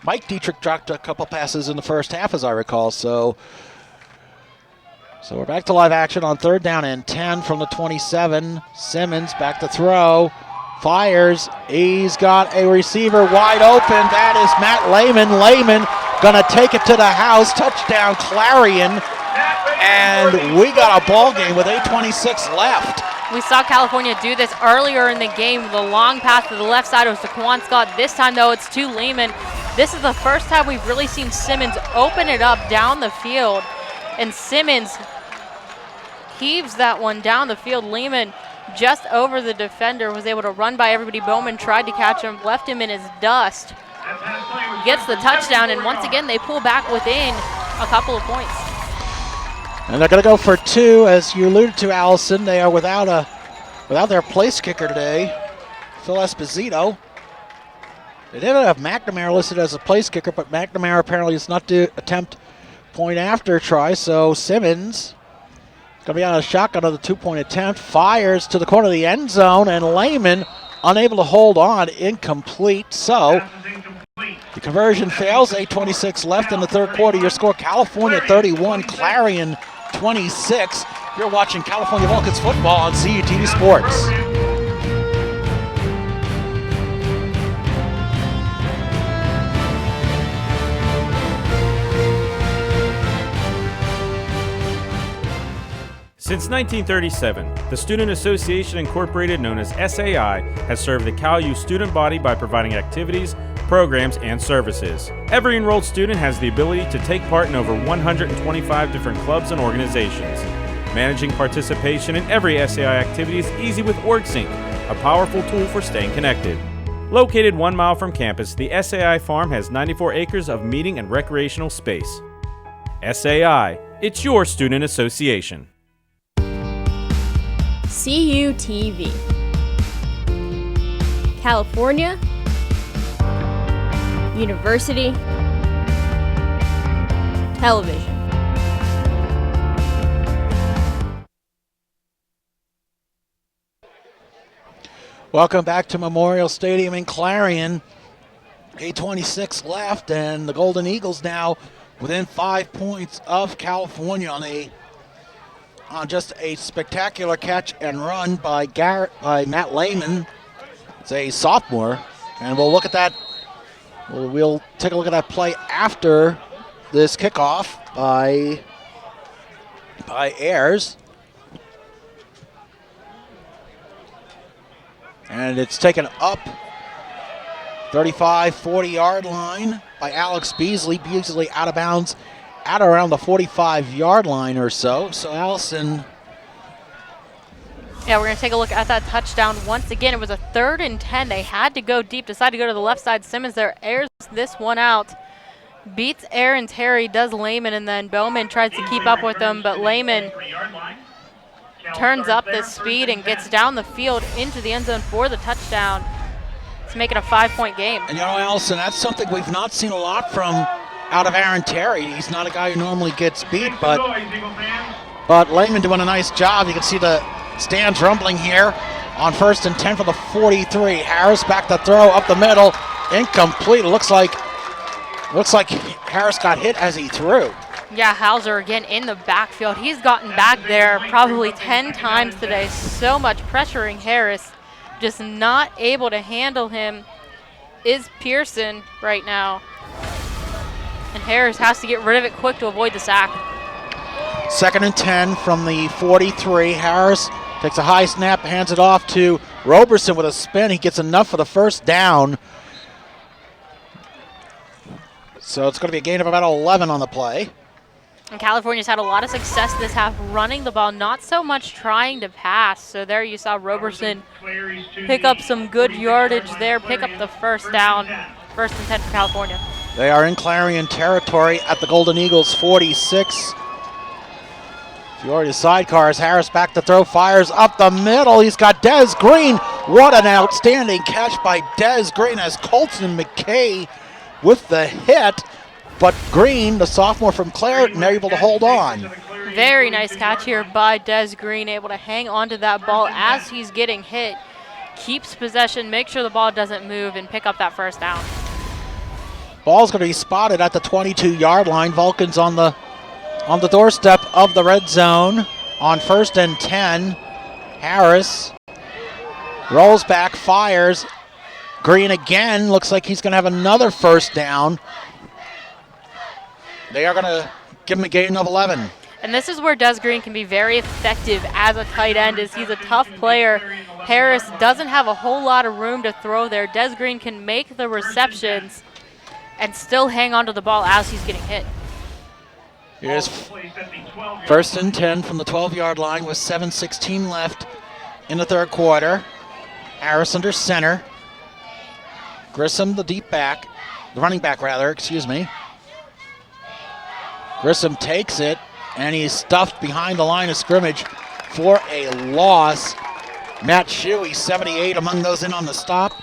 Mike Dietrich dropped a couple passes in the first half, as I recall. So So we're back to live action on 3rd down and 10 from the 27. Simmons back to throw. Fires. He's got a receiver wide open. That is Matt Lehman. Lehman gonna take it to the house. Touchdown, Clarion. And we got a ball game with 8:26 left. We saw California do this earlier in the game. The long pass to the left side was to Kwan Scott. This time, though, it's to Lehman. This is the first time we've really seen Simmons open it up down the field. And Simmons heaves that one down the field. Lehman just over the defender, was able to run by everybody. Bowman tried to catch him, left him in his dust. Gets the touchdown, and once again, they pull back within a couple of points. And they're going to go for 2, as you alluded to, Allison. They are without their place kicker today, Phil Esposito. They did have McNamara listed as a place kicker, but McNamara apparently is not to attempt point after try. So Simmons is going to be on a shotgun of the 2-point attempt. Fires to the corner of the end zone, and Lehman unable to hold on, incomplete. So the conversion fails. 8:26 left in the 3rd quarter. Your score: California 31, Clarion 26. You're watching California Vulcans football on CUTV Sports. Since 1937, the Student Association Incorporated, known as SAI, has served the Cal U student body by providing activities, programs, and services. Every enrolled student has the ability to take part in over 125 different clubs and organizations. Managing participation in every SAI activity is easy with OrgSync, a powerful tool for staying connected. Located 1 mile from campus, the SAI Farm has 94 acres of meeting and recreational space. SAI, it's your student association. CUTV. California University Television. Welcome back to Memorial Stadium in Clarion. 8:26 left, and the Golden Eagles now within 5 points of California on just a spectacular catch and run by Matt Lehman. It's a sophomore, and we'll look at that. We'll take a look at that play after this kickoff by Ayers. And it's taken up 35, 40-yard line by Alex Beasley. Beasley out of bounds at around the 45-yard line or so. So Allison. Yeah, we're going to take a look at that touchdown once again. It was a 3rd and 10. They had to go deep, decided to go to the left side. Simmons there airs this one out. Beats Aaron Terry, does Lehman, and then Bowman tries to keep up with them, but Lehman turns up the speed and gets down the field into the end zone for the touchdown to make it a 5-point game. And you know, Allison, that's something we've not seen a lot from out of Aaron Terry. He's not a guy who normally gets beat, but Lehman doing a nice job. You can see the stands rumbling here on 1st and 10 for the 43. Harris back to throw up the middle, incomplete. It looks like Harris got hit as he threw. Yeah, Hauser again in the backfield. He's gotten back there probably 10 times today. So much pressuring Harris. Just not able to handle him is Pearson right now. And Harris has to get rid of it quick to avoid the sack. 2nd and 10 from the 43. Harris takes a high snap, hands it off to Roberson with a spin. He gets enough for the 1st down. So it's going to be a gain of about 11 on the play. And California's had a lot of success this half running the ball, not so much trying to pass. So there you saw Roberson pick up some good yardage there, pick up the 1st down. 1st and 10 for California. They are in Clarion territory at the Golden Eagles 46. Fiore sidecars. Harris back to throw, fires up the middle. He's got Des Green. What an outstanding catch by Des Green as Colton McKay with the hit. But Green, the sophomore from Clarion, able to hold on. Very nice catch here by Des Green, able to hang on to that ball as he's getting hit. Keeps possession, make sure the ball doesn't move, and pick up that 1st down. Ball's going to be spotted at the 22-yard line. Vulcans on the On the doorstep of the red zone on 1st and 10. Harris rolls back, fires. Green again. Looks like he's going to have another first down. They are going to give him a gain of 11. And this is where Des Green can be very effective as a tight end, is he's a tough player. Harris doesn't have a whole lot of room to throw there. Des Green can make the receptions and still hang on to the ball as he's getting hit. Here's 1st and 10 from the 12-yard line with 7:16 left in the third quarter. Harris under center. Grissom, the running back, excuse me. Grissom takes it, and he's stuffed behind the line of scrimmage for a loss. Matt Shuey, 78, among those in on the stop.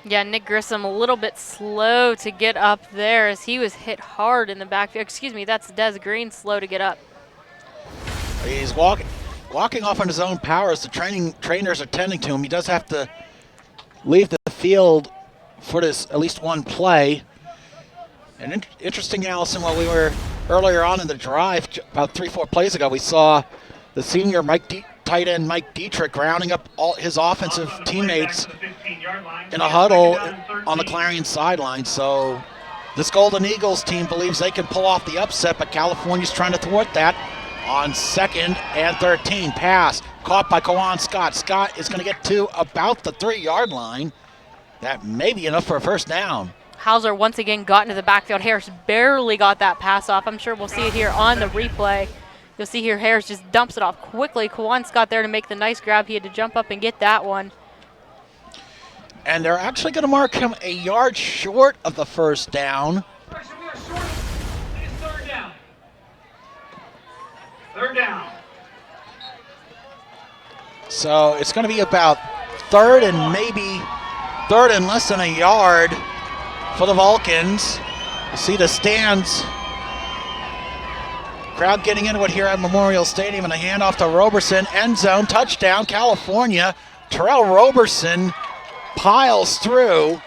Yeah, Nick Grissom a little bit slow to get up there as he was hit hard in the backfield. Excuse me, that's Des Green slow to get up. He's walking off on his own power as the trainers are tending to him. He does have to leave the field for this at least one play. And interesting, Allison, while we were earlier on in the drive, about 3-4 plays ago, we saw the senior tight end Mike Dietrich rounding up all his offensive teammates in a huddle on the Clarion sideline. So this Golden Eagles team believes they can pull off the upset, but California's trying to thwart that on 2nd and 13. Pass caught by Kawan Scott. Scott is going to get to about the 3-yard line. That may be enough for a first down. Hauser once again got into the backfield. Harris barely got that pass off. I'm sure we'll see it here on the replay. You'll see here Harris just dumps it off quickly. Kawan Scott there to make the nice grab. He had to jump up and get that one. And they're actually going to mark him a yard short of the first down. Third down. So it's going to be about third and less than a yard for the Vulcans. You see the stands. Crowd getting into it here at Memorial Stadium, and a handoff to Roberson. End zone, touchdown, California. Terrell Roberson piles through,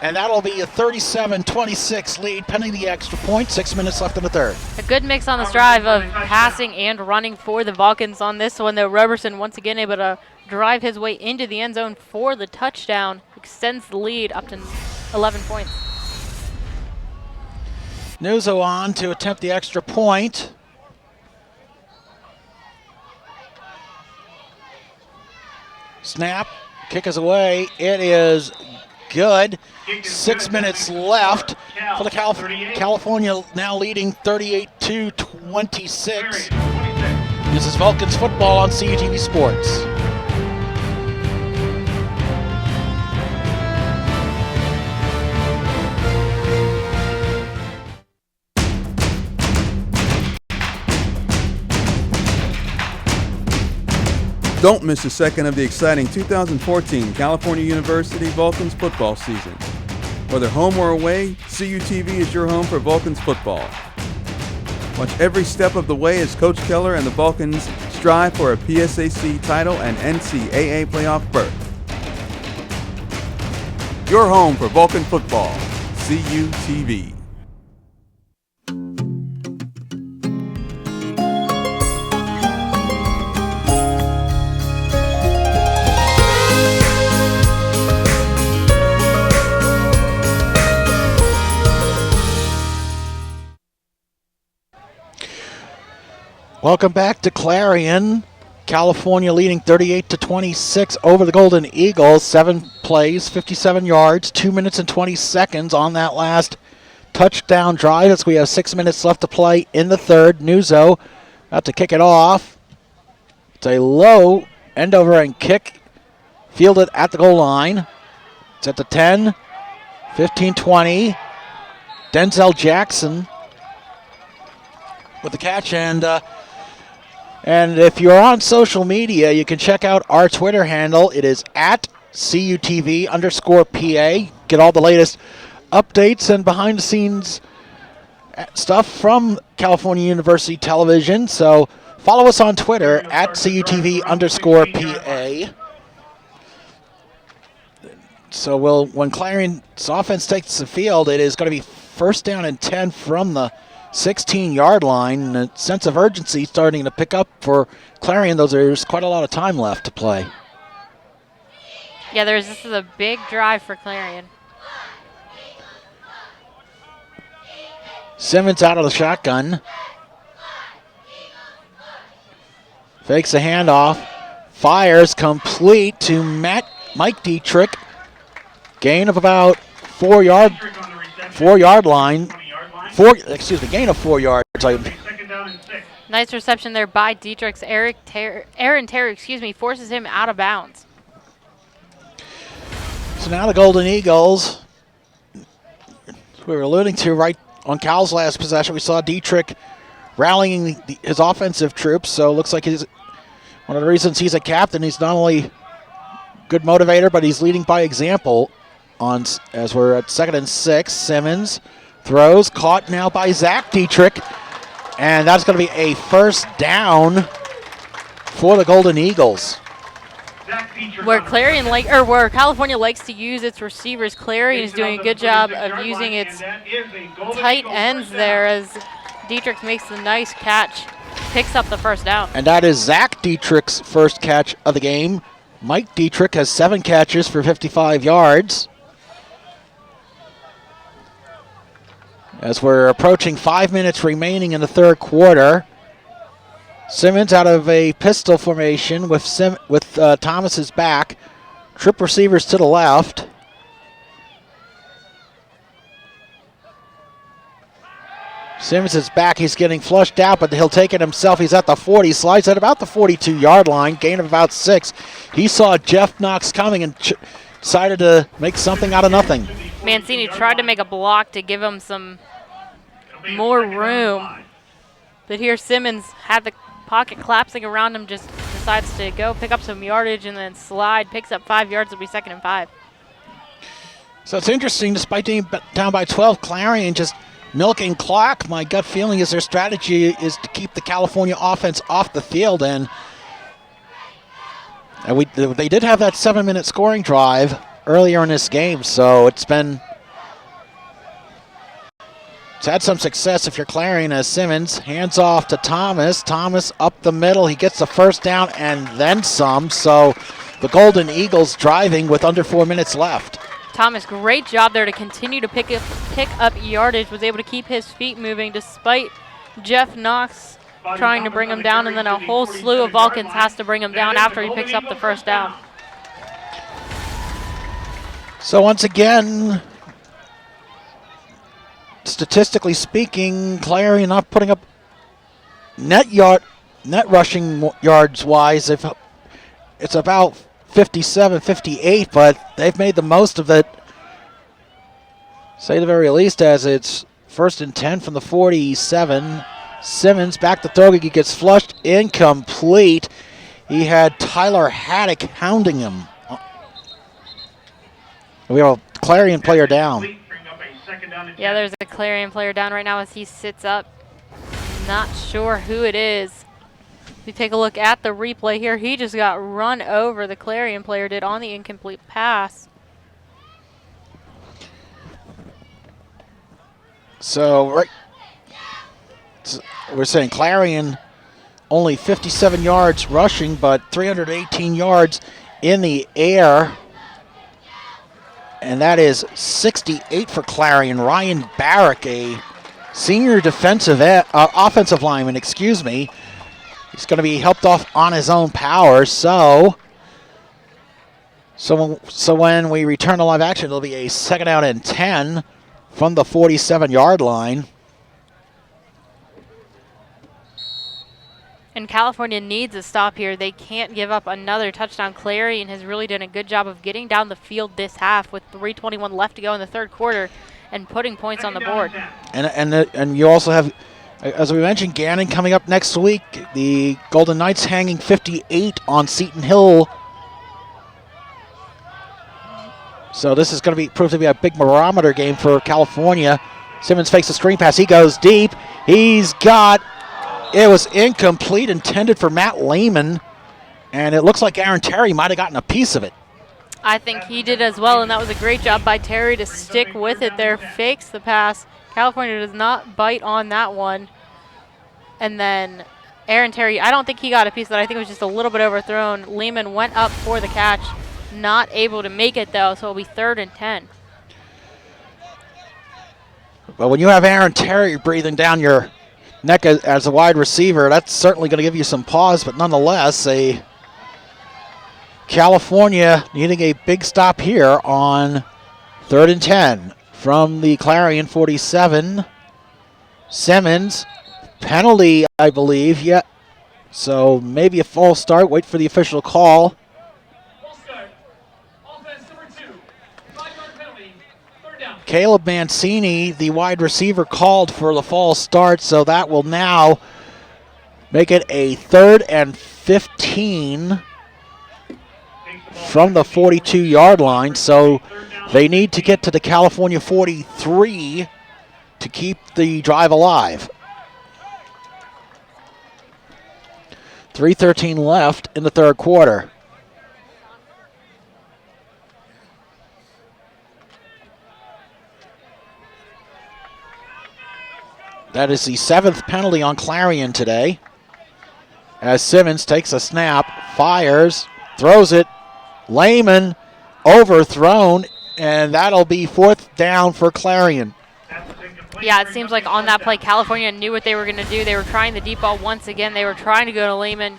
and that'll be a 37-26 lead, pending the extra point. 6 minutes left in the third. A good mix on this drive of passing and running for the Vulcans on this one, though. Roberson once again able to drive his way into the end zone for the touchdown. Extends the lead up to 11 points. Nuzzo on to attempt the extra point. Snap, kick is away. It is good. 6 minutes left for the California, now leading 38-26. This is Vulcans football on CUTV Sports. Don't miss a second of the exciting 2014 California University Vulcans football season. Whether home or away, CUTV is your home for Vulcans football. Watch every step of the way as Coach Keller and the Vulcans strive for a PSAC title and NCAA playoff berth. Your home for Vulcan football, CUTV. Welcome back to Clarion. California leading 38-26 over the Golden Eagles. 7 plays, 57 yards, 2 minutes and 20 seconds on that last touchdown drive as we have 6 minutes left to play in the third. Nuzzo about to kick it off. It's a low end over and kick fielded at the goal line. It's at the 10, 15, 20. Denzel Jackson with the catch, and if you're on social media, you can check out our Twitter handle. It is at CUTV_PA. Get all the latest updates and behind-the-scenes stuff from California University Television. So follow us on Twitter at CUTV_PA. So when Clarion's offense takes the field, it is going to be first down and 10 from the 16-yard line. A sense of urgency starting to pick up for Clarion, though there's quite a lot of time left to play. Yeah, this is a big drive for Clarion. Simmons out of the shotgun. Fakes a handoff. Fires complete to Mike Dietrich. Gain of about 4 yard line. Gain of 4 yards. Nice reception there by Dietrich's Aaron Terry, forces him out of bounds. So now the Golden Eagles, we were alluding to right on Cal's last possession, we saw Dietrich rallying his offensive troops, so it looks like he's one of the reasons he's a captain. He's not only good motivator, but he's leading by example. As we're at 2nd and 6, Simmons throws, caught now by Zach Dietrich, and that's going to be a first down for the Golden Eagles. Where California likes to use its receivers, Clarion is doing a good job of using its tight ends there as Dietrich makes the nice catch, picks up the first down. And that is Zach Dietrich's first catch of the game. Mike Dietrich has 7 catches for 55 yards. As we're approaching 5 minutes remaining in the third quarter, Simmons out of a pistol formation with Thomas's back. Trip receivers to the left. Simmons is back. He's getting flushed out, but he'll take it himself. He's at the 40, slides at about the 42-yard line, gain of about 6. He saw Jeff Knox coming and decided to make something out of nothing. Mancini tried to make a block to give him some more room, but here Simmons had the pocket collapsing around him, just decides to go pick up some yardage and then slide, picks up 5 yards. It'll be 2nd and 5. So it's interesting, despite being down by 12, Clarion just milking clock. My gut feeling is their strategy is to keep the California offense off the field, and they did have that 7-minute scoring drive earlier in this game, so it's had some success if you're Clarion. As Simmons hands off to Thomas. Thomas up the middle. He gets the first down and then some. So the Golden Eagles driving with under 4 minutes left. Thomas, great job there to continue to pick up yardage. Was able to keep his feet moving despite Jeff Knox trying to bring him down, and then a whole slew of Vulcans has to bring him down after he picks up the first down. So once again, statistically speaking, Clarion not putting up net rushing yards wise. It's about 57, 58, but they've made the most of it, say the very least, as it's 1st and 10 from the 47. Simmons back to throw. He gets flushed, incomplete. He had Tyler Haddock hounding him. We have a Clarion player down. Yeah, there's a Clarion player down right now as he sits up. Not sure who it is. If you take a look at the replay here, he just got run over. The Clarion player did on the incomplete pass. So we're saying Clarion only 57 yards rushing, but 318 yards in the air. And that is 68 for Clarion. Ryan Barrick, a senior offensive lineman, He's going to be helped off on his own power. So when we return to live action, it'll be a 2nd down and 10 from the 47-yard line. And California needs a stop here. They can't give up another touchdown. Clarion has really done a good job of getting down the field this half with 3:21 left to go in the third quarter and putting points on the board. And you also have, as we mentioned, Gannon coming up next week. The Golden Knights hanging 58 on Seton Hill. So this is going to prove to be a big barometer game for California. Simmons fakes a screen pass. He goes deep. It was incomplete, intended for Matt Lehman, and it looks like Aaron Terry might have gotten a piece of it. I think he did as well, and that was a great job by Terry to stick with it there. Fakes the pass, California does not bite on that one. And then Aaron Terry, I don't think he got a piece of that. I think it was just a little bit overthrown. Lehman went up for the catch, not able to make it though, so it'll be 3rd and 10. But when you have Aaron Terry breathing down your neck as a wide receiver, that's certainly going to give you some pause, but nonetheless, California needing a big stop here on 3rd and 10 from the Clarion 47. Simmons, penalty, I believe, yeah. So maybe a false start, wait for the official call. Caleb Mancini, the wide receiver, called for the false start, so that will now make it a 3rd and 15 from the 42-yard line. So they need to get to the California 43 to keep the drive alive. 3:13 left in the 3rd quarter. That is the 7th penalty on Clarion today. As Simmons takes a snap, fires, throws it. Lehman overthrown, and that'll be 4th down for Clarion. Yeah, it seems like on that play, California knew what they were going to do. They were trying the deep ball once again. They were trying to go to Lehman.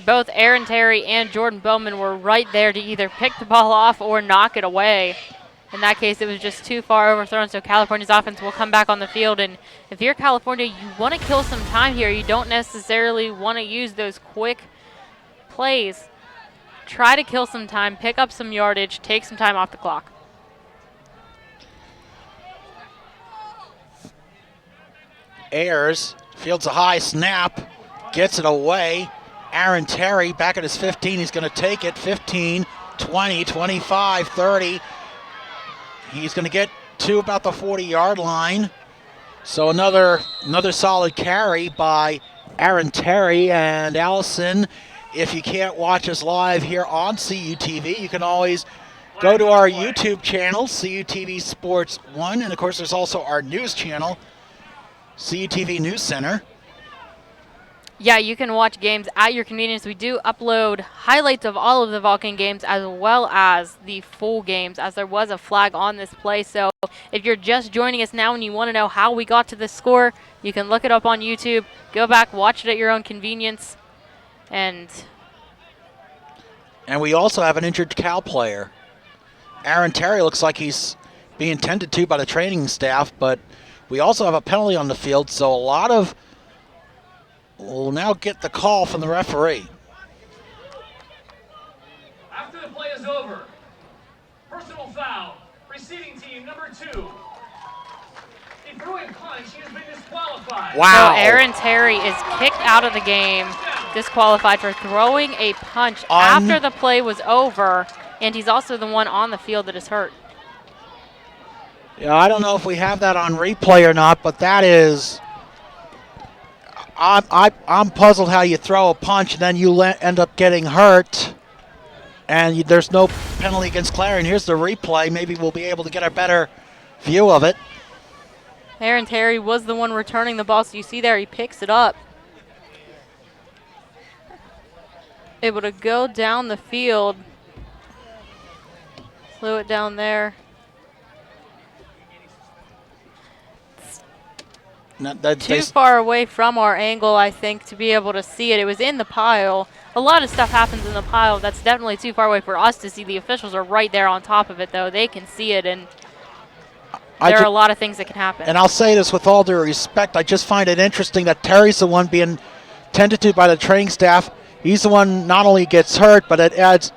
Both Aaron Terry and Jordan Bowman were right there to either pick the ball off or knock it away. In that case, it was just too far overthrown, so California's offense will come back on the field. And if you're California, you want to kill some time here. You don't necessarily want to use those quick plays. Try to kill some time, pick up some yardage, take some time off the clock. Ayers fields a high snap, gets it away. Aaron Terry back at his 15. He's going to take it. 15, 20, 25, 30. He's going to get to about the 40-yard line. So another solid carry by Aaron Terry. And Allison, if you can't watch us live here on CUTV, you can always go to our YouTube channel, CUTV Sports 1. And, of course, there's also our news channel, CUTV News Center. Yeah, you can watch games at your convenience. We do upload highlights of all of the Vulcan games as well as the full games, as there was a flag on this play. So if you're just joining us now and you want to know how we got to this score, you can look it up on YouTube, go back, watch it at your own convenience. And we also have an injured Cal player. Aaron Terry looks like he's being tended to by the training staff, but we also have a penalty on the field, so a lot of we'll now get the call from the referee. After the play is over, personal foul, receiving team number 2. He threw a punch, he has been disqualified. Wow. So Aaron Terry is kicked out of the game, disqualified for throwing a punch after the play was over, and he's also the one on the field that is hurt. Yeah, I don't know if we have that on replay or not, but that is... I'm puzzled how you throw a punch and then you end up getting hurt, and there's no penalty against Clarion. Here's the replay. Maybe we'll be able to get a better view of it. Aaron Terry was the one returning the ball, so you see there he picks it up. Able to go down the field. Slow it down there. Too far away from our angle, I think, to be able to see it. It was in the pile. A lot of stuff happens in the pile. That's definitely too far away for us to see. The officials are right there on top of it, though. They can see it, and there are a lot of things that can happen. And I'll say this with all due respect. I just find it interesting that Terry's the one being tended to by the training staff. He's the one not only gets hurt, but it adds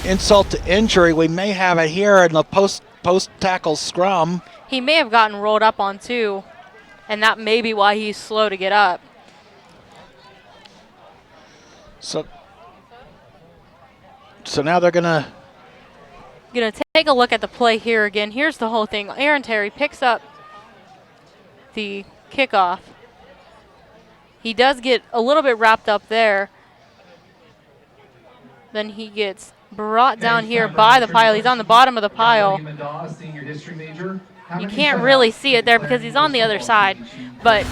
insult to injury. We may have it here in the post-tackle scrum. He may have gotten rolled up on, too. And that may be why he's slow to get up. So now they're gonna take a look at the play here again. Here's the whole thing. Aaron Terry picks up the kickoff. He does get a little bit wrapped up there. Then he gets brought down here by the pile. He's on the bottom of the pile. Senior history major. You can't really see it there because he's on the other side, but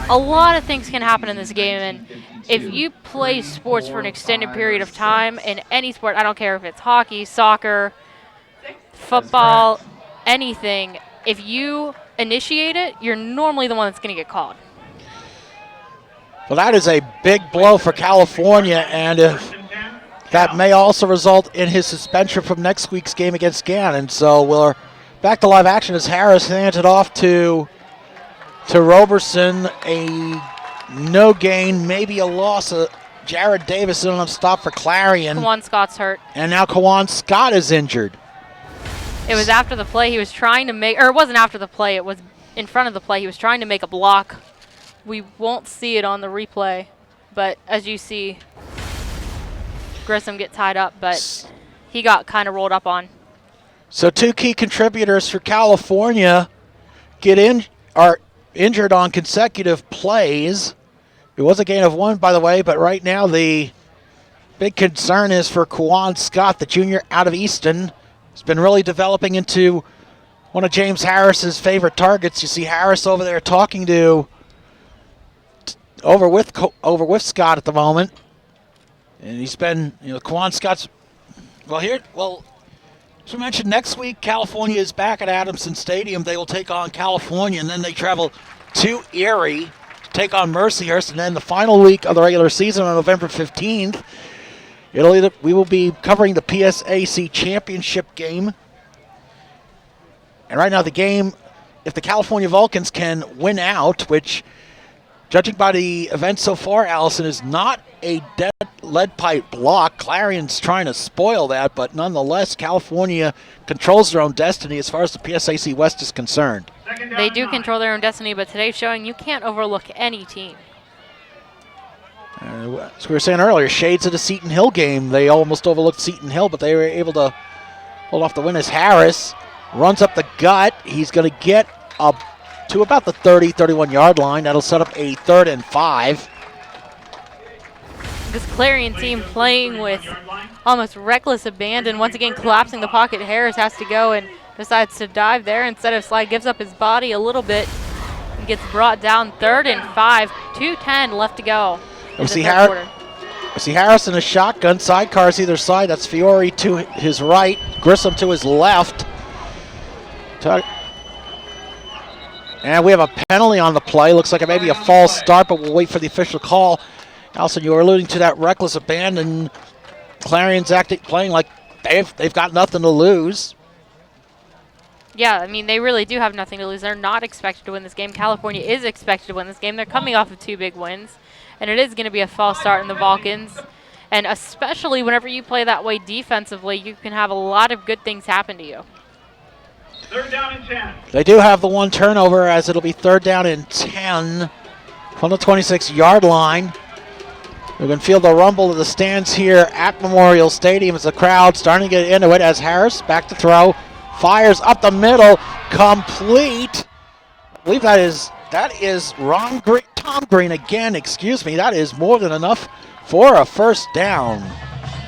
a lot of things can happen in this game, and if you play sports for an extended period of time in any sport, I don't care if it's hockey, soccer, football, anything, if you initiate it, you're normally the one that's going to get called. Well, that is a big blow for California, and that may also result in his suspension from next week's game against Gannon. So we're back to live action as Harris hands it off to Roberson. A no gain, maybe a loss. Jared Davis on stop for Clarion. Kawan Scott's hurt. And now Kawan Scott is injured. It was after the play he was trying to make, or it wasn't after the play, it was in front of the play. He was trying to make a block. We won't see it on the replay, but as you see, Grissom get tied up, but he got kind of rolled up on. So two key contributors for California are injured on consecutive plays. It was a gain of one, by the way, but right now the big concern is for Kawan Scott, the junior out of Easton. He's been really developing into one of James Harris's favorite targets. You see Harris over there talking to over with Scott at the moment, and he's been, Kawan Scott's as we mentioned, next week California is back at Adamson Stadium. They will take on California, and then they travel to Erie to take on Mercyhurst, and then the final week of the regular season on November 15th, we will be covering the PSAC championship game. And right now the game, if the California Vulcans can win out, which, judging by the event so far, Allison, is not a dead lead pipe block. Clarion's trying to spoil that, but nonetheless, California controls their own destiny as far as the PSAC West is concerned. They do control their own destiny, but today's showing you can't overlook any team. As we were saying earlier, shades of the Seton Hill game. They almost overlooked Seton Hill, but they were able to hold off the win as Harris runs up the gut. He's going to get up to about the 31-yard line. That'll set up a 3rd and 5. This Clarion team playing with almost reckless abandon. Once again, collapsing the pocket. Harris has to go and decides to dive there instead of slide. Gives up his body a little bit and gets brought down. 3rd and 5. 2:10 left to go. We see Harris in a shotgun. Sidecars either side. That's Fiore to his right. Grissom to his left. And we have a penalty on the play. Looks like it may be a false start, but we'll wait for the official call. Allison, you were alluding to that reckless abandon. Clarion's playing like they've got nothing to lose. Yeah, I mean, they really do have nothing to lose. They're not expected to win this game. California is expected to win this game. They're coming off of 2 big wins, and it is going to be a false start in the Vulcans. And especially whenever you play that way defensively, you can have a lot of good things happen to you. 3rd down and 10. They do have the one turnover, as it'll be 3rd down and 10 from the 26-yard line. We can feel the rumble of the stands here at Memorial Stadium as the crowd starting to get into it as Harris back to throw, fires up the middle, complete. I believe that is Tom Green again, excuse me. That is more than enough for a 1st down.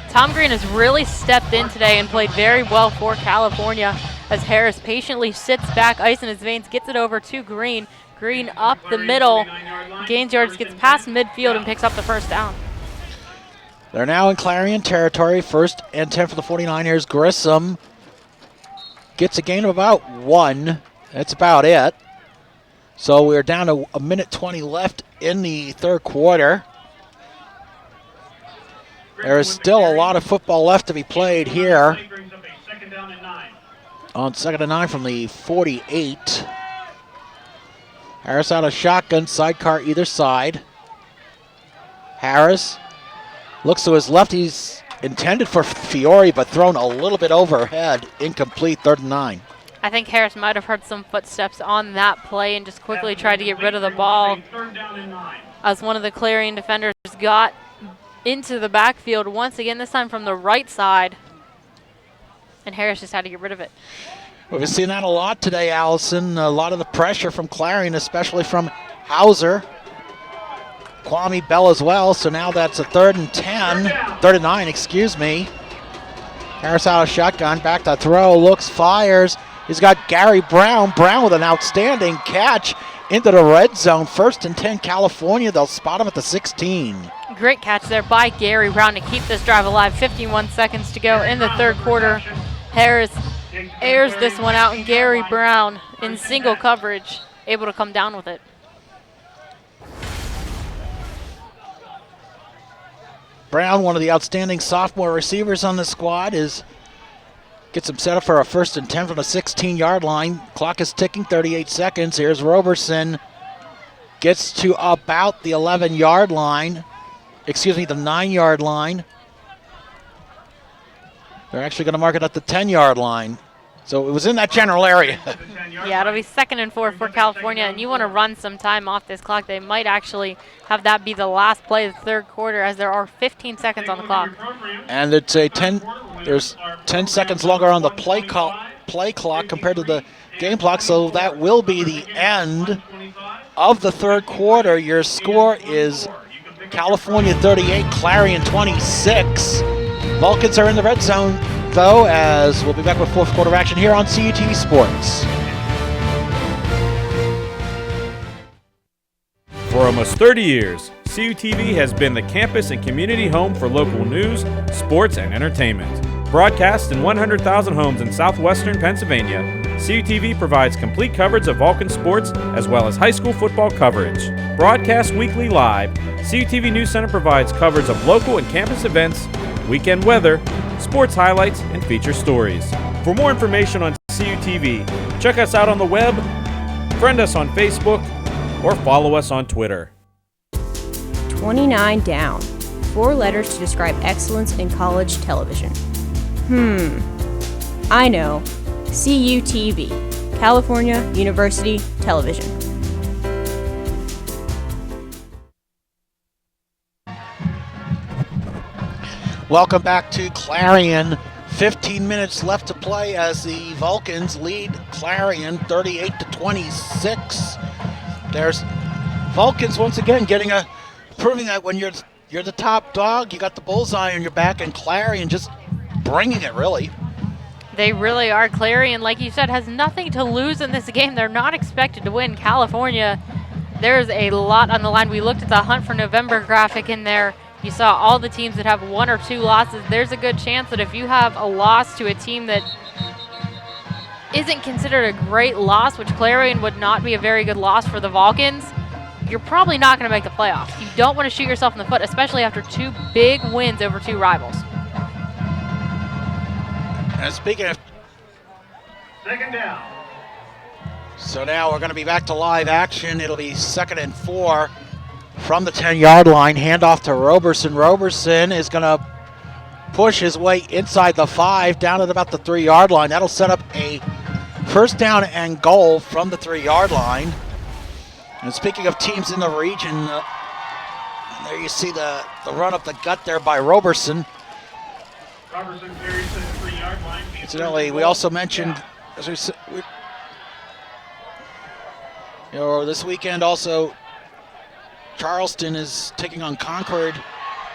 Tom Green has really stepped in today and played very well for California as Harris patiently sits back, ice in his veins, gets it over to Green. Green up the middle, gains yards, gets past midfield, and picks up the 1st down. They're now in Clarion territory. 1st and 10 for the 49ers. Grissom gets a gain of about 1. That's about it. So we're down to 1:20 left in the 3rd quarter. There is still a lot of football left to be played here. On 2nd and 9 from the 48. Harris out of shotgun, sidecar either side. Harris looks to his left. He's intended for Fiore, but thrown a little bit overhead. Incomplete, 3rd and 9. I think Harris might have heard some footsteps on that play and just quickly tried to get rid of the ball as one of the Clarion defenders got into the backfield once again, this time from the right side. And Harris just had to get rid of it. We've seen that a lot today, Allison. A lot of the pressure from Clarion, especially from Hauser. Kwame Bell as well, so now that's a 3rd and 10. 3rd and 9, excuse me. Harris out of shotgun, back to throw, looks, fires, He's got Gary Brown. Brown with an outstanding catch into the red zone. 1st and 10 California. They'll spot him at the 16. Great catch there by Gary Brown to keep this drive alive. 51 seconds to go in the third quarter. Harris airs this one out, and Gary Brown in single coverage able to come down with it. Brown, one of the outstanding sophomore receivers on the squad, gets him set up for a 1st and 10 from the 16-yard line. Clock is ticking, 38 seconds. Here's Roberson. Gets to about the 11-yard line. Excuse me, the 9-yard line. They're actually going to mark it at the 10-yard line. So it was in that general area. Yeah, it'll be 2nd and 4 for California, and you want to run some time off this clock. They might actually have that be the last play of the third quarter, as there are 15 seconds on the clock. And it's there's 10 seconds longer on the play clock compared to the game clock, so that will be the end of the third quarter. Your score is California 38, Clarion 26. Vulcans are in the red zone, though, as we'll be back with fourth quarter action here on CUTV Sports. For almost 30 years, CUTV has been the campus and community home for local news, sports, and entertainment. Broadcast in 100,000 homes in southwestern Pennsylvania, CUTV provides complete coverage of Vulcan sports as well as high school football coverage. Broadcast weekly live, CUTV News Center provides coverage of local and campus events, weekend weather, sports highlights, and feature stories. For more information on CUTV, check us out on the web, friend us on Facebook, or follow us on Twitter. 29 down. 4 letters to describe excellence in college television. I know. CUTV, California University Television. Welcome back to Clarion. 15 minutes left to play as the Vulcans lead Clarion 38-26. There's Vulcans once again proving that when you're the top dog, you got the bullseye on your back, and Clarion just bringing it, really. They really are. Clarion, like you said, has nothing to lose in this game. They're not expected to win. California, there's a lot on the line. We looked at the Hunt for November graphic in there. You saw all the teams that have 1 or 2 losses. There's a good chance that if you have a loss to a team that isn't considered a great loss, which Clarion would not be a very good loss for the Vulcans, you're probably not going to make the playoffs. You don't want to shoot yourself in the foot, especially after 2 big wins over 2 rivals. And speaking of... 2nd down. So now we're going to be back to live action. It'll be 2nd and 4 from the 10-yard line. Handoff to Roberson. Roberson is going to push his way inside the 5, down at about the 3-yard line. That'll set up a 1st down and goal from the 3-yard line. And speaking of teams in the region, there you see the run up the gut there by Roberson. Roberson carries to the 3-yard line. Incidentally, we also mentioned, as we said, this weekend also, Charleston is taking on Concord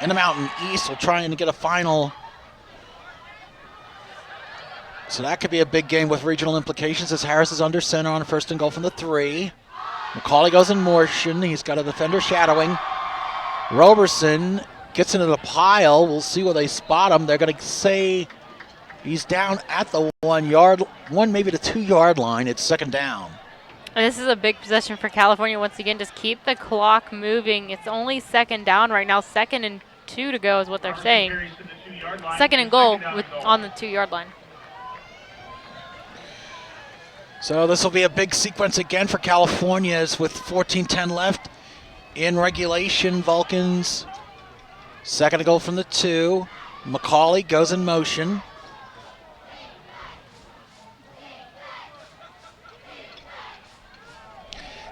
in the Mountain East. We're trying to get a final. So that could be a big game with regional implications as Harris is under center on 1st and goal from the 3. McCauley goes in motion. He's got a defender shadowing. Roberson gets into the pile. We'll see where they spot him. They're going to say he's down at the 1 maybe the 2-yard line. It's 2nd down. And this is a big possession for California. Once again, just keep the clock moving. It's only 2nd down right now. 2nd and 2 to go is what they're saying. 2nd and goal on the 2-yard line. So this will be a big sequence again for California, as with 14:10 left in regulation. Vulcans, 2nd goal from the 2. McCauley goes in motion.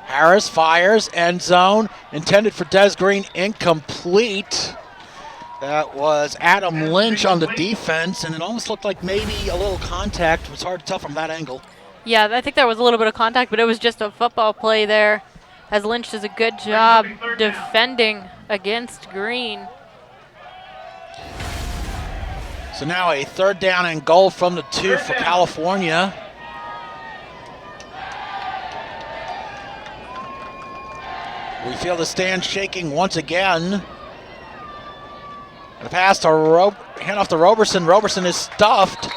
Harris fires, end zone, intended for Des Green, incomplete. That was Adam Lynch on the defense, and it almost looked like maybe a little contact. It was hard to tell from that angle. Yeah, I think there was a little bit of contact, but it was just a football play there, as Lynch does a good job defending against Green. So now a 3rd down and goal from the 2 for California. We feel the stand shaking once again. The pass to hand off to Roberson. Roberson is stuffed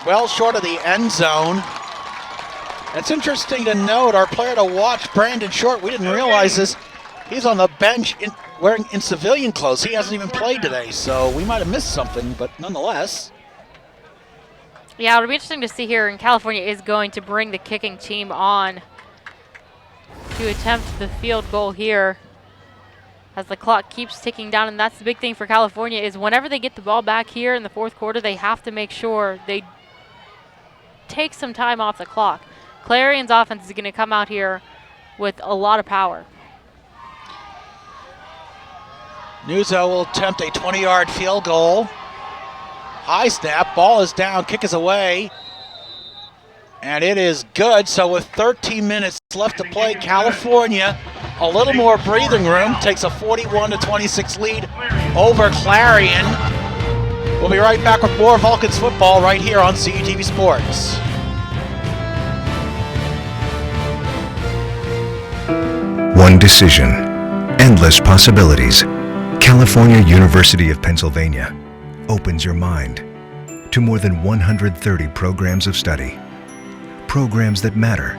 well short of the end zone. It's interesting to note, our player to watch, Brandon Short, we didn't realize this. He's on the bench wearing in civilian clothes. He hasn't even played today, so we might have missed something, but nonetheless. Yeah, it'll be interesting to see here. And California is going to bring the kicking team on to attempt the field goal here as the clock keeps ticking down. And that's the big thing for California is whenever they get the ball back here in the fourth quarter, they have to make sure they take some time off the clock. Clarion's offense is going to come out here with a lot of power. Nuzzo will attempt a 20-yard field goal. High snap, ball is down, kick is away. And it is good, so with 13 minutes left to play, California, a little more breathing room, takes a 41-26 lead over Clarion. We'll be right back with more Vulcans football right here on CUTV Sports. One decision, endless possibilities. California University of Pennsylvania opens your mind to more than 130 programs of study. Programs that matter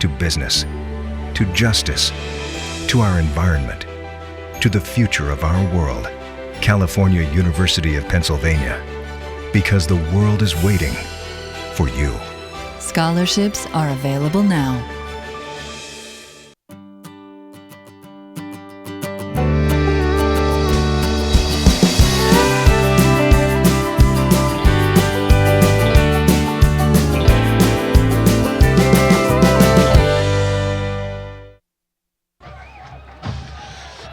to business, to justice, to our environment, to the future of our world. California University of Pennsylvania, because the world is waiting for you. Scholarships are available now.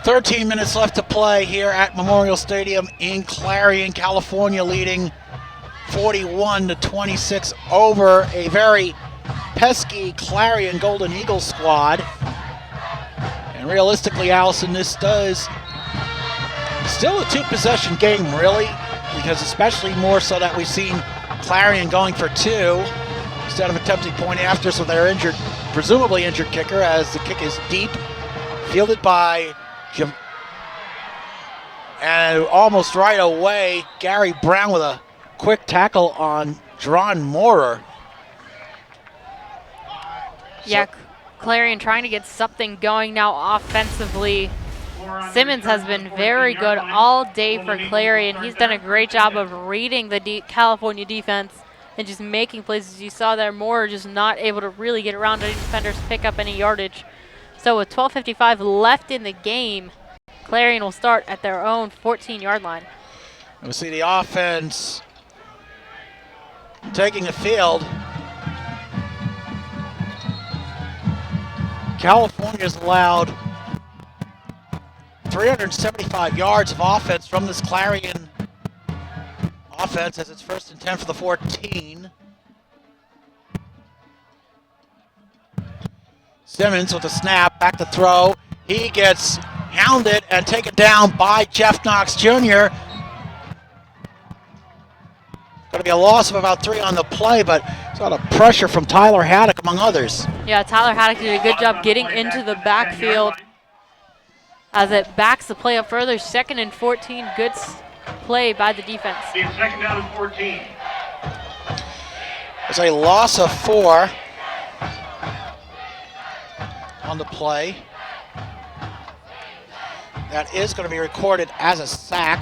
Thirteen minutes left to play here at Memorial Stadium in Clarion, California, leading 41-26 over a very pesky Clarion Golden Eagles squad. And realistically, Allison, this does still a two-possession game, really, because especially more so that we've seen Clarion going for two instead of attempting point afters with their injured, presumably injured kicker, as the kick is deep, fielded by and almost right away, Gary Brown with a quick tackle on Dron Moorer. Yeah, Clarion trying to get something going now offensively. Simmons has been very good all day for Clarion. He's done a great job of reading the California defense and just making plays. As you saw there, Moorer just not able to really get around any defenders, pick up any yardage. So with 12:55 left in the game, Clarion will start at their own 14-yard line. We'll see the offense taking the field. California's allowed 375 yards of offense from this Clarion offense as it's 1st and 10 for the 14. Simmons with a snap, back to throw. He gets hounded and taken down by Jeff Knox Jr. Going to be a loss of about 3 on the play, but it's a lot of pressure from Tyler Haddock, among others. Yeah, Tyler Haddock did a good job getting into the backfield as it backs the play up further. 2nd and 14, good play by the defense. 2nd down and 14. It's a loss of 4 on the play. That is going to be recorded as a sack.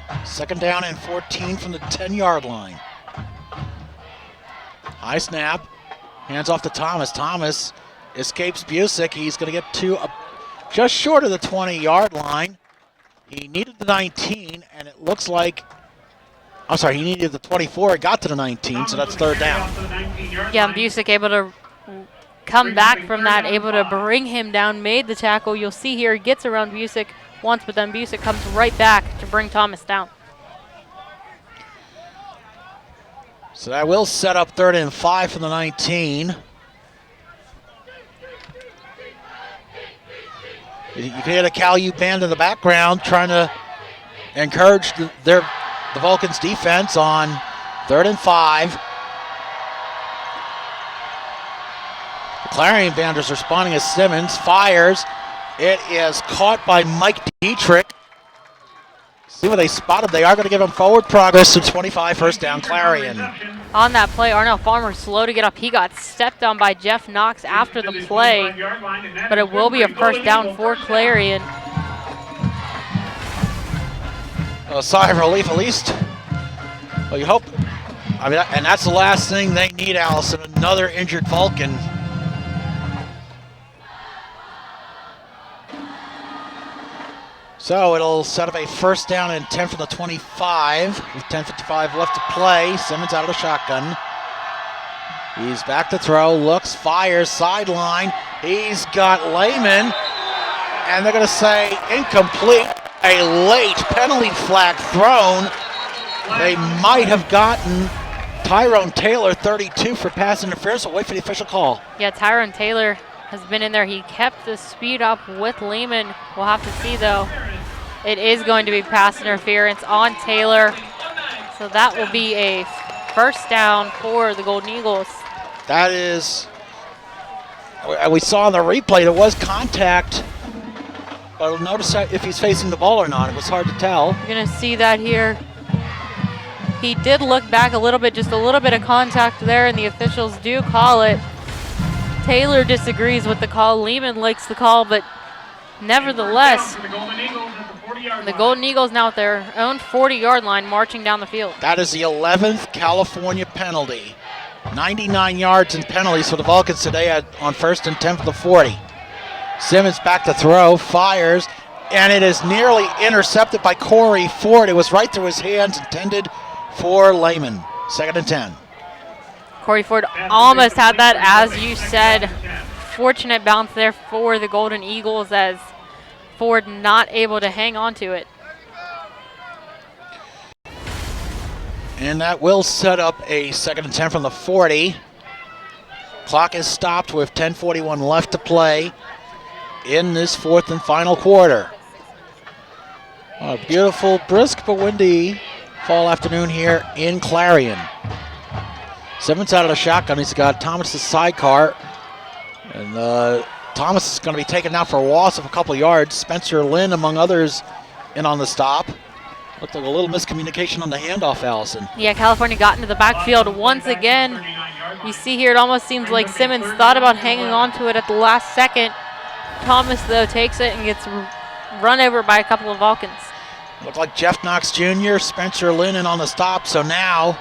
2nd down and 14 from the 10-yard line. High snap. Hands off to Thomas. Thomas escapes Busick. He's going to get to just short of the 20-yard line. He needed the 19, and it looks like, I'm sorry, he needed the 24. He got to the 19, so that's 3rd down. Yeah, and Busick able to come back from that, able to bring him down, made the tackle. You'll see here he gets around Busick once, but then Busick comes right back to bring Thomas down. So that will set up 3rd and 5 from the 19. You can hear the Cal U band in the background trying to encourage the Vulcans defense on 3rd and 5. Clarion band is responding as Simmons fires. It is caught by Mike Dietrich. See where they spotted. They are going to give him forward progress to 25, first down, Clarion. On that play, Arnell Farmer slow to get up. He got stepped on by Jeff Knox after the play, but it will be a first down for Clarion. A sigh of relief, at least. Well, you hope. I mean, and that's the last thing they need, Allison. Another injured Vulcan. So it'll set up a first down and 10 from the 25 with 10:55 left to play. Simmons out of the shotgun. He's back to throw, looks, fires, sideline. He's got Lehman, and they're going to say incomplete. A late penalty flag thrown. They might have gotten Tyrone Taylor, 32, for pass interference. We'll wait for the official call. Yeah, Tyrone Taylor has been in there. He kept the speed up with Lehman. We'll have to see, though. It is going to be pass interference on Taylor. So that will be a first down for the Golden Eagles. That is, we saw in the replay, there was contact. But notice if he's facing the ball or not. It was hard to tell. You're going to see that here. He did look back a little bit, just a little bit of contact there, and the officials do call it. Taylor disagrees with the call. Lehman likes the call, but nevertheless, the Golden Eagles now at their own 40-yard line marching down the field. That is the 11th California penalty. 99 yards in penalties for the Vulcans today on first and 10 for the 40. Simmons back to throw, fires, and it is nearly intercepted by Corey Ford. It was right through his hands, intended for Lehman. Second and 10. Corey Ford almost had that, as you said. Fortunate bounce there for the Golden Eagles as Ford not able to hang on to it. And that will set up a second and 10 from the 40. Clock is stopped with 10:41 left to play in this fourth and final quarter. A beautiful, brisk but windy fall afternoon here in Clarion. Simmons out of the shotgun. He's got Thomas's sidecar. And Thomas is going to be taken out for a loss of a couple yards. Spencer Lynn, among others, in on the stop. Looked like a little miscommunication on the handoff, Allison. Yeah, California got into the backfield once again. You see here, it almost seems like Simmons thought about hanging on to it at the last second. Thomas, though, takes it and gets run over by a couple of Vulcans. Looked like Jeff Knox Jr., Spencer Lynn in on the stop. So now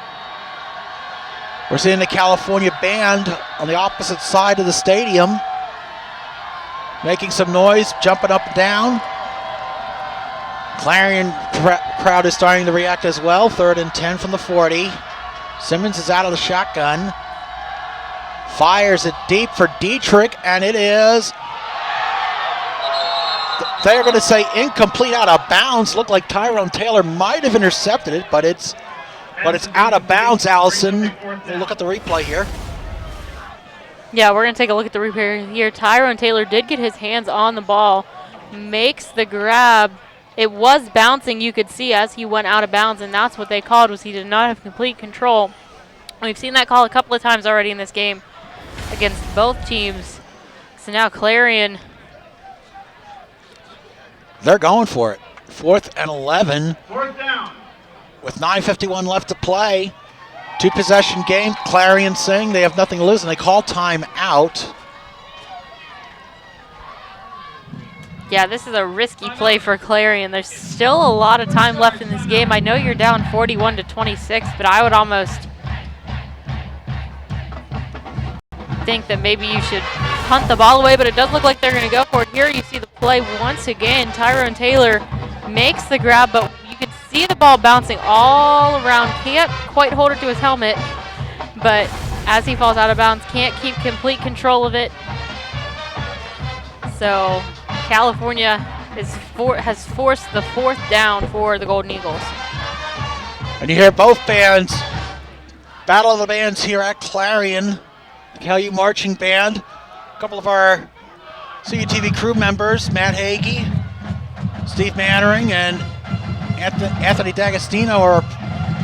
we're seeing the California band on the opposite side of the stadium making some noise, jumping up and down. Clarion crowd is starting to react as well. Third and 10 from the 40. Simmons is out of the shotgun. Fires it deep for Dietrich, and it is, they're going to say incomplete, out of bounds. Looked like Tyrone Taylor might have intercepted it, but it's out of bounds, Allison. We'll look at the replay here. Yeah, we're going to take a look at the replay here. Tyrone Taylor did get his hands on the ball, makes the grab. It was bouncing, you could see, as he went out of bounds, and that's what they called, was he did not have complete control. We've seen that call a couple of times already in this game against both teams. So now Clarion, they're going for it. 4th and 11. Fourth down. With 9:51 left to play. 2-possession game. Clarion saying they have nothing to lose, and they call time out. Yeah, this is a risky play for Clarion. There's still a lot of time left in this game. I know you're down 41-26, but I would almost think that maybe you should punt the ball away, but it does look like they're going to go for it. Here you see the play once again. Tyrone Taylor makes the grab, but you can see the ball bouncing all around. Can't quite hold it to his helmet, but as he falls out of bounds, can't keep complete control of it. So California has forced the 4th down for the Golden Eagles. And you hear both bands, battle of the bands here at Clarion. The KU Marching Band. A couple of our CUTV crew members, Matt Hagee, Steve Mannering, and Anthony D'Agostino are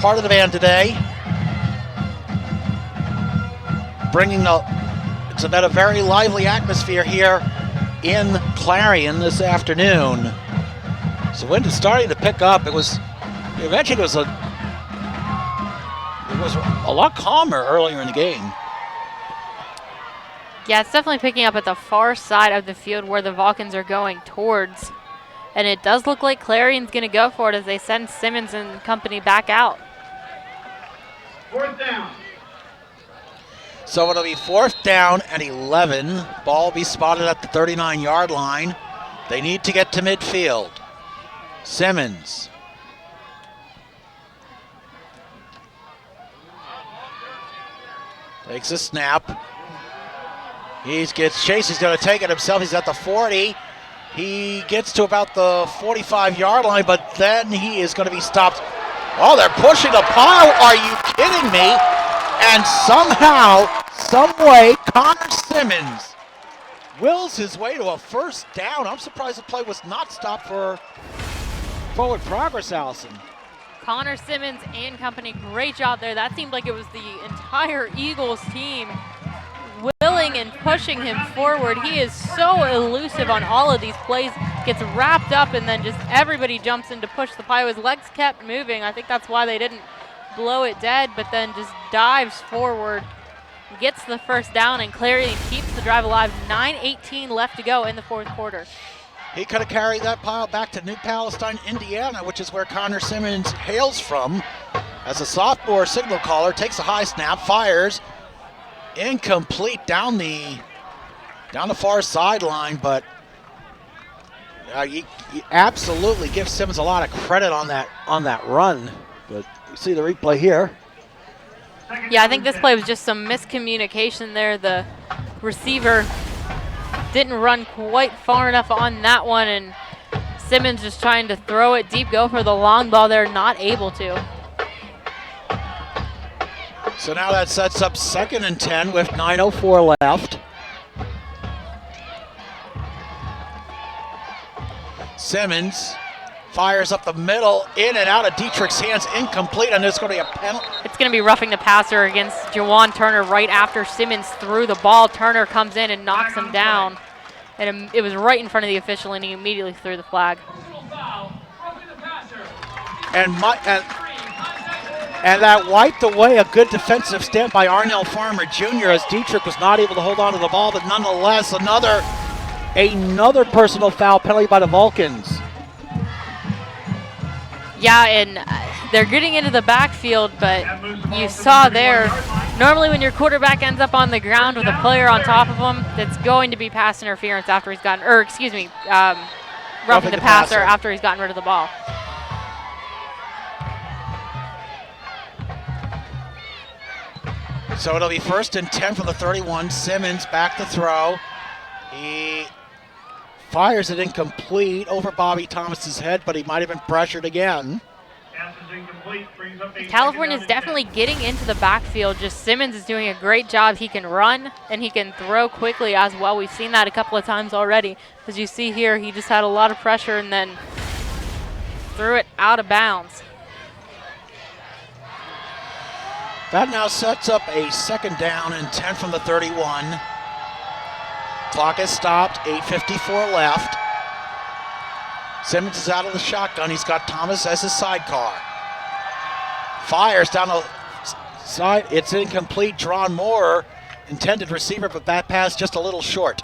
part of the band today. Bringing the It's been a very lively atmosphere here in Clarion this afternoon. So wind is starting to pick up. Eventually it was a lot calmer earlier in the game. Yeah, it's definitely picking up at the far side of the field where the Vulcans are going towards. And it does look like Clarion's going to go for it as they send Simmons and company back out. 4th down. So it'll be 4th down and 11. Ball will be spotted at the 39-yard line. They need to get to midfield. Simmons. Takes a snap. He gets chased. He's going to take it himself. He's at the 40. He gets to about the 45-yard line, but then he is going to be stopped. Oh, they're pushing the pile. Are you kidding me? And somehow, someway, Connor Simmons wills his way to a 1st down. I'm surprised the play was not stopped for forward progress, Allison. Connor Simmons and company, great job there. That seemed like it was the entire Eagles team willing and pushing him forward. He is so elusive on all of these plays, gets wrapped up, and then just everybody jumps in to push the pile. His legs kept moving. I think that's why they didn't blow it dead, but then just dives forward, gets the 1st down, and Clarion keeps the drive alive. 9:18 left to go in the 4th quarter. He could have carried that pile back to New Palestine, Indiana, which is where Connor Simmons hails from. As a sophomore signal caller, takes a high snap, fires, incomplete down the far sideline, but you absolutely give Simmons a lot of credit on that run. But you see the replay here. Yeah, I think this play was just some miscommunication there. The receiver didn't run quite far enough on that one, and Simmons just trying to throw it deep, go for the long ball there, not able to. So now that sets up 2nd and 10 with 9:04 left. Simmons fires up the middle, in and out of Dietrich's hands, incomplete, and there's going to be a penalty. It's going to be roughing the passer against Jawan Turner right after Simmons threw the ball. Turner comes in and knocks him down, and it was right in front of the official, and he immediately threw the flag. And that wiped away a good defensive stand by Arnell Farmer Jr. as Dietrich was not able to hold on to the ball, but nonetheless, another personal foul penalty by the Vulcans. Yeah, and they're getting into the backfield, but you saw there, normally when your quarterback ends up on the ground with a player on top of him, it's going to be pass interference after he's gotten, roughing the passer after he's gotten rid of the ball. So it'll be 1st and 10 from the 31. Simmons back to throw. He fires it incomplete over Bobby Thomas's head, but he might have been pressured again. California is definitely getting into the backfield. Just Simmons is doing a great job. He can run and he can throw quickly as well. We've seen that a couple of times already. As you see here, he just had a lot of pressure and then threw it out of bounds. That now sets up a 2nd down and 10 from the 31. Clock is stopped, 8:54 left. Simmons is out of the shotgun. He's got Thomas as his sidecar. Fires down the side. It's incomplete. Drawn Moore, intended receiver, but that pass just a little short.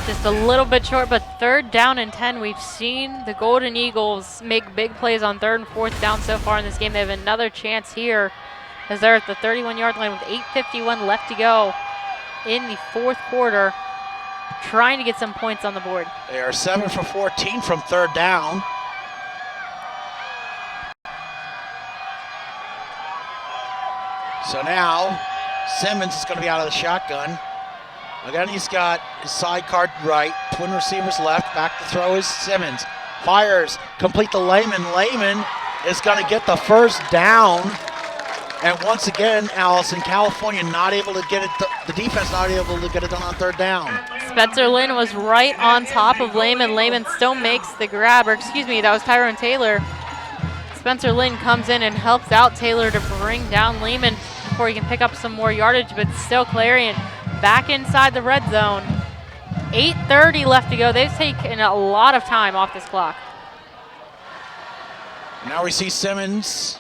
Just a little bit short, but 3rd down and 10. We've seen the Golden Eagles make big plays on 3rd and 4th down so far in this game. They have another chance here as they're at the 31-yard line with 8:51 left to go in the 4th quarter, trying to get some points on the board. They are 7 for 14 from 3rd down. So now Simmons is going to be out of the shotgun. Again, he's got his sidecar right, twin receivers left, back to throw is Simmons. Fires, complete to Lehman. Lehman is going to get the 1st down. And once again, Allison, California not able to get it, the defense not able to get it done on 3rd down. Spencer Lynn was right on top of Lehman. Lehman still makes the grab, or excuse me, that was Tyrone Taylor. Spencer Lynn comes in and helps out Taylor to bring down Lehman before he can pick up some more yardage, but still Clarion back inside the red zone. 8:30 left to go. They've taken a lot of time off this clock. Now we see Simmons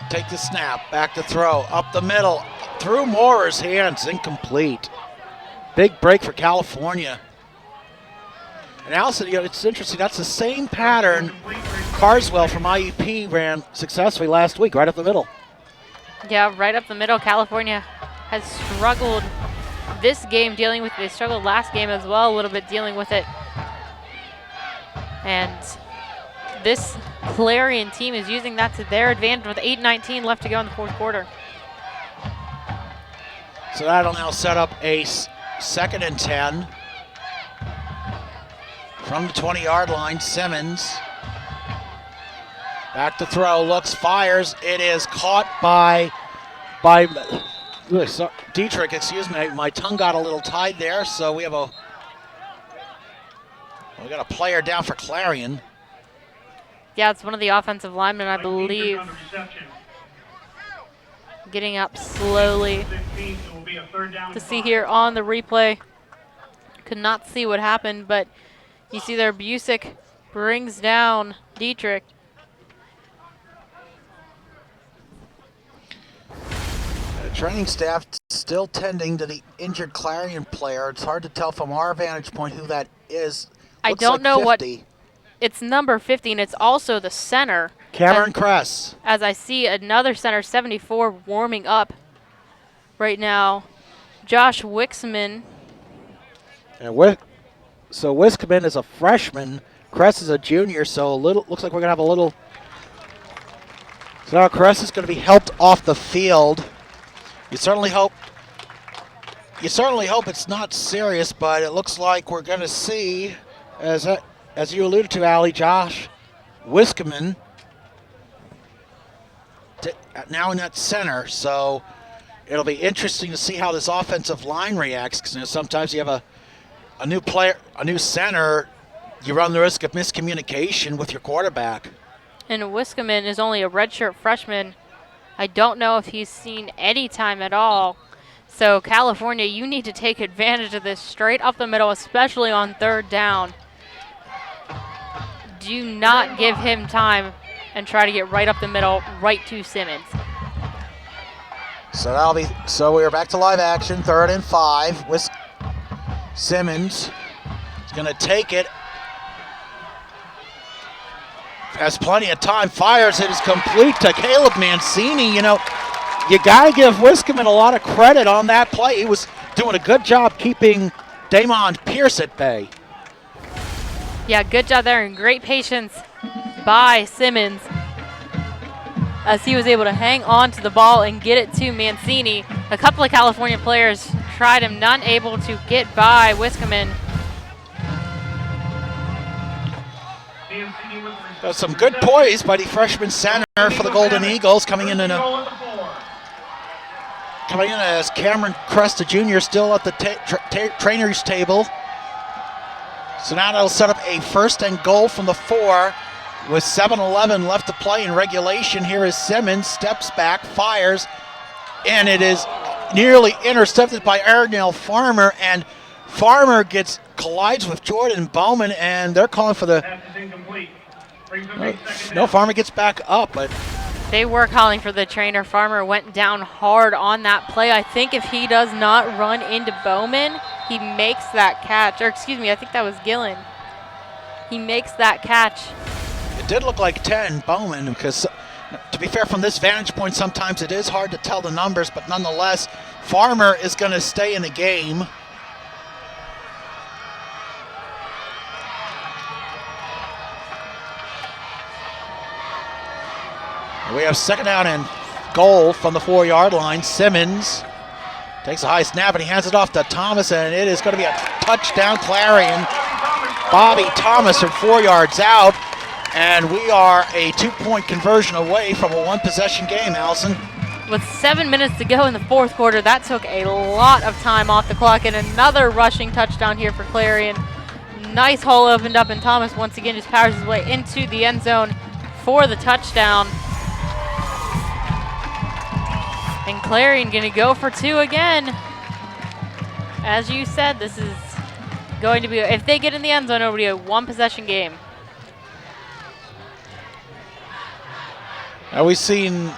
take the snap, back to throw, up the middle, through Moore's hands, incomplete. Big break for California. And Allison, it's interesting, that's the same pattern Carswell from IUP ran successfully last week, right up the middle. Yeah, right up the middle. California has struggled this game dealing with it. They struggled last game as well, a little bit dealing with it. And this Clarion team is using that to their advantage with 8:19 left to go in the fourth quarter. So that'll now set up a 2nd and 10. From the 20-yard line, Simmons. Back to throw, looks, fires. It is caught by Dietrich, excuse me. My tongue got a little tied there, so we got a player down for Clarion. Yeah, it's one of the offensive linemen, I believe. Getting up slowly to see here on the replay. Could not see what happened, but you see there Busick brings down Dietrich. Training staff still tending to the injured Clarion player. It's hard to tell from our vantage point who that is. I don't know what. It's number 50, and it's also the center. Cameron Kress. As I see another center, 74, warming up right now. Josh Wixman. And so Wiskman is a freshman. Kress is a junior, so looks like we're going to have a little. So now Kress is going to be helped off the field. You certainly hope it's not serious, but it looks like we're going to see, as you alluded to, Allie, Josh Wiskman now in that center. So it'll be interesting to see how this offensive line reacts, because sometimes you have a new player, a new center, you run the risk of miscommunication with your quarterback. And Wiskman is only a redshirt freshman. I don't know if he's seen any time at all. So California, you need to take advantage of this straight up the middle, especially on 3rd down. Do not give him time and try to get right up the middle, right to Simmons. So we're back to live action, 3rd and 5. Simmons is going to take it. Has plenty of time, fires, it is complete to Caleb Mancini. You got to give Wiskman a lot of credit on that play. He was doing a good job keeping Damon Pierce at bay. Yeah, good job there, and great patience by Simmons as he was able to hang on to the ball and get it to Mancini. A couple of California players tried him, none able to get by Wiskman. Some good poise by the freshman center for the Golden Eagles, coming in as Cameron Cresta Jr. still at the trainer's table. So now that'll set up a 1st and goal from the 4 with 7:11 left to play in regulation. Here is Simmons, steps back, fires, and it is nearly intercepted by Aaronell Farmer, and Farmer collides with Jordan Bowman, and they're calling for the. No, Farmer gets back up, but they were calling for the trainer. Farmer went down hard on that play. I think if he does not run into Bowman, he makes that catch. Or excuse me, I think that was Gillen. He makes that catch. It did look like 10 Bowman, because to be fair, from this vantage point, sometimes it is hard to tell the numbers, but nonetheless, Farmer is going to stay in the game. We have 2nd down and goal from the 4-yard line. Simmons takes a high snap and he hands it off to Thomas, and it is going to be a touchdown Clarion. Bobby Thomas from 4 yards out, and we are a 2-point conversion away from a 1-possession game, Allison. With 7 minutes to go in the fourth quarter, that took a lot of time off the clock, and another rushing touchdown here for Clarion. Nice hole opened up, and Thomas once again just powers his way into the end zone for the touchdown. And Clarion going to go for 2 again. As you said, this is going to be, if they get in the end zone, it'll be a 1-possession game. Now we've seen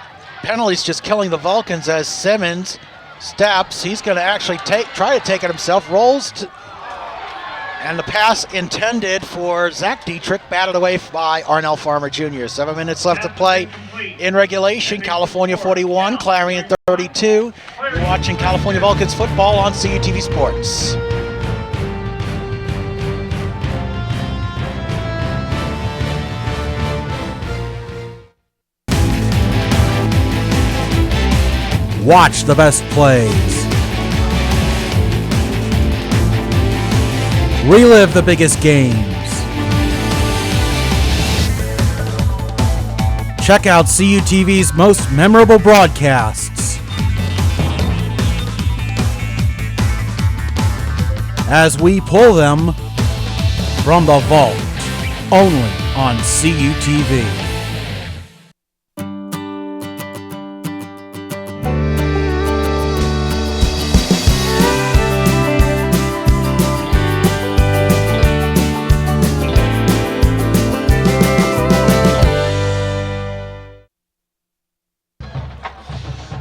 penalties just killing the Vulcans as Simmons steps. He's going to actually try to take it himself, and the pass intended for Zach Dietrich, batted away by Arnell Farmer Jr. 7 minutes left to play in regulation. California 41, Clarion 32. You're watching California Vulcans football on CUTV Sports. Watch the best plays. Relive the biggest games. Check out CUTV's most memorable broadcasts as we pull them from the vault, only on CUTV.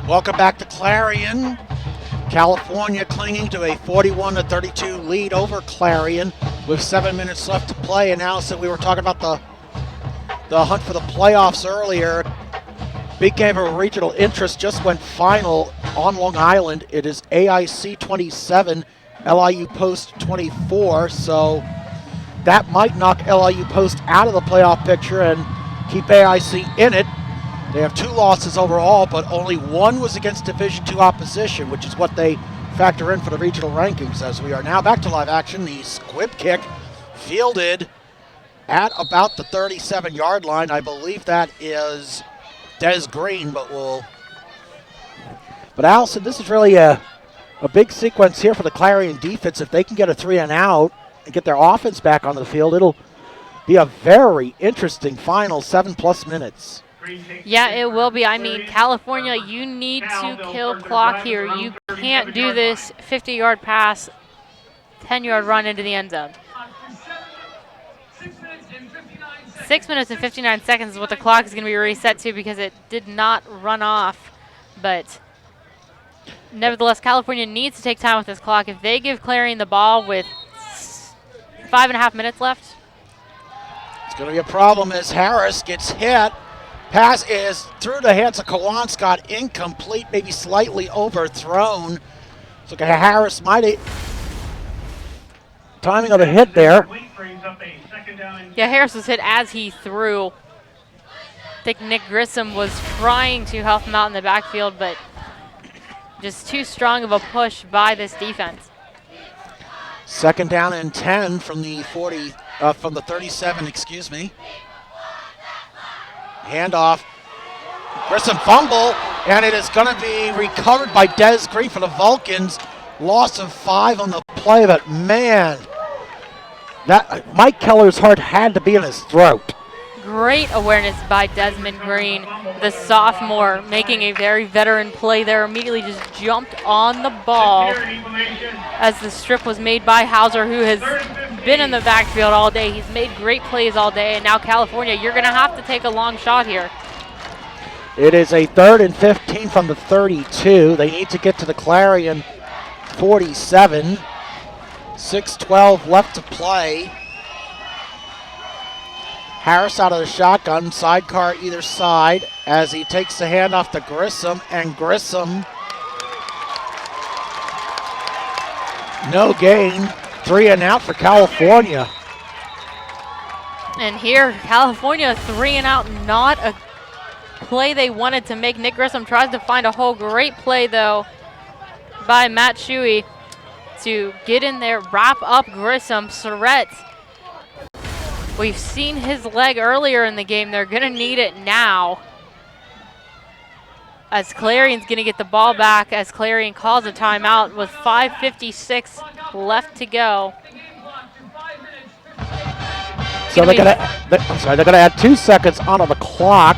Welcome back to Clarion. California clinging to a 41-32 lead over Clarion with 7 minutes left to play. And Allison, we were talking about the hunt for the playoffs earlier. Big game of regional interest just went final on Long Island. It is AIC 27, LIU Post 24. So that might knock LIU Post out of the playoff picture and keep AIC in it. They have 2 losses overall, but only 1 was against Division II opposition, which is what they factor in for the regional rankings. As we are now back to live action, the squib kick fielded at about the 37-yard line. I believe that is Des Green, but Allison, this is really a big sequence here for the Clarion defense. If they can get a 3-and-out and get their offense back onto the field, it'll be a very interesting final 7+ minutes. Yeah, it will be. I mean, California, you need to kill clock here. You can't do this 50-yard pass, 10-yard run into the end zone. 6 minutes and 59 seconds is what the clock is going to be reset to because it did not run off. But nevertheless, California needs to take time with this clock. If they give Clarion the ball with 5.5 minutes left, it's going to be a problem as Harris gets hit. Pass is through the hands of Kowalski, incomplete, maybe slightly overthrown. So Harris might timing of the hit there. Yeah, Harris was hit as he threw. I think Nick Grissom was trying to help him out in the backfield, but just too strong of a push by this defense. 2nd down and 10 from the 37, excuse me. Handoff. Grissom fumble, and it is going to be recovered by Des Green for the Vulcans. Loss of 5 on the play, but man, that Mike Keller's heart had to be in his throat. Great awareness by Desmond Green, the sophomore, making a very veteran play there. Immediately just jumped on the ball as the strip was made by Hauser, who has been in the backfield all day. He's made great plays all day, and now California, you're going to have to take a long shot here. It is a 3rd and 15 from the 32. They need to get to the Clarion 47. 6:12 left to play. Harris out of the shotgun, sidecar either side as he takes the handoff to Grissom, and Grissom, no gain, 3-and-out for California. And here, California 3-and-out, not a play they wanted to make. Nick Grissom tries to find a hole. Great play, though, by Matt Shuey to get in there, wrap up Grissom. Surratt, we've seen his leg earlier in the game. They're going to need it now, as Clarion's going to get the ball back as Clarion calls a timeout with 5:56 left to go. So they're going to add 2 seconds onto the clock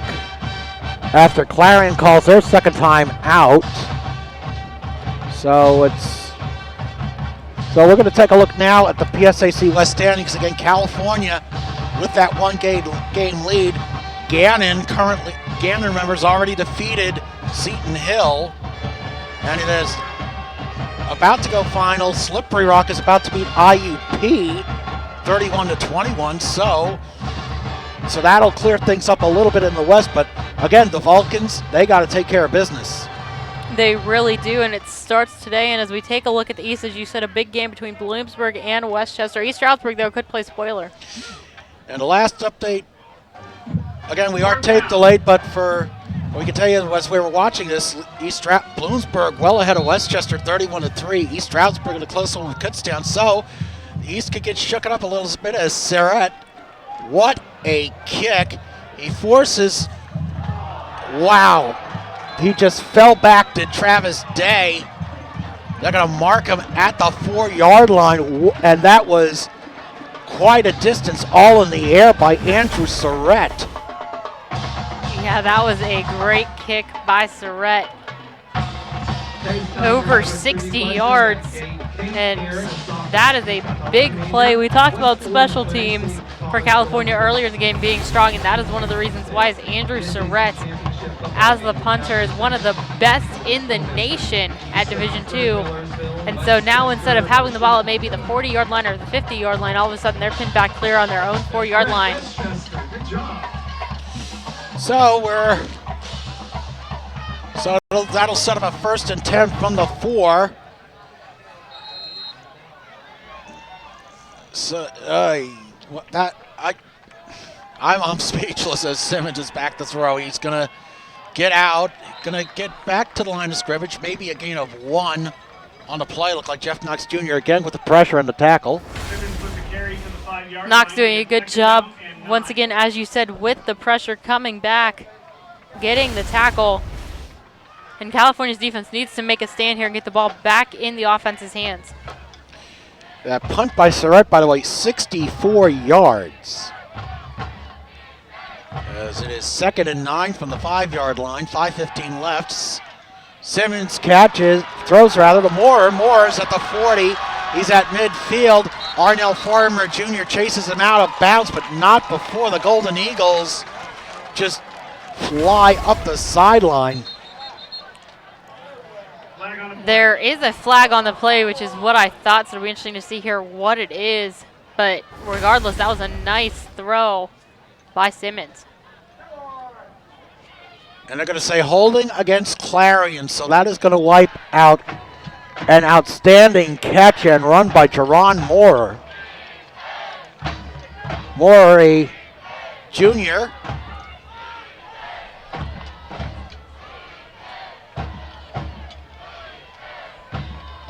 after Clarion calls their second time out. So we're going to take a look now at the PSAC West standings. Again, California with that one-game lead. Gannon, remember, has already defeated Seton Hill, and it is about to go final. Slippery Rock is about to beat IUP 31-21. So that'll clear things up a little bit in the West. But again, the Vulcans, they got to take care of business. They really do, and it starts today. And as we take a look at the East, as you said, a big game between Bloomsburg and Westchester. East Stroudsburg, though, could play spoiler. And the last update, again, we are tape delayed, but we can tell you as we were watching this, Bloomsburg well ahead of Westchester 31-3. East Stroudsburg in a close one with Kutztown. So the East could get shooken up a little bit as Surratt, what a kick. He forces, wow. He just fell back to Travis Day. They're going to mark him at the 4-yard line, and that was quite a distance all in the air by Andrew Surratt. Yeah, that was a great kick by Surratt. Over 60 yards, and that is a big play. We talked about special teams for California earlier in the game being strong, and that is one of the reasons why is Andrew Surratt, as the punter, is one of the best in the nation at Division II. And so now instead of having the ball at maybe the 40-yard line or the 50-yard line, all of a sudden they're pinned back clear on their own 4-yard line. So that'll set up a 1st and 10 from the 4. So I'm speechless as Simmons is back to throw. He's gonna get out, gonna get back to the line of scrimmage. Maybe a gain of 1 on the play. Look like Jeff Knox Jr. again with the pressure and the tackle. Knox doing a good job once again, as you said, with the pressure coming back, getting the tackle. And California's defense needs to make a stand here and get the ball back in the offense's hands. That punt by Surratt, by the way, 64 yards. As it is 2nd and 9 from the 5-yard line, 5:15 left. Simmons throws to Moore. Moore's at the 40. He's at midfield. Arnell Farmer Jr. chases him out of bounds, but not before the Golden Eagles just fly up the sideline. There is a flag on the play, which is what I thought, so it'll be interesting to see here what it is. But regardless, that was a nice throw by Simmons. And they're going to say holding against Clarion, so that is going to wipe out an outstanding catch and run by Jerron Moore. Moore, a junior.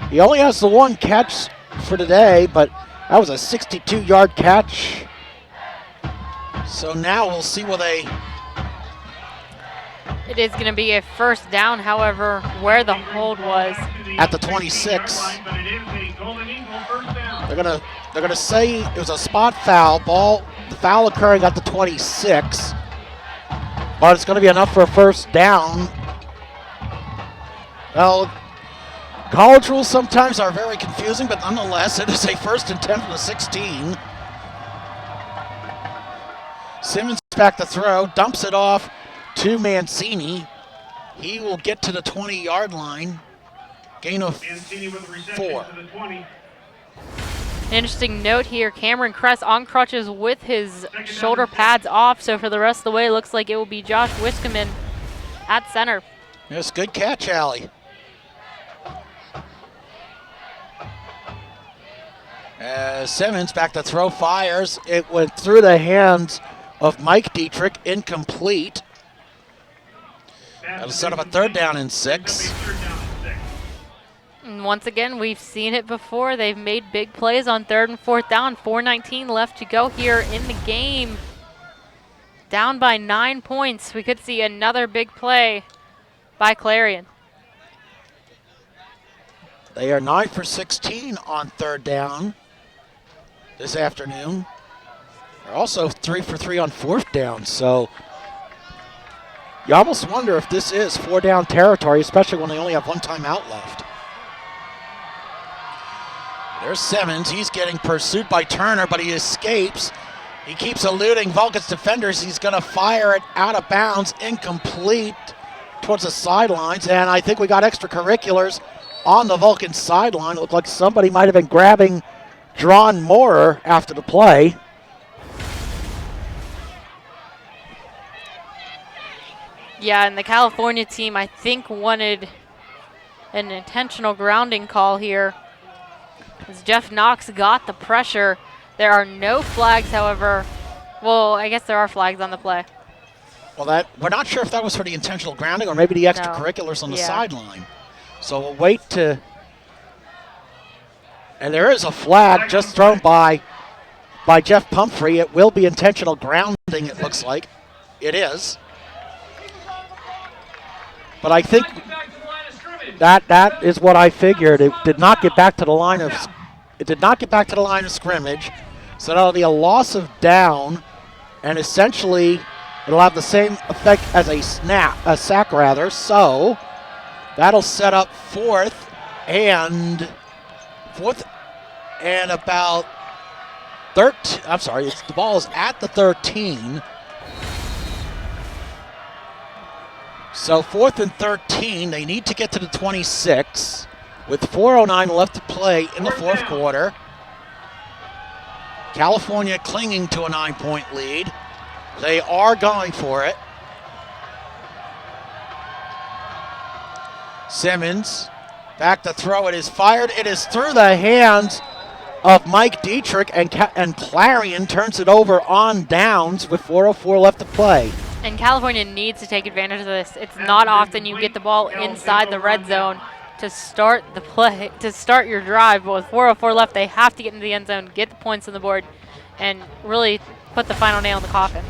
He only has the 1 catch for today, but that was a 62-yard catch. So now we'll see what It is going to be a 1st down, however, where the hold was. At the 26. They're gonna say it was a spot foul. The foul occurring at the 26. But it's going to be enough for a 1st down. Well, college rules sometimes are very confusing, but nonetheless, it is a 1st and 10 from the 16. Simmons back to throw, dumps it off to Mancini. He will get to the 20-yard line. Gain of 4. Interesting note here, Cameron Kress on crutches with his shoulder pads off, so for the rest of the way, it looks like it will be Josh Wiskaman at center. Yes, good catch, Allie. Simmons back to throw, fires. It went through the hands of Mike Dietrich, incomplete. That'll set up a 3rd down and 6. And once again, we've seen it before. They've made big plays on 3rd and 4th down. 4:19 left to go here in the game. Down by 9 points. We could see another big play by Clarion. They are 9 for 16 on 3rd down this afternoon. They're also 3 for 3 on 4th down, so You almost wonder if this is 4-down territory, especially when they only have one timeout left. There's Simmons. He's getting pursued by Turner, but he escapes. He keeps eluding Vulcan's defenders. He's going to fire it out of bounds, incomplete towards the sidelines. And I think we got extracurriculars on the Vulcan sideline. It looked like somebody might have been grabbing Drawn Moorer after the play. Yeah, and the California team, I think, wanted an intentional grounding call here, as Jeff Knox got the pressure. There are no flags, however. Well, I guess there are flags on the play. Well, we're not sure if that was for the intentional grounding or maybe the extracurriculars on the sideline. So we'll wait to. And there is a flag just thrown by Jeff Pumphrey. It will be intentional grounding, it looks like. It is. But I think that is what I figured. It did not get back to the line of. It did not get back to the line of scrimmage, so that'll be a loss of down, and essentially it'll have the same effect as a sack rather. So that'll set up fourth and about 13. I'm sorry, the ball is at the 13. So 4th and 13, they need to get to the 26 with 4:09 left to play in the fourth quarter. California clinging to a 9-point lead. They are going for it. Simmons back to throw. It is fired. It is through the hands of Mike Dietrich, and Clarion turns it over on downs with 4:04 left to play. And California needs to take advantage of this. It's not often you get the ball inside the red zone to start the play, to start your drive. But with 4:04 left, they have to get into the end zone, get the points on the board, and really put the final nail in the coffin.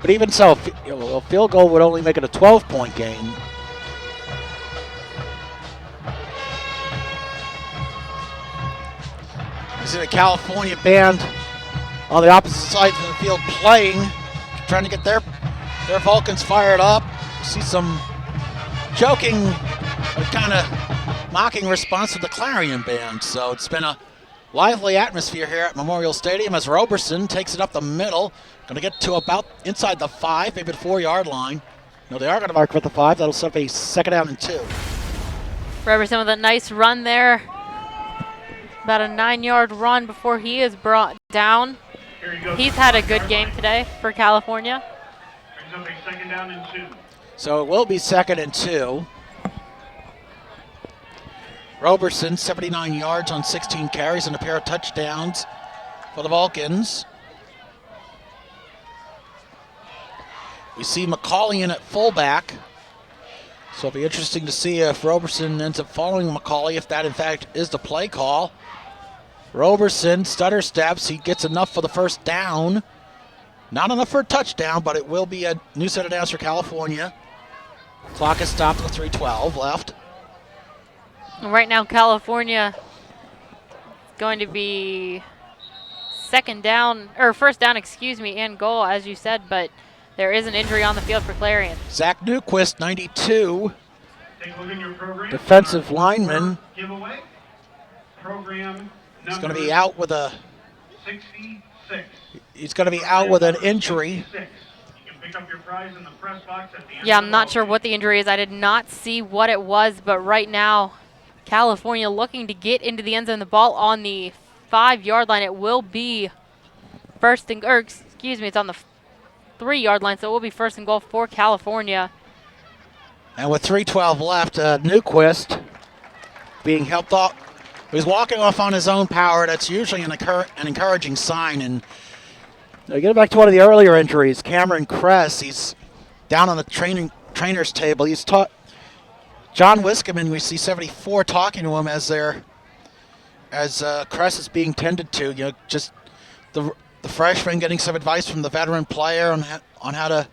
But even so, a field goal would only make it a 12-point game. You see the California band on the opposite side of the field playing, trying to get their Vulcans fired up. See some joking, kind of mocking response to the Clarion band. So it's been a lively atmosphere here at Memorial Stadium as Roberson takes it up the middle. Going to get to about inside the 5, maybe the 4-yard line. No, they are going to mark for the 5. That'll set up a 2nd down and 2. Roberson with a nice run there. About a 9-yard run before he is brought down. He's had a good game today for California. Brings up a 2nd down and 2. So it will be 2nd and 2. Roberson, 79 yards on 16 carries and a pair of touchdowns for the Vulcans. We see McCauley in at fullback. So it'll be interesting to see if Roberson ends up following McCauley, if that in fact is the play call. Roberson stutter steps. He gets enough for the first down. Not enough for a touchdown, but it will be a new set of downs for California. Clock is stopped with 3:12 left. Right now, California is going to be first down, and goal, as you said, but there is an injury on the field for Clarion. Zach Newquist, 92. Take a look in your program. Defensive lineman. Giveaway. Program. He's going to be out with a 66. He's going to be out with an injury. You can pick up your prize in the press box at the end. Yeah, I'm not sure what the injury is. I did not see what it was, but right now, California looking to get into the end zone. The ball on the 5-yard line. It will be it's on the 3-yard line, so it will be 1st and goal for California. And with 3:12 left, Newquist being helped off. He's walking off on his own power. That's usually an encouraging sign. And getting back to one of the earlier injuries, Cameron Kress, he's down on the trainer's table. He's taught John Wiskaman, we see 74, talking to him as Kress is being tended to. Just the freshman getting some advice from the veteran player on how to.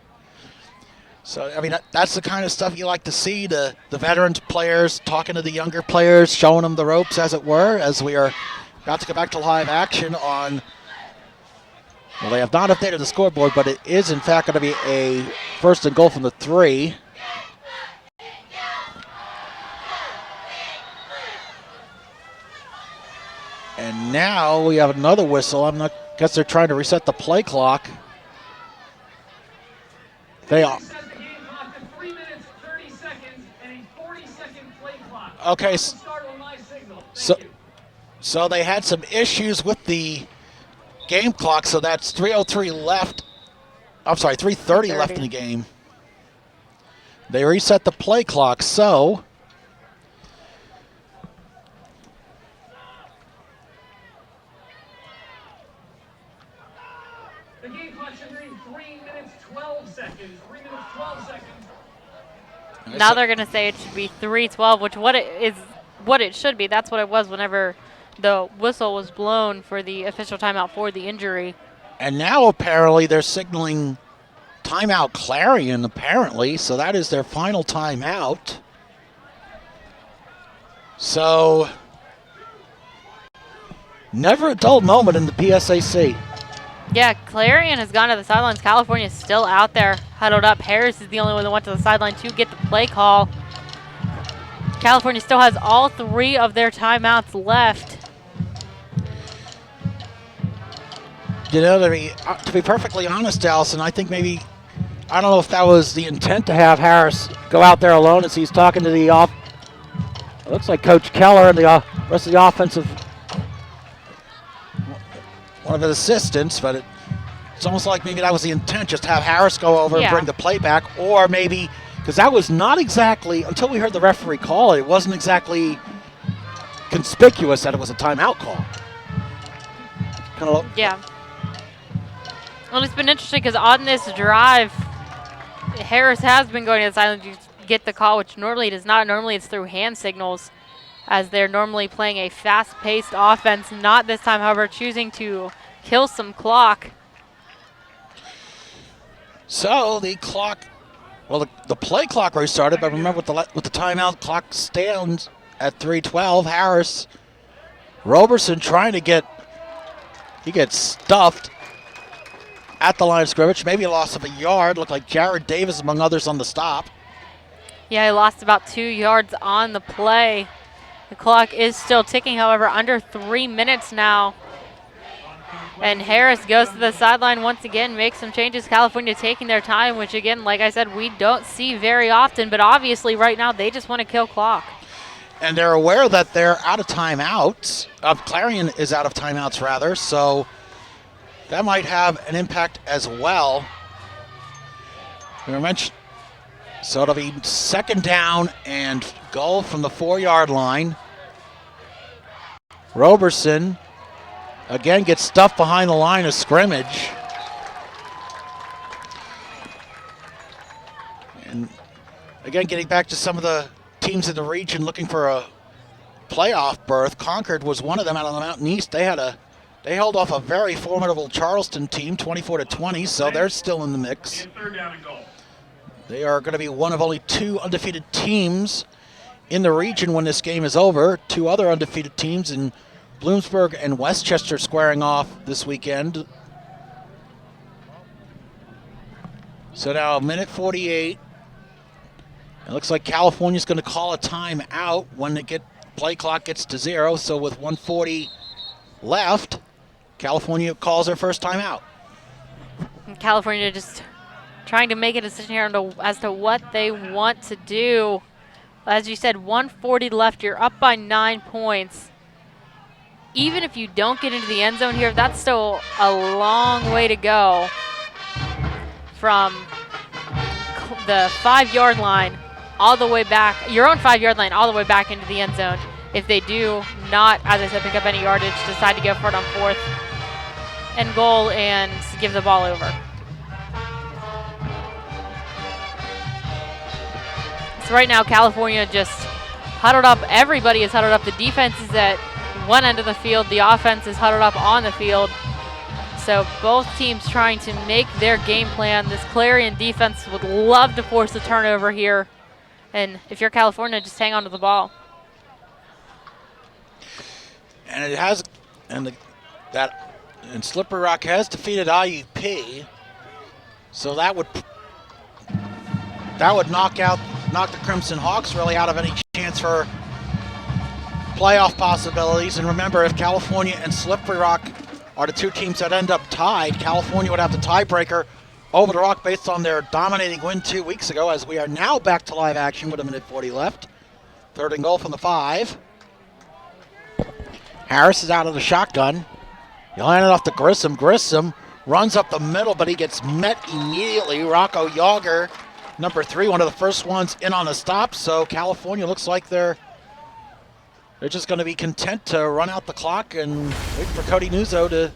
So, I mean, that's the kind of stuff you like to see, the veteran players talking to the younger players, showing them the ropes, as it were, as we are about to go back to live action on Well, they have not updated the scoreboard, but it is in fact going to be a first and goal from the 3. And now we have another whistle. Guess they're trying to reset the play clock. They are. Okay, so they had some issues with the game clock, so that's 3:03 left. I'm sorry, 3:30 left in the game. They reset the play clock, so the game clock should read 3 minutes 12 seconds. 3 minutes 12 seconds. Now they're going to say it should be 3:12, which what it should be. That's what it was whenever the whistle was blown for the official timeout for the injury. And now apparently they're signaling timeout Clarion, apparently. So that is their final timeout. So never a dull moment in the PSAC. Yeah, Clarion has gone to the sidelines. California is still out there, huddled up. Harris is the only one that went to the sideline to get the play call. California still has all 3 of their timeouts left. You know, to be perfectly honest, Allison, I think maybe, I don't know if that was the intent to have Harris go out there alone as he's talking to the it looks like Coach Keller and the rest of the offensive, one of his assistants, but it's almost like maybe that was the intent, just have Harris go over and bring the play back, or maybe, because that was not exactly, until we heard the referee call it, it wasn't exactly conspicuous that it was a timeout call. Yeah. Well, it's been interesting because on this drive, Harris has been going to the sideline to get the call, which normally it is not. Normally it's through hand signals, as they're normally playing a fast-paced offense. Not this time, however, choosing to kill some clock. So the clock, well, the play clock restarted, but remember with the timeout, clock stands at 3:12. Harris, Roberson trying to he gets stuffed at the line of scrimmage. Maybe a loss of a yard. Looked like Jared Davis, among others, on the stop. Yeah, he lost about 2 yards on the play. The clock is still ticking, however, under 3 minutes now. And Harris goes to the sideline once again, makes some changes. California taking their time, which again, like I said, we don't see very often, but obviously right now they just want to kill clock. And they're aware that they're out of timeouts. Clarion is out of timeouts, rather, so that might have an impact as well. So it'll be second down and goal from the 4-yard line. Roberson again gets stuffed behind the line of scrimmage. And again, getting back to some of the teams in the region looking for a playoff berth. Concord was one of them out on the Mountain East. They held off a very formidable Charleston team, 24-20, so they're still in the mix. Third down and goal. They are going to be one of only 2 undefeated teams in the region when this game is over. 2 other undefeated teams in Bloomsburg and Westchester squaring off this weekend. So now, minute 48. It looks like California's going to call a timeout when the play clock gets to 0. So with 1:40 left, California calls their first timeout. California just trying to make a decision here as to what they want to do. As you said, 1:40 left. You're up by 9 points. Even if you don't get into the end zone here, that's still a long way to go from the 5-yard line all the way back, your own 5-yard line all the way back into the end zone. If they do not, as I said, pick up any yardage, decide to go for it on 4th and goal and give the ball over. So right now, California just huddled up. Everybody is huddled up. The defense is at one end of the field. The offense is huddled up on the field. So both teams trying to make their game plan. This Clarion defense would love to force a turnover here. And if you're California, just hang on to the ball. And it has, and that And Slippery Rock has defeated IUP, so that would knock the Crimson Hawks really out of any chance for playoff possibilities. And remember, if California and Slippery Rock are the two teams that end up tied, California would have the tiebreaker over the Rock based on their dominating win 2 weeks ago, as we are now back to live action with a minute 40 left. 3rd and goal from the 5. Harris is out of the shotgun. He'll hand it off to Grissom. Grissom runs up the middle, but he gets met immediately. Rocco Yager, number 3, one of the first ones in on the stop. So California looks like they're just going to be content to run out the clock and wait for Cody Nuzzo to.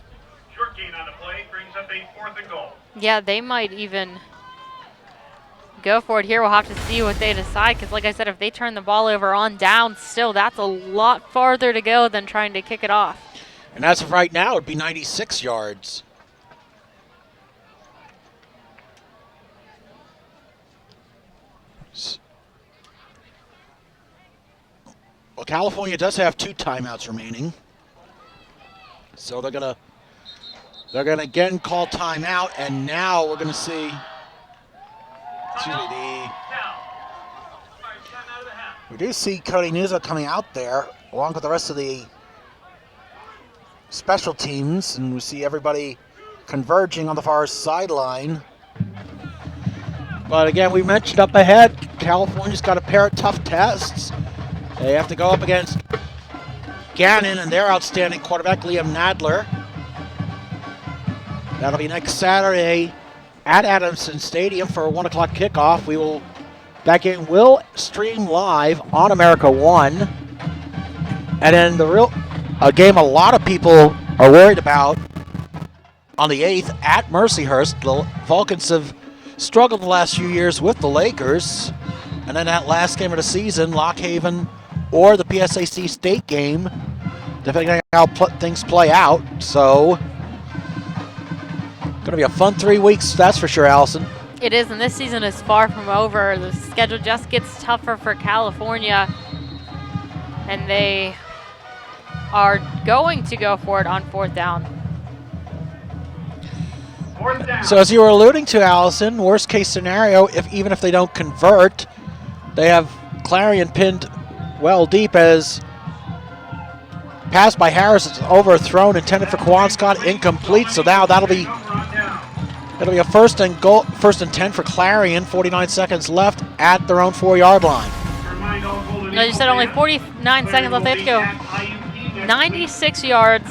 Short gain on the play brings up a 4th and goal. Yeah, they might even go for it here. We'll have to see what they decide, because like I said, if they turn the ball over on down, still that's a lot farther to go than trying to kick it off. And as of right now, it would be 96 yards. Well, California does have 2 timeouts remaining. So they're gonna again call timeout, and now we're gonna see we do see Cody Nuzzo coming out there along with the rest of the special teams, and we see everybody converging on the far sideline. But again, we mentioned up ahead, California's got a pair of tough tests. They have to go up against Gannon and their outstanding quarterback, Liam Nadler. That'll be next Saturday at Adamson Stadium for a 1 o'clock kickoff. That game will stream live on America One. And then a game a lot of people are worried about on the 8th at Mercyhurst. The Vulcans have struggled the last few years with the Lakers. And then that last game of the season, Lock Haven or the PSAC state game, depending on how things play out. So, going to be a fun 3 weeks, that's for sure, Allison. It is, and this season is far from over. The schedule just gets tougher for California, and they are going to go for it on 4th down. So as you were alluding to, Allison, worst case scenario, even if they don't convert, they have Clarion pinned well deep as pass by Harris is overthrown, intended for Kwan Scott, incomplete. So now that'll be a 1st and 10 for Clarion. 49 seconds left at their own 4-yard line. No, you said only 49 seconds left. They have to go 96 yards,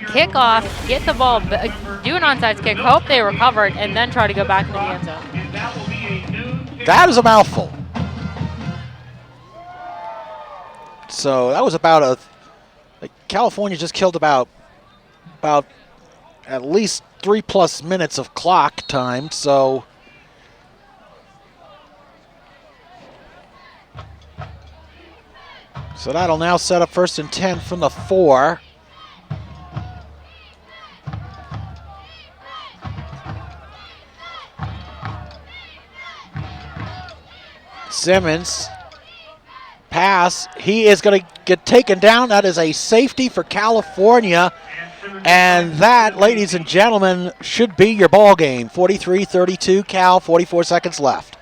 kick off, get the ball, do an onside kick, hope they recover it, and then try to go back into the end zone. That is a mouthful. So that was about California just killed about at least 3+ minutes of clock time. So that'll now set up 1st and 10 from the 4. Simmons pass. He is going to get taken down. That is a safety for California. And that, ladies and gentlemen, should be your ball game. 43-32 Cal, 44 seconds left.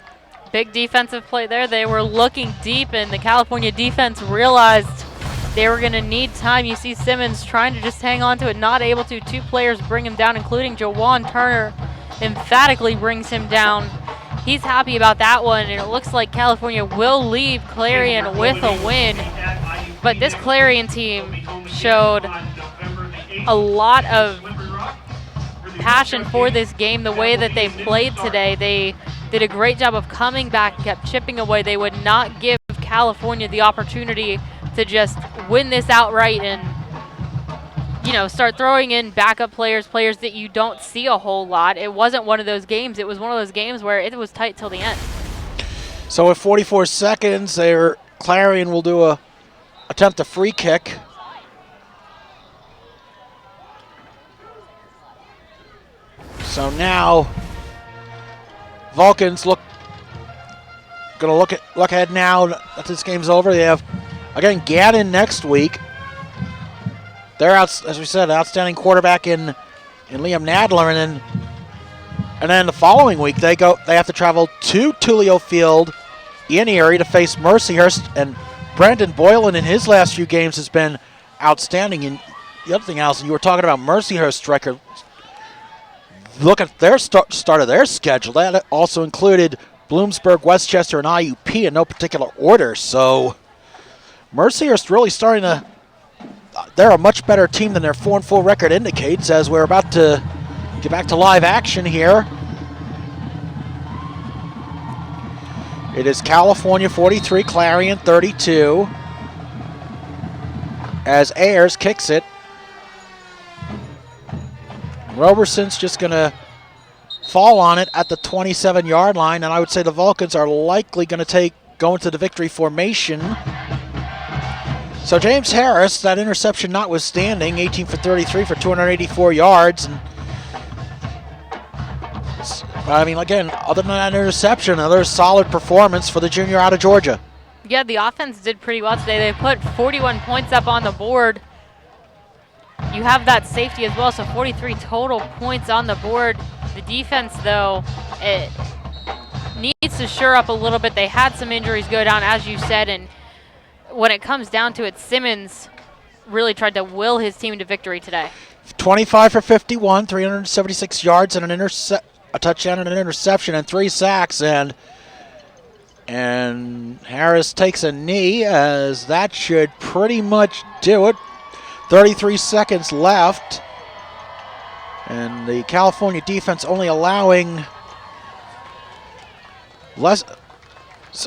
Big defensive play there. They were looking deep, and the California defense realized they were going to need time. You see Simmons trying to just hang on to it, not able to. 2 players bring him down, including Jawan Turner emphatically brings him down. He's happy about that one, and it looks like California will leave Clarion with a win. But this Clarion team showed a lot of passion for this game, the way that they played today. They did a great job of coming back, kept chipping away. They would not give California the opportunity to just win this outright and, start throwing in backup players that you don't see a whole lot. It wasn't one of those games. It was one of those games where it was tight till the end. So with 44 seconds, Clarion will attempt a free kick. So now Vulcans look ahead now that this game's over. They have again Gannon next week. They're out, as we said, outstanding quarterback in Liam Nadler, and then the following week they have to travel to Tulio Field in Erie to face Mercyhurst, and Brandon Boylan in his last few games has been outstanding. And the other thing, Allison, you were talking about Mercyhurst's record. Look at their start of their schedule. That also included Bloomsburg, Westchester, and IUP in no particular order. So Mercyhurst really starting to. They're a much better team than their 4-4 record indicates, as we're about to get back to live action here. It is California 43, Clarion 32. As Ayers kicks it. Roberson's just going to fall on it at the 27-yard line, and I would say the Vulcans are likely going to go into the victory formation. So James Harris, that interception notwithstanding, 18 for 33 for 284 yards. And I mean, again, other than that interception, another solid performance for the junior out of Georgia. Yeah, the offense did pretty well today. They put 41 points up on the board. You have that safety as well, so 43 total points on the board. The defense, though, it needs to shore up a little bit. They had some injuries go down, as you said, and when it comes down to it, Simmons really tried to will his team to victory today. 25 for 51, 376 yards, and a touchdown and an interception, and 3 sacks. And Harris takes a knee, as that should pretty much do it. 33 seconds left. And the California defense only allowing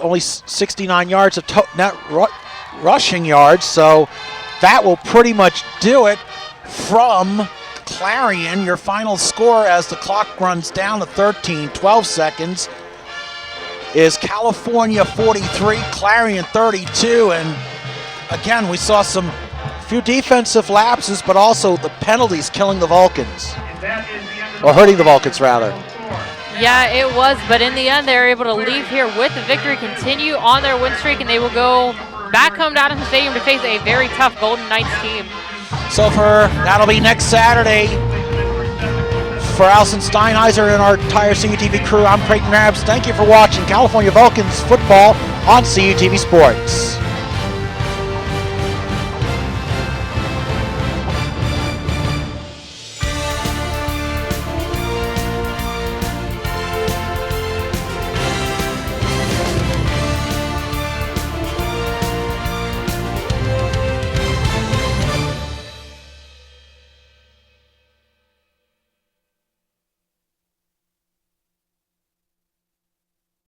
only 69 yards of net rushing yards, so that will pretty much do it from Clarion. Your final score as the clock runs down to 12 seconds is California 43, Clarion 32, and again we saw some few defensive lapses, but also the penalties killing the Vulcans, or hurting the Vulcans rather. Yeah, it was, but in the end, they were able to leave here with the victory, continue on their win streak, and they will go back home to Adams Stadium to face a very tough Golden Knights team. So that'll be next Saturday. For Allison Steinheiser and our entire CUTV crew, I'm Creighton Rabs. Thank you for watching California Vulcans football on CUTV Sports.